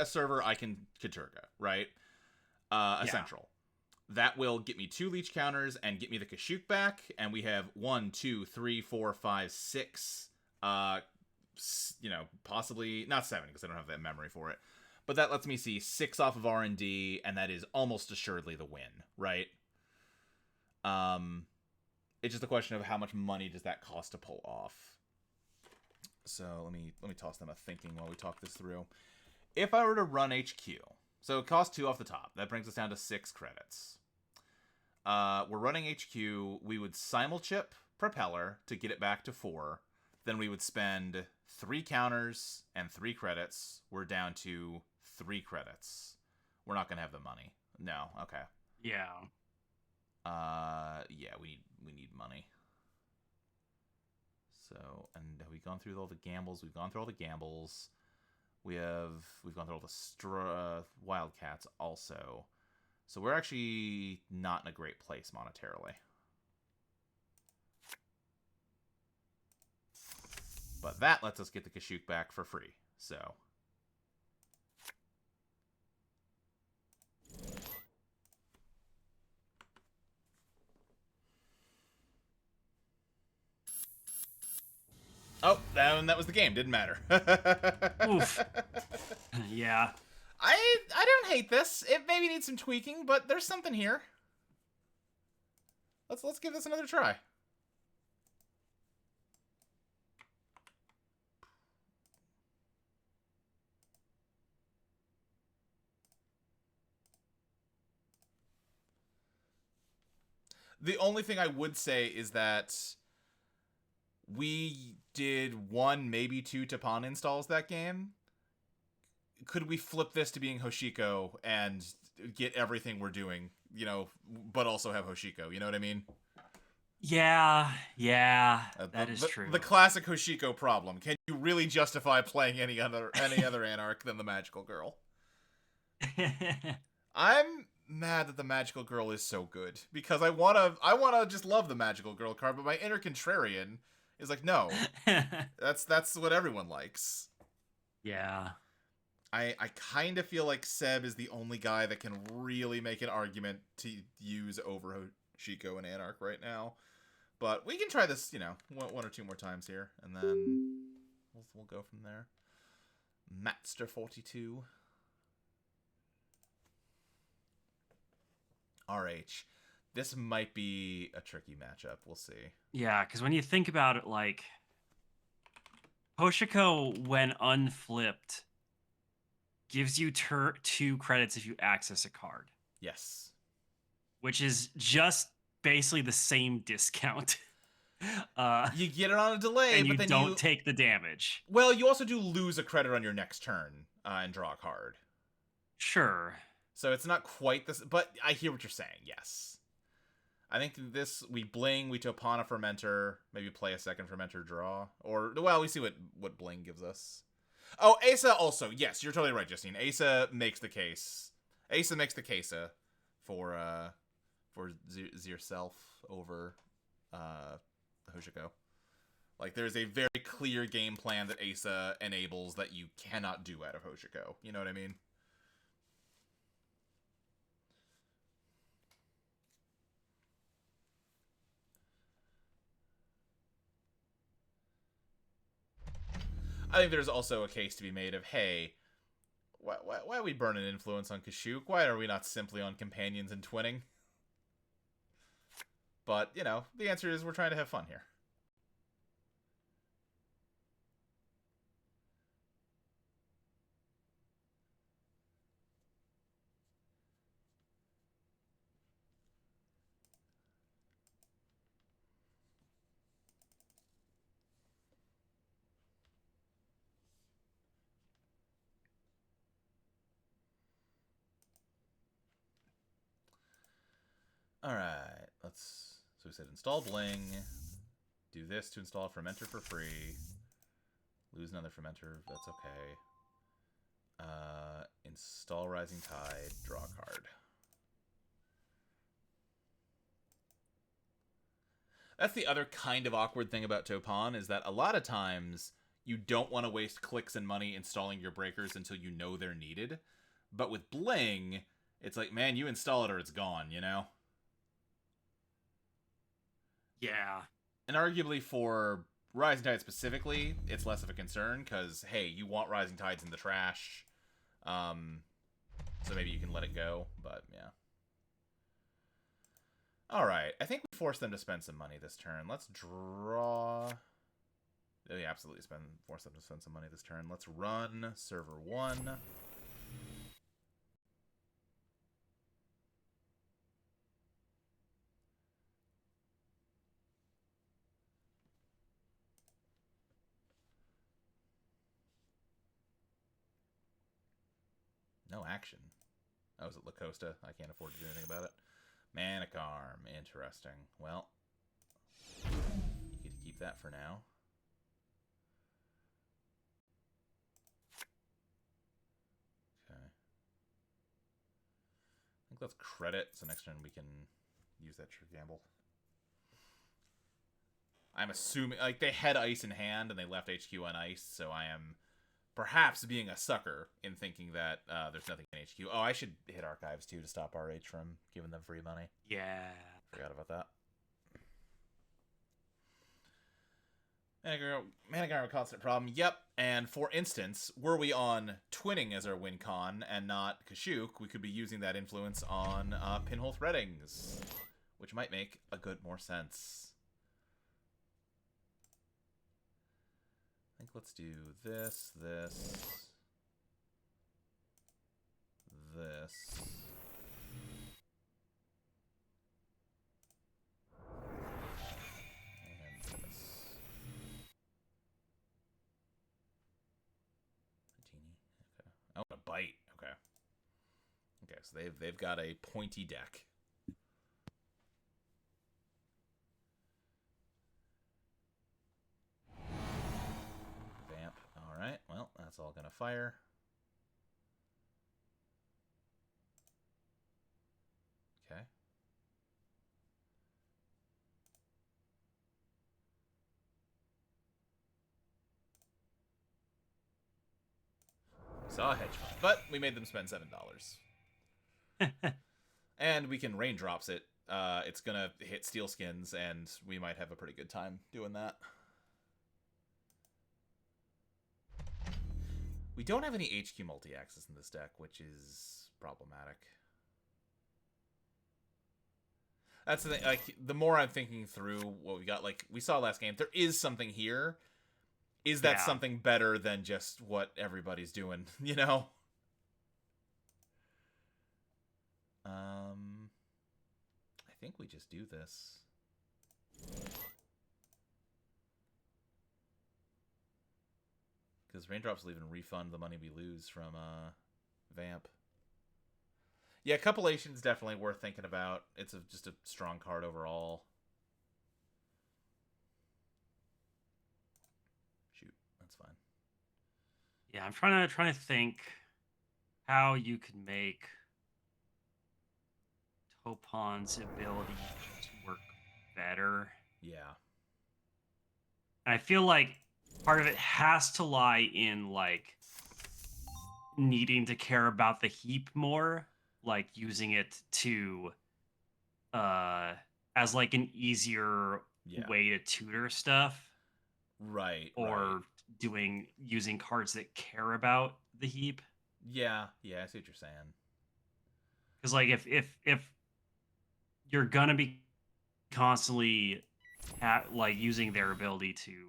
a server I can Katurga, right? A central. That will get me 2 leech counters and get me the Kashuk back, and we have 1, 2, 3, 4, 5, 6, possibly not 7 because I don't have that memory for it. But that lets me see 6 off of R&D, and that is almost assuredly the win, right? It's just a question of how much money does that cost to pull off. So let me toss them a thinking while we talk this through. If I were to run HQ, so it costs 2 off the top. That brings us down to 6 credits. We're running HQ. We would simulchip Propeller to get it back to 4. Then we would spend 3 counters and 3 credits. We're down to 3 credits. We're not gonna have the money. No. Okay. Yeah. Yeah, we need money. So, and have we gone through all the gambles? We've gone through all the gambles. We've gone through all the Wildcats also. So we're actually not in a great place monetarily. But that lets us get the Kashyyyk back for free. So oh, that was the game. Didn't matter. Oof. Yeah. I don't hate this. It maybe needs some tweaking, but there's something here. Let's give this another try. The only thing I would say is that we did 1, maybe 2 Tapan installs that game. Could we flip this to being Hoshiko and get everything we're doing, but also have Hoshiko? You know what I mean? Yeah, that is true. The classic Hoshiko problem. Can you really justify playing any other Anarch than the Magical Girl? I'm mad that the Magical Girl is so good because I wanna just love the Magical Girl card, but my inner contrarian is like, no, that's what everyone likes. Yeah. I kind of feel like Seb is the only guy that can really make an argument to use over Hoshiko and Anarch right now. But we can try this, 1 or 2 more times here, and then we'll go from there. Matster42. RH. This might be a tricky matchup. We'll see. Yeah, because when you think about it, like, Hoshiko, when unflipped, gives you 2 credits if you access a card. Yes. Which is just basically the same discount. You get it on a delay, and but you then don't take the damage. Well, you also do lose a credit on your next turn and draw a card. Sure. So it's not quite this, but I hear what you're saying, yes. I think this, we bling, we Topana Fermenter, maybe play a second Fermenter draw. Or, well, we see what bling gives us. Oh, Asa also, yes, you're totally right, Justine. Asa makes the case. Asa makes the case for Zierself over Hoshiko. Like, there's a very clear game plan that Asa enables that you cannot do out of Hoshiko. You know what I mean? I think there's also a case to be made of, hey, why are we burning influence on Kashyyyk? Why are we not simply on companions and twinning? But, the answer is we're trying to have fun here. Alright, so we said install Bling, do this to install a Fermenter for free, lose another Fermenter, that's okay. Install Rising Tide, draw a card. That's the other kind of awkward thing about Topon, is that a lot of times you don't want to waste clicks and money installing your breakers until you know they're needed. But with Bling, it's like, man, you install it or it's gone, Yeah. And arguably for Rising Tide specifically, it's less of a concern, because, hey, you want Rising Tides in the trash. So maybe you can let it go, but yeah. Alright, I think we forced them to spend some money this turn. Let's draw They absolutely force them to spend some money this turn. Let's run server 1. No action. Oh, is it La Costa? I can't afford to do anything about it. Manic Arm. Interesting. Well, you get to keep that for now. Okay. I think that's credit, so next turn we can use that true gamble. I'm assuming, like, they had ice in hand and they left HQ on ice, so I am perhaps being a sucker in thinking that there's nothing in HQ. Oh, I should hit archives too to stop RH from giving them free money. Yeah. Forgot about that. Manic Arm, a constant problem. Yep. And for instance, were we on Twinning as our win con and not Kashyyyk, we could be using that influence on Pinhole Threadings, which might make a good more sense. I think let's do this, this, this. And this. Martini. Okay. Oh, a bite. Okay. Okay, so they've got a pointy deck. Vamp. Alright, well, that's all gonna fire. Okay. Saw a hedge fund, but we made them spend $7. And we can raindrops it. It's gonna hit steel skins, and we might have a pretty good time doing that. We don't have any HQ multi-axis in this deck, which is problematic. That's the thing. Like, the more I'm thinking through what we got, like we saw last game, there is something here. Is that something better than just what everybody's doing? You know. I think we just do this. Because raindrops will even refund the money we lose from Vamp. Yeah, Coupulation's definitely worth thinking about. It's just a strong card overall. Shoot, that's fine. Yeah, I'm trying to think how you can make Topon's ability to work better. Yeah. And I feel like part of it has to lie in like needing to care about the heap more, like using it to as like an easier way to tutor stuff. Right. Or using cards that care about the heap. Yeah, I see what you're saying. Because like if you're gonna be constantly like using their ability to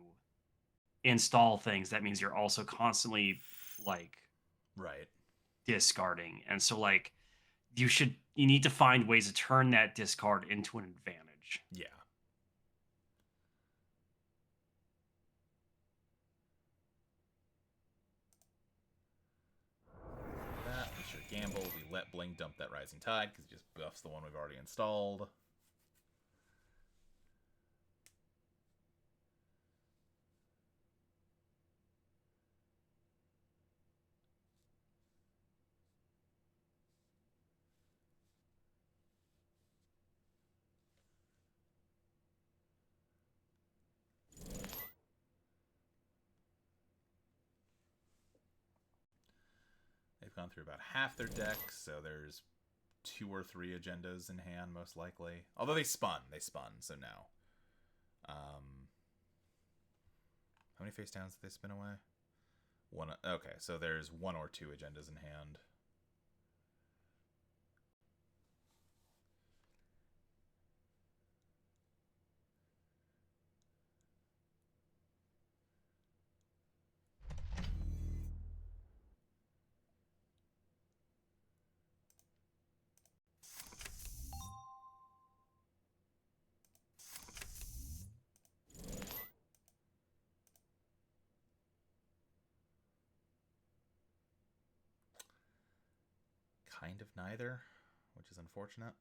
install things, that means you're also constantly like discarding, and so like you need to find ways to turn that discard into an advantage. Yeah. Gamble, we let Bling dump that Rising Tide because it just buffs the one we've already installed. They've gone through about half their deck, so there's 2 or 3 agendas in hand, most likely. Although they spun, so no. How many face downs did they spin away? 1. Okay, so there's 1 or 2 agendas in hand. kind of neither, which is unfortunate.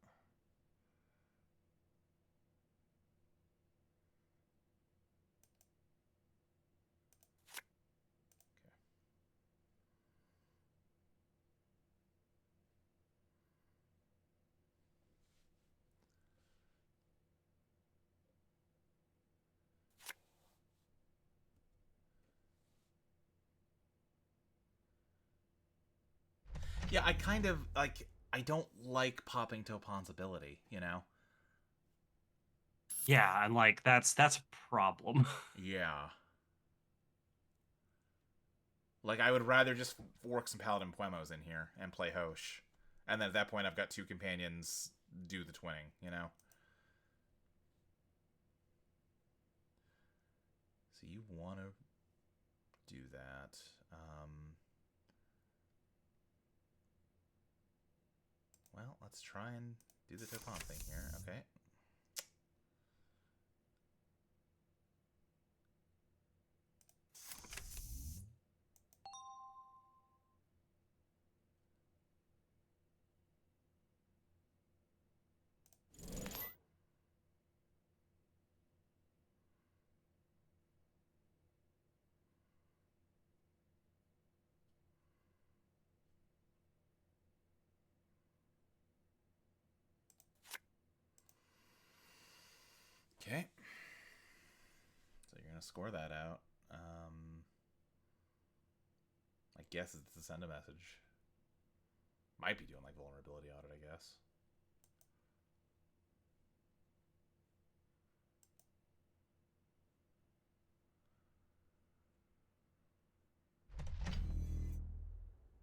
Yeah, I kind of, like, I don't like popping Topon's ability, you know? Yeah, and, like, that's a problem. Yeah. Like, I would rather just work some Paladin Puemos in here and play Hosh. And then at that point, I've got 2 companions do the twinning, you know? So you want to do that. Well, let's try and do the Topon thing here. Okay. Okay. So you're going to score that out. I guess it's to send a message. Might be doing, like, vulnerability audit, I guess.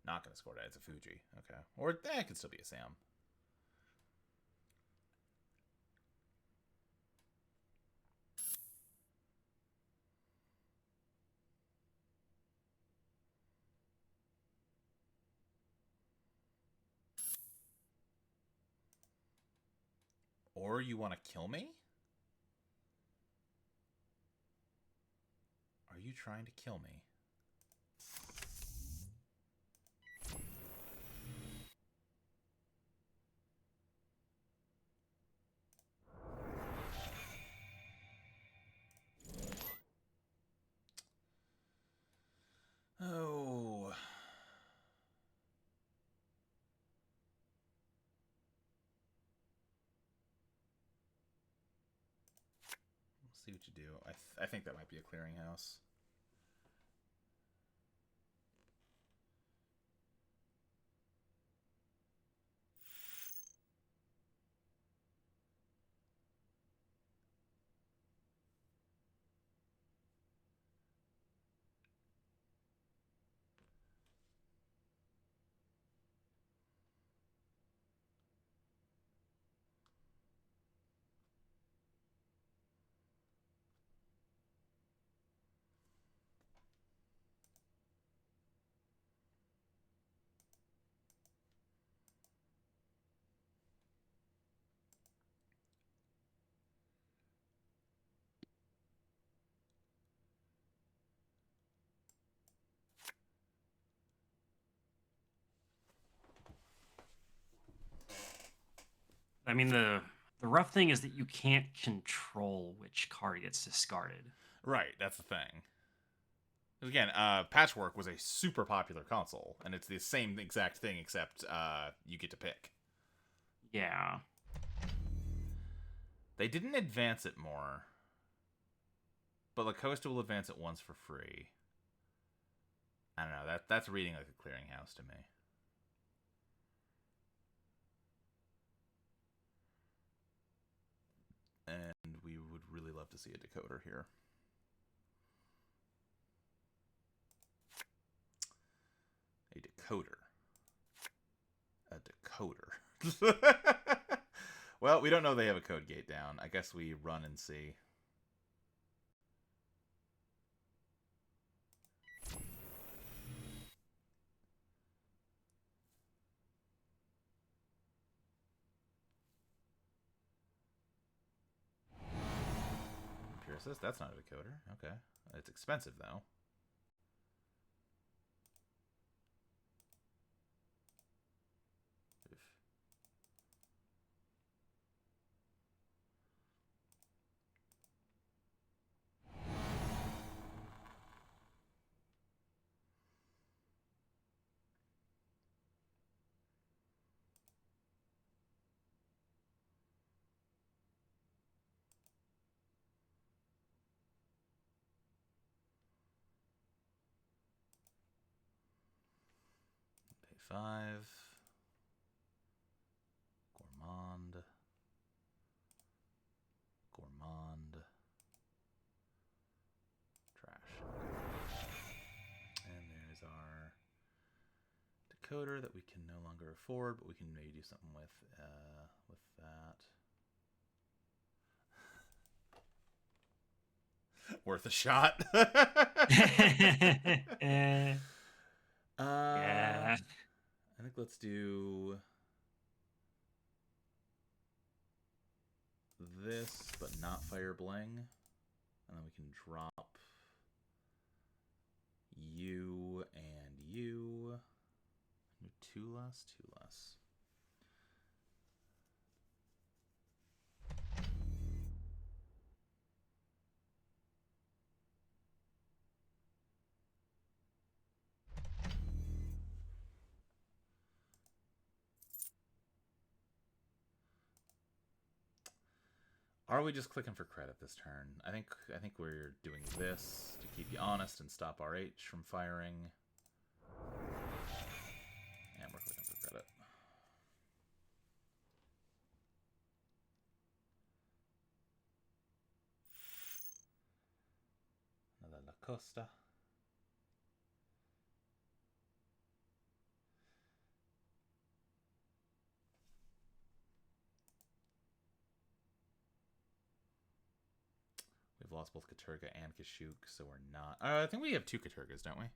Not going to score that. It's a Fuji. Okay. Or it could still be a Sam. Or you want to kill me? Are you trying to kill me? Oh. Let's see what you do. I think that might be a clearinghouse. I mean, the rough thing is that you can't control which card gets discarded. Right, that's the thing. Again, Patchwork was a super popular console, and it's the same exact thing, except you get to pick. Yeah. They didn't advance it more, but Lacosta will advance it once for free. I don't know, that's reading like a clearinghouse to me. And we would really love to see a decoder here. A decoder. A decoder. Well, we don't know they have a code gate down. I guess we run and see. Empiricist? That's not a decoder. Okay. It's expensive, though. 5. Gourmand. Gourmand. Trash. And there's our decoder that we can no longer afford, but we can maybe do something with that. Worth a shot. Yeah. I think let's do this, but not Fire Bling. And then we can drop you and you. 2 less, 2 less. Are we just clicking for credit this turn? I think we're doing this to keep you honest and stop RH from firing. And we're clicking for credit. Another La Costa. We've lost both Katurga and Kashuk, so we're not... I think we have 2 Katurgas, don't we?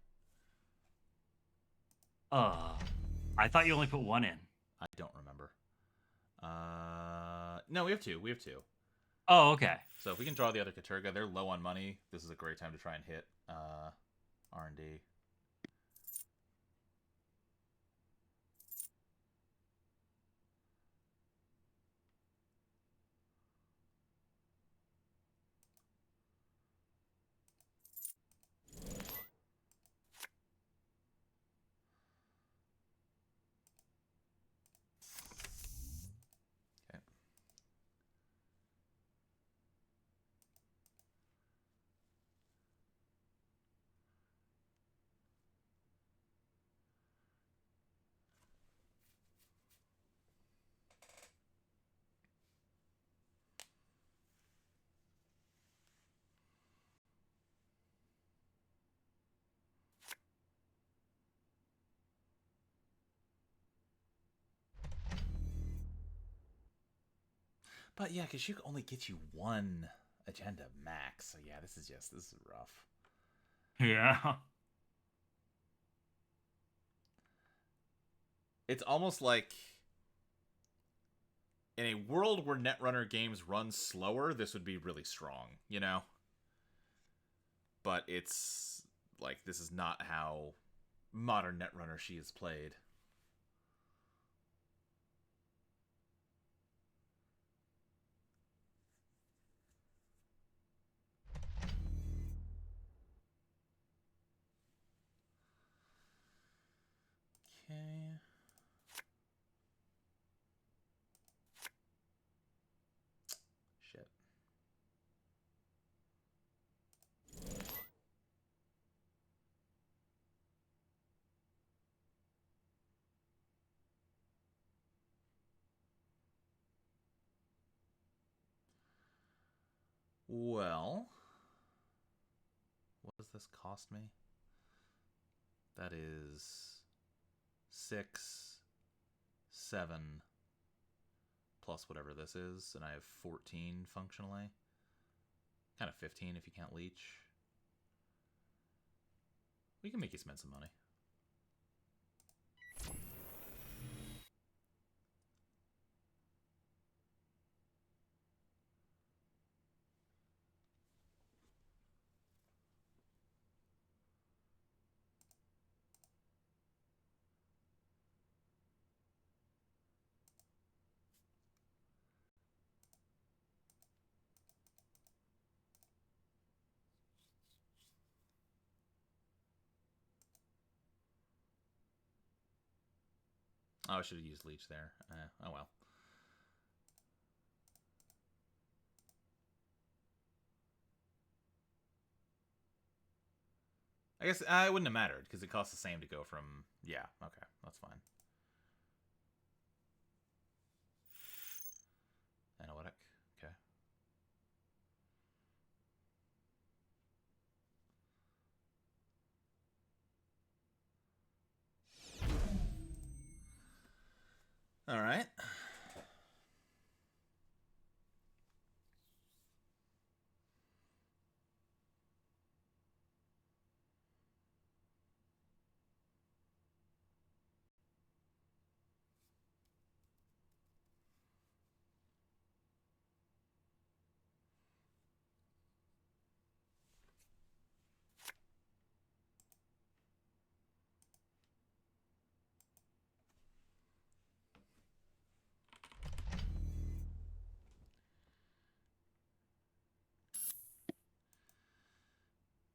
I thought you only put 1 in. I don't remember. No, we have 2. We have 2. Oh, okay. So if we can draw the other Katurga, they're low on money. This is a great time to try and hit R&D. But yeah, Kashuk only gets you 1 agenda max. So yeah, this is rough. Yeah. It's almost like in a world where Netrunner games run slower, this would be really strong, you know? But it's like, this is not how modern Netrunner she is played. Okay. Shit. Well, what does this cost me? That is 6, 7, plus whatever this is, and I have 14 functionally. Kind of 15 if you count leech. We can make you spend some money. Oh, I should have used leech there. Oh well. I guess it wouldn't have mattered because it costs the same to go from... Yeah, okay, that's fine. Analytic, okay. All right.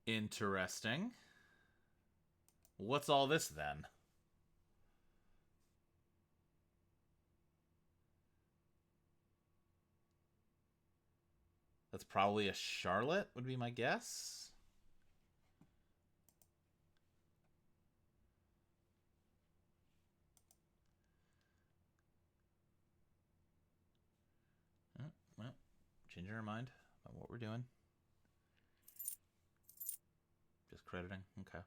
Interesting. What's all this then? That's probably a Charlotte, would be my guess. Oh, well, changing our mind about what we're doing. Just crediting, okay.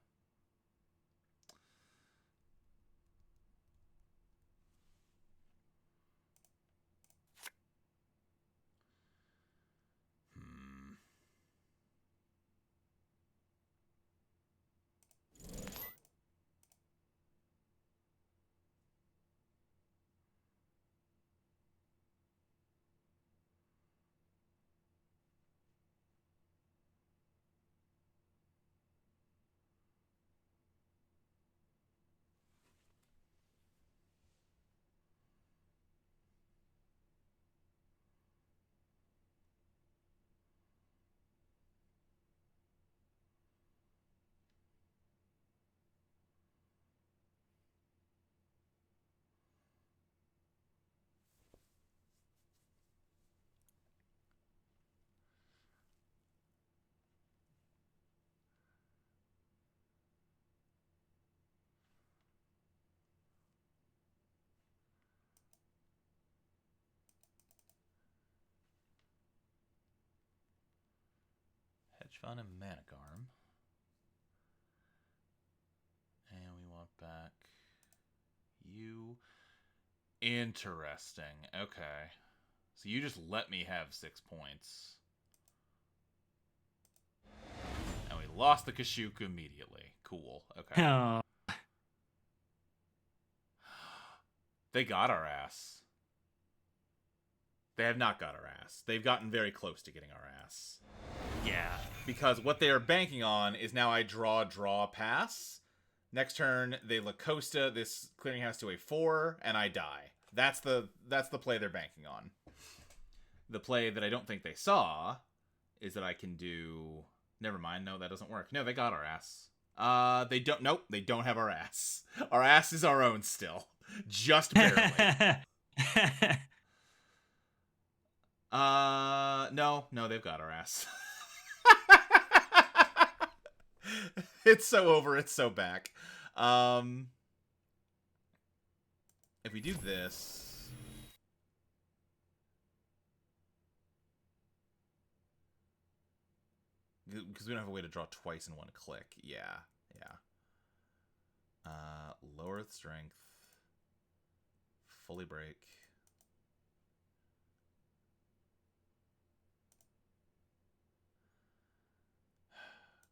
Hedge Fund and Manigarm. And we want back you. Interesting. Okay. So you just let me have 6 points. And we lost the Kashyyyk immediately. Cool. Okay. Oh. They got our ass. They have not got our ass. They've gotten very close to getting our ass. Yeah. Because what they are banking on is now I draw, pass. Next turn, they La Costa this clearinghouse to a 4, and I die. That's the play they're banking on. The play that I don't think they saw is that I can do... Never mind, no, that doesn't work. No, they got our ass. They don't... Nope, they don't have our ass. Our ass is our own still. Just barely. No, they've got our ass. It's so over, it's so back. If we do this... Because we don't have a way to draw twice in one click. Yeah. Lower strength. Fully break.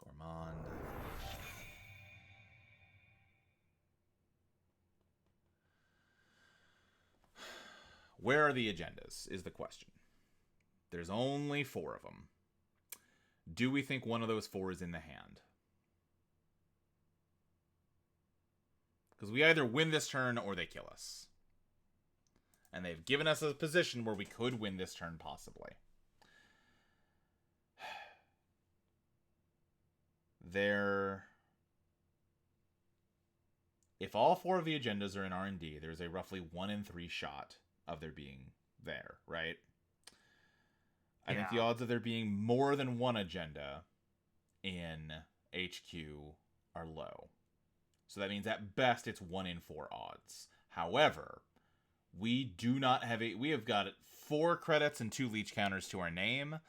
Gourmand. Where are the agendas, is the question. There's only 4 of them. Do we think one of those 4 is in the hand? Because we either win this turn or they kill us. And they've given us a position where we could win this turn, possibly. If all 4 of the agendas are in R&D, there's a roughly 1 in 3 shot of there being there, right? I think the odds of there being more than one agenda in HQ are low. So that means at best it's 1 in 4 odds. However, we have got 4 credits and 2 leech counters to our name.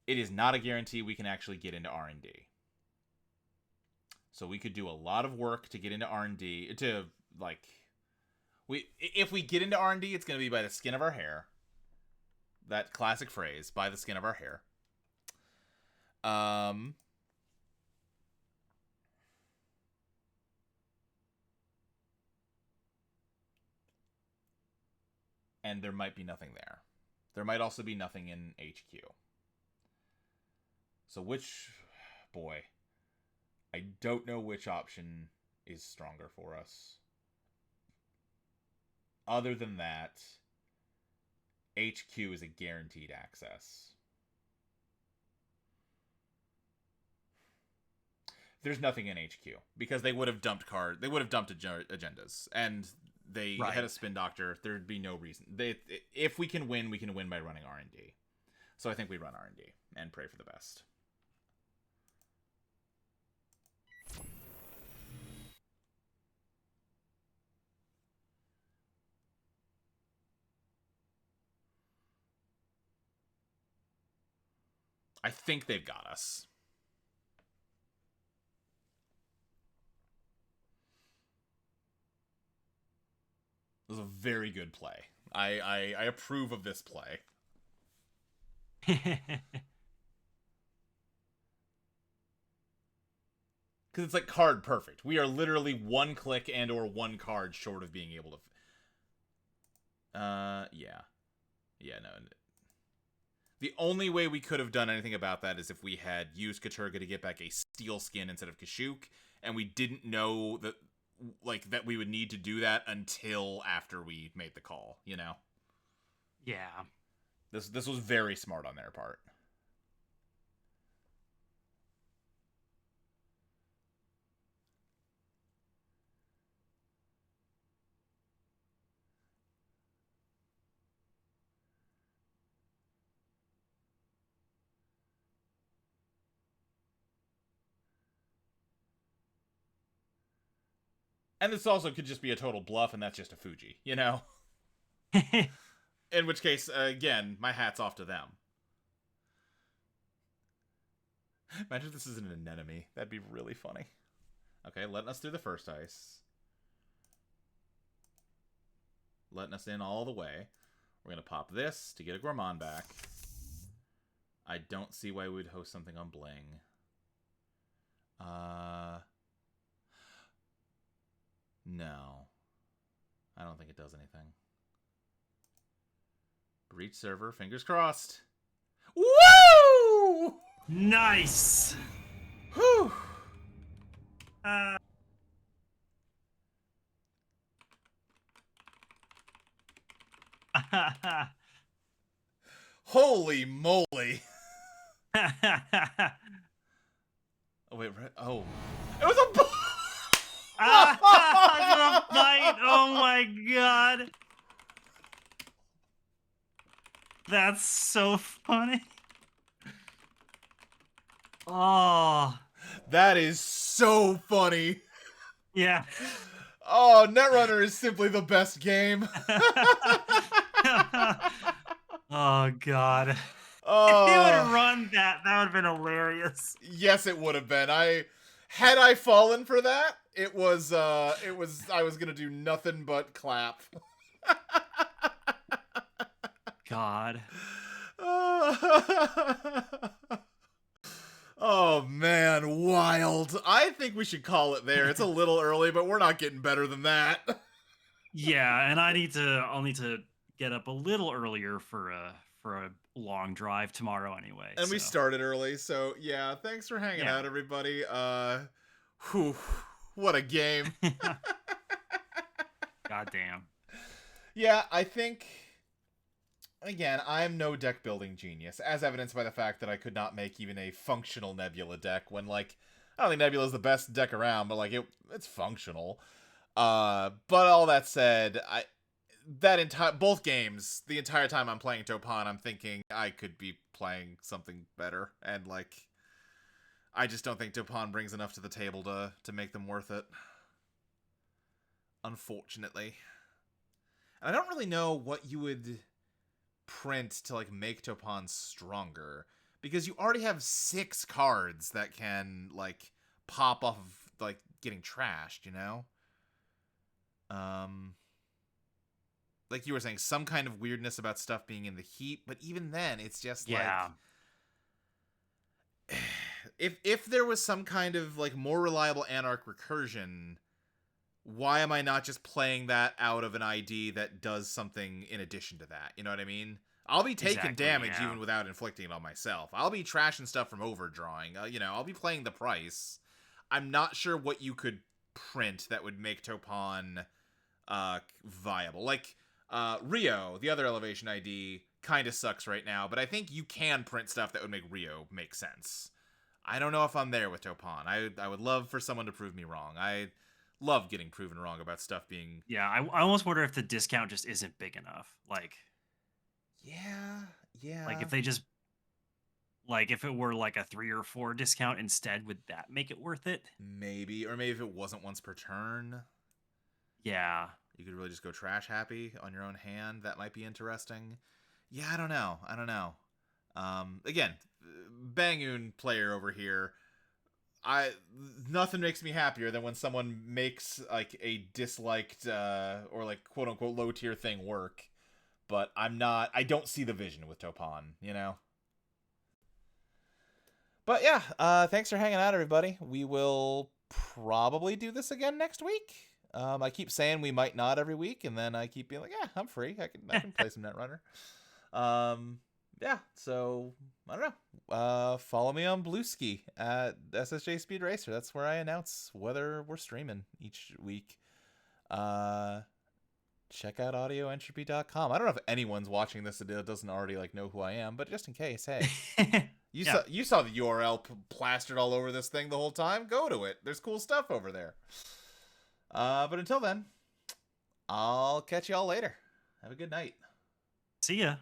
It is not a guarantee we can actually get into R&D. So we could do a lot of work to get into R&D if we get into R&D, it's going to be by the skin of our hair. That classic phrase, by the skin of our hair. And there might be nothing there. There might also be nothing in HQ. So I don't know which option is stronger for us. Other than that, HQ is a guaranteed access. There's nothing in HQ because they would have dumped agendas, and they had a spin doctor. There'd be no reason. If we can win by running R&D. So I think we run R&D and pray for the best. I think they've got us. It was a very good play. I approve of this play. Because it's like card perfect. We are literally 1 click and or 1 card short of being able to... Yeah. Yeah, no. The only way we could have done anything about that is if we had used Katurga to get back a steel skin instead of Kashyyyk, and we didn't know that we would need to do that until after we made the call, you know? Yeah. This was very smart on their part. And this also could just be a total bluff, and that's just a Fuji, you know? In which case, again, my hat's off to them. Imagine if this isn't an anemone. That'd be really funny. Okay, letting us through the first ice. Letting us in all the way. We're going to pop this to get a Gourmand back. I don't see why we would host something on Bling. No. I don't think it does anything. Breach server, fingers crossed. Woo! Nice! Whew! Holy moly! Oh, wait, oh. It was a... The fight! Oh my god! That's so funny. Oh. That is so funny. Yeah. Oh, Netrunner is simply the best game. Oh god. Oh. If he would have run that, that would have been hilarious. Yes, it would have been. Had I fallen for that, I was gonna do nothing but clap. God. Oh man, wild. I think we should call it there. It's a little early, but we're not getting better than that. Yeah, and I'll need to get up a little earlier for a long drive tomorrow anyway. And we started early, so yeah, thanks for hanging out, everybody. Whew, what a game. Goddamn. Yeah, I think, again, I'm no deck building genius, as evidenced by the fact that I could not make even a functional Nebula deck when, like, I don't think Nebula's the best deck around, but like it's functional. But all that said, both games, the entire time I'm playing Toppan, I'm thinking I could be playing something better, and like I just don't think Topon brings enough to the table to make them worth it. Unfortunately. And I don't really know what you would print to like make Topon stronger, because you already have 6 cards that can like pop off of like getting trashed, you know? Like you were saying, some kind of weirdness about stuff being in the heap, but even then it's just like, if there was some kind of like more reliable Anarch recursion, why am I not just playing that out of an ID that does something in addition to that? You know what I mean? I'll be taking damage even without inflicting it on myself. I'll be trashing stuff from overdrawing. You know, I'll be playing the price. I'm not sure what you could print that would make Topon viable. Like, Rio, the other elevation ID, kind of sucks right now, but I think you can print stuff that would make Rio make sense. I don't know if I'm there with Topon. I would love for someone to prove me wrong. I love getting proven wrong about stuff being... Yeah, I almost wonder if the discount just isn't big enough. Like... Yeah. Like, if they just... Like, if it were like a 3 or 4 discount instead, would that make it worth it? Maybe. Or maybe if it wasn't once per turn. Yeah. You could really just go trash happy on your own hand. That might be interesting. Yeah, I don't know. Again, Bangoon player over here. Nothing makes me happier than when someone makes like a disliked or like quote unquote low tier thing work. But I don't see the vision with Topon, you know? But yeah, thanks for hanging out, everybody. We will probably do this again next week. I keep saying we might not every week, and then I keep being like, yeah, I'm free. I can play some Netrunner. Yeah, so I don't know. Follow me on Bluesky at SSJ Speed Racer. That's where I announce whether we're streaming each week. Check out audioentropy.com. I don't know if anyone's watching this that doesn't already like know who I am, but just in case, hey. You saw the URL plastered all over this thing the whole time. Go to it. There's cool stuff over there. But until then, I'll catch y'all later. Have a good night. See ya.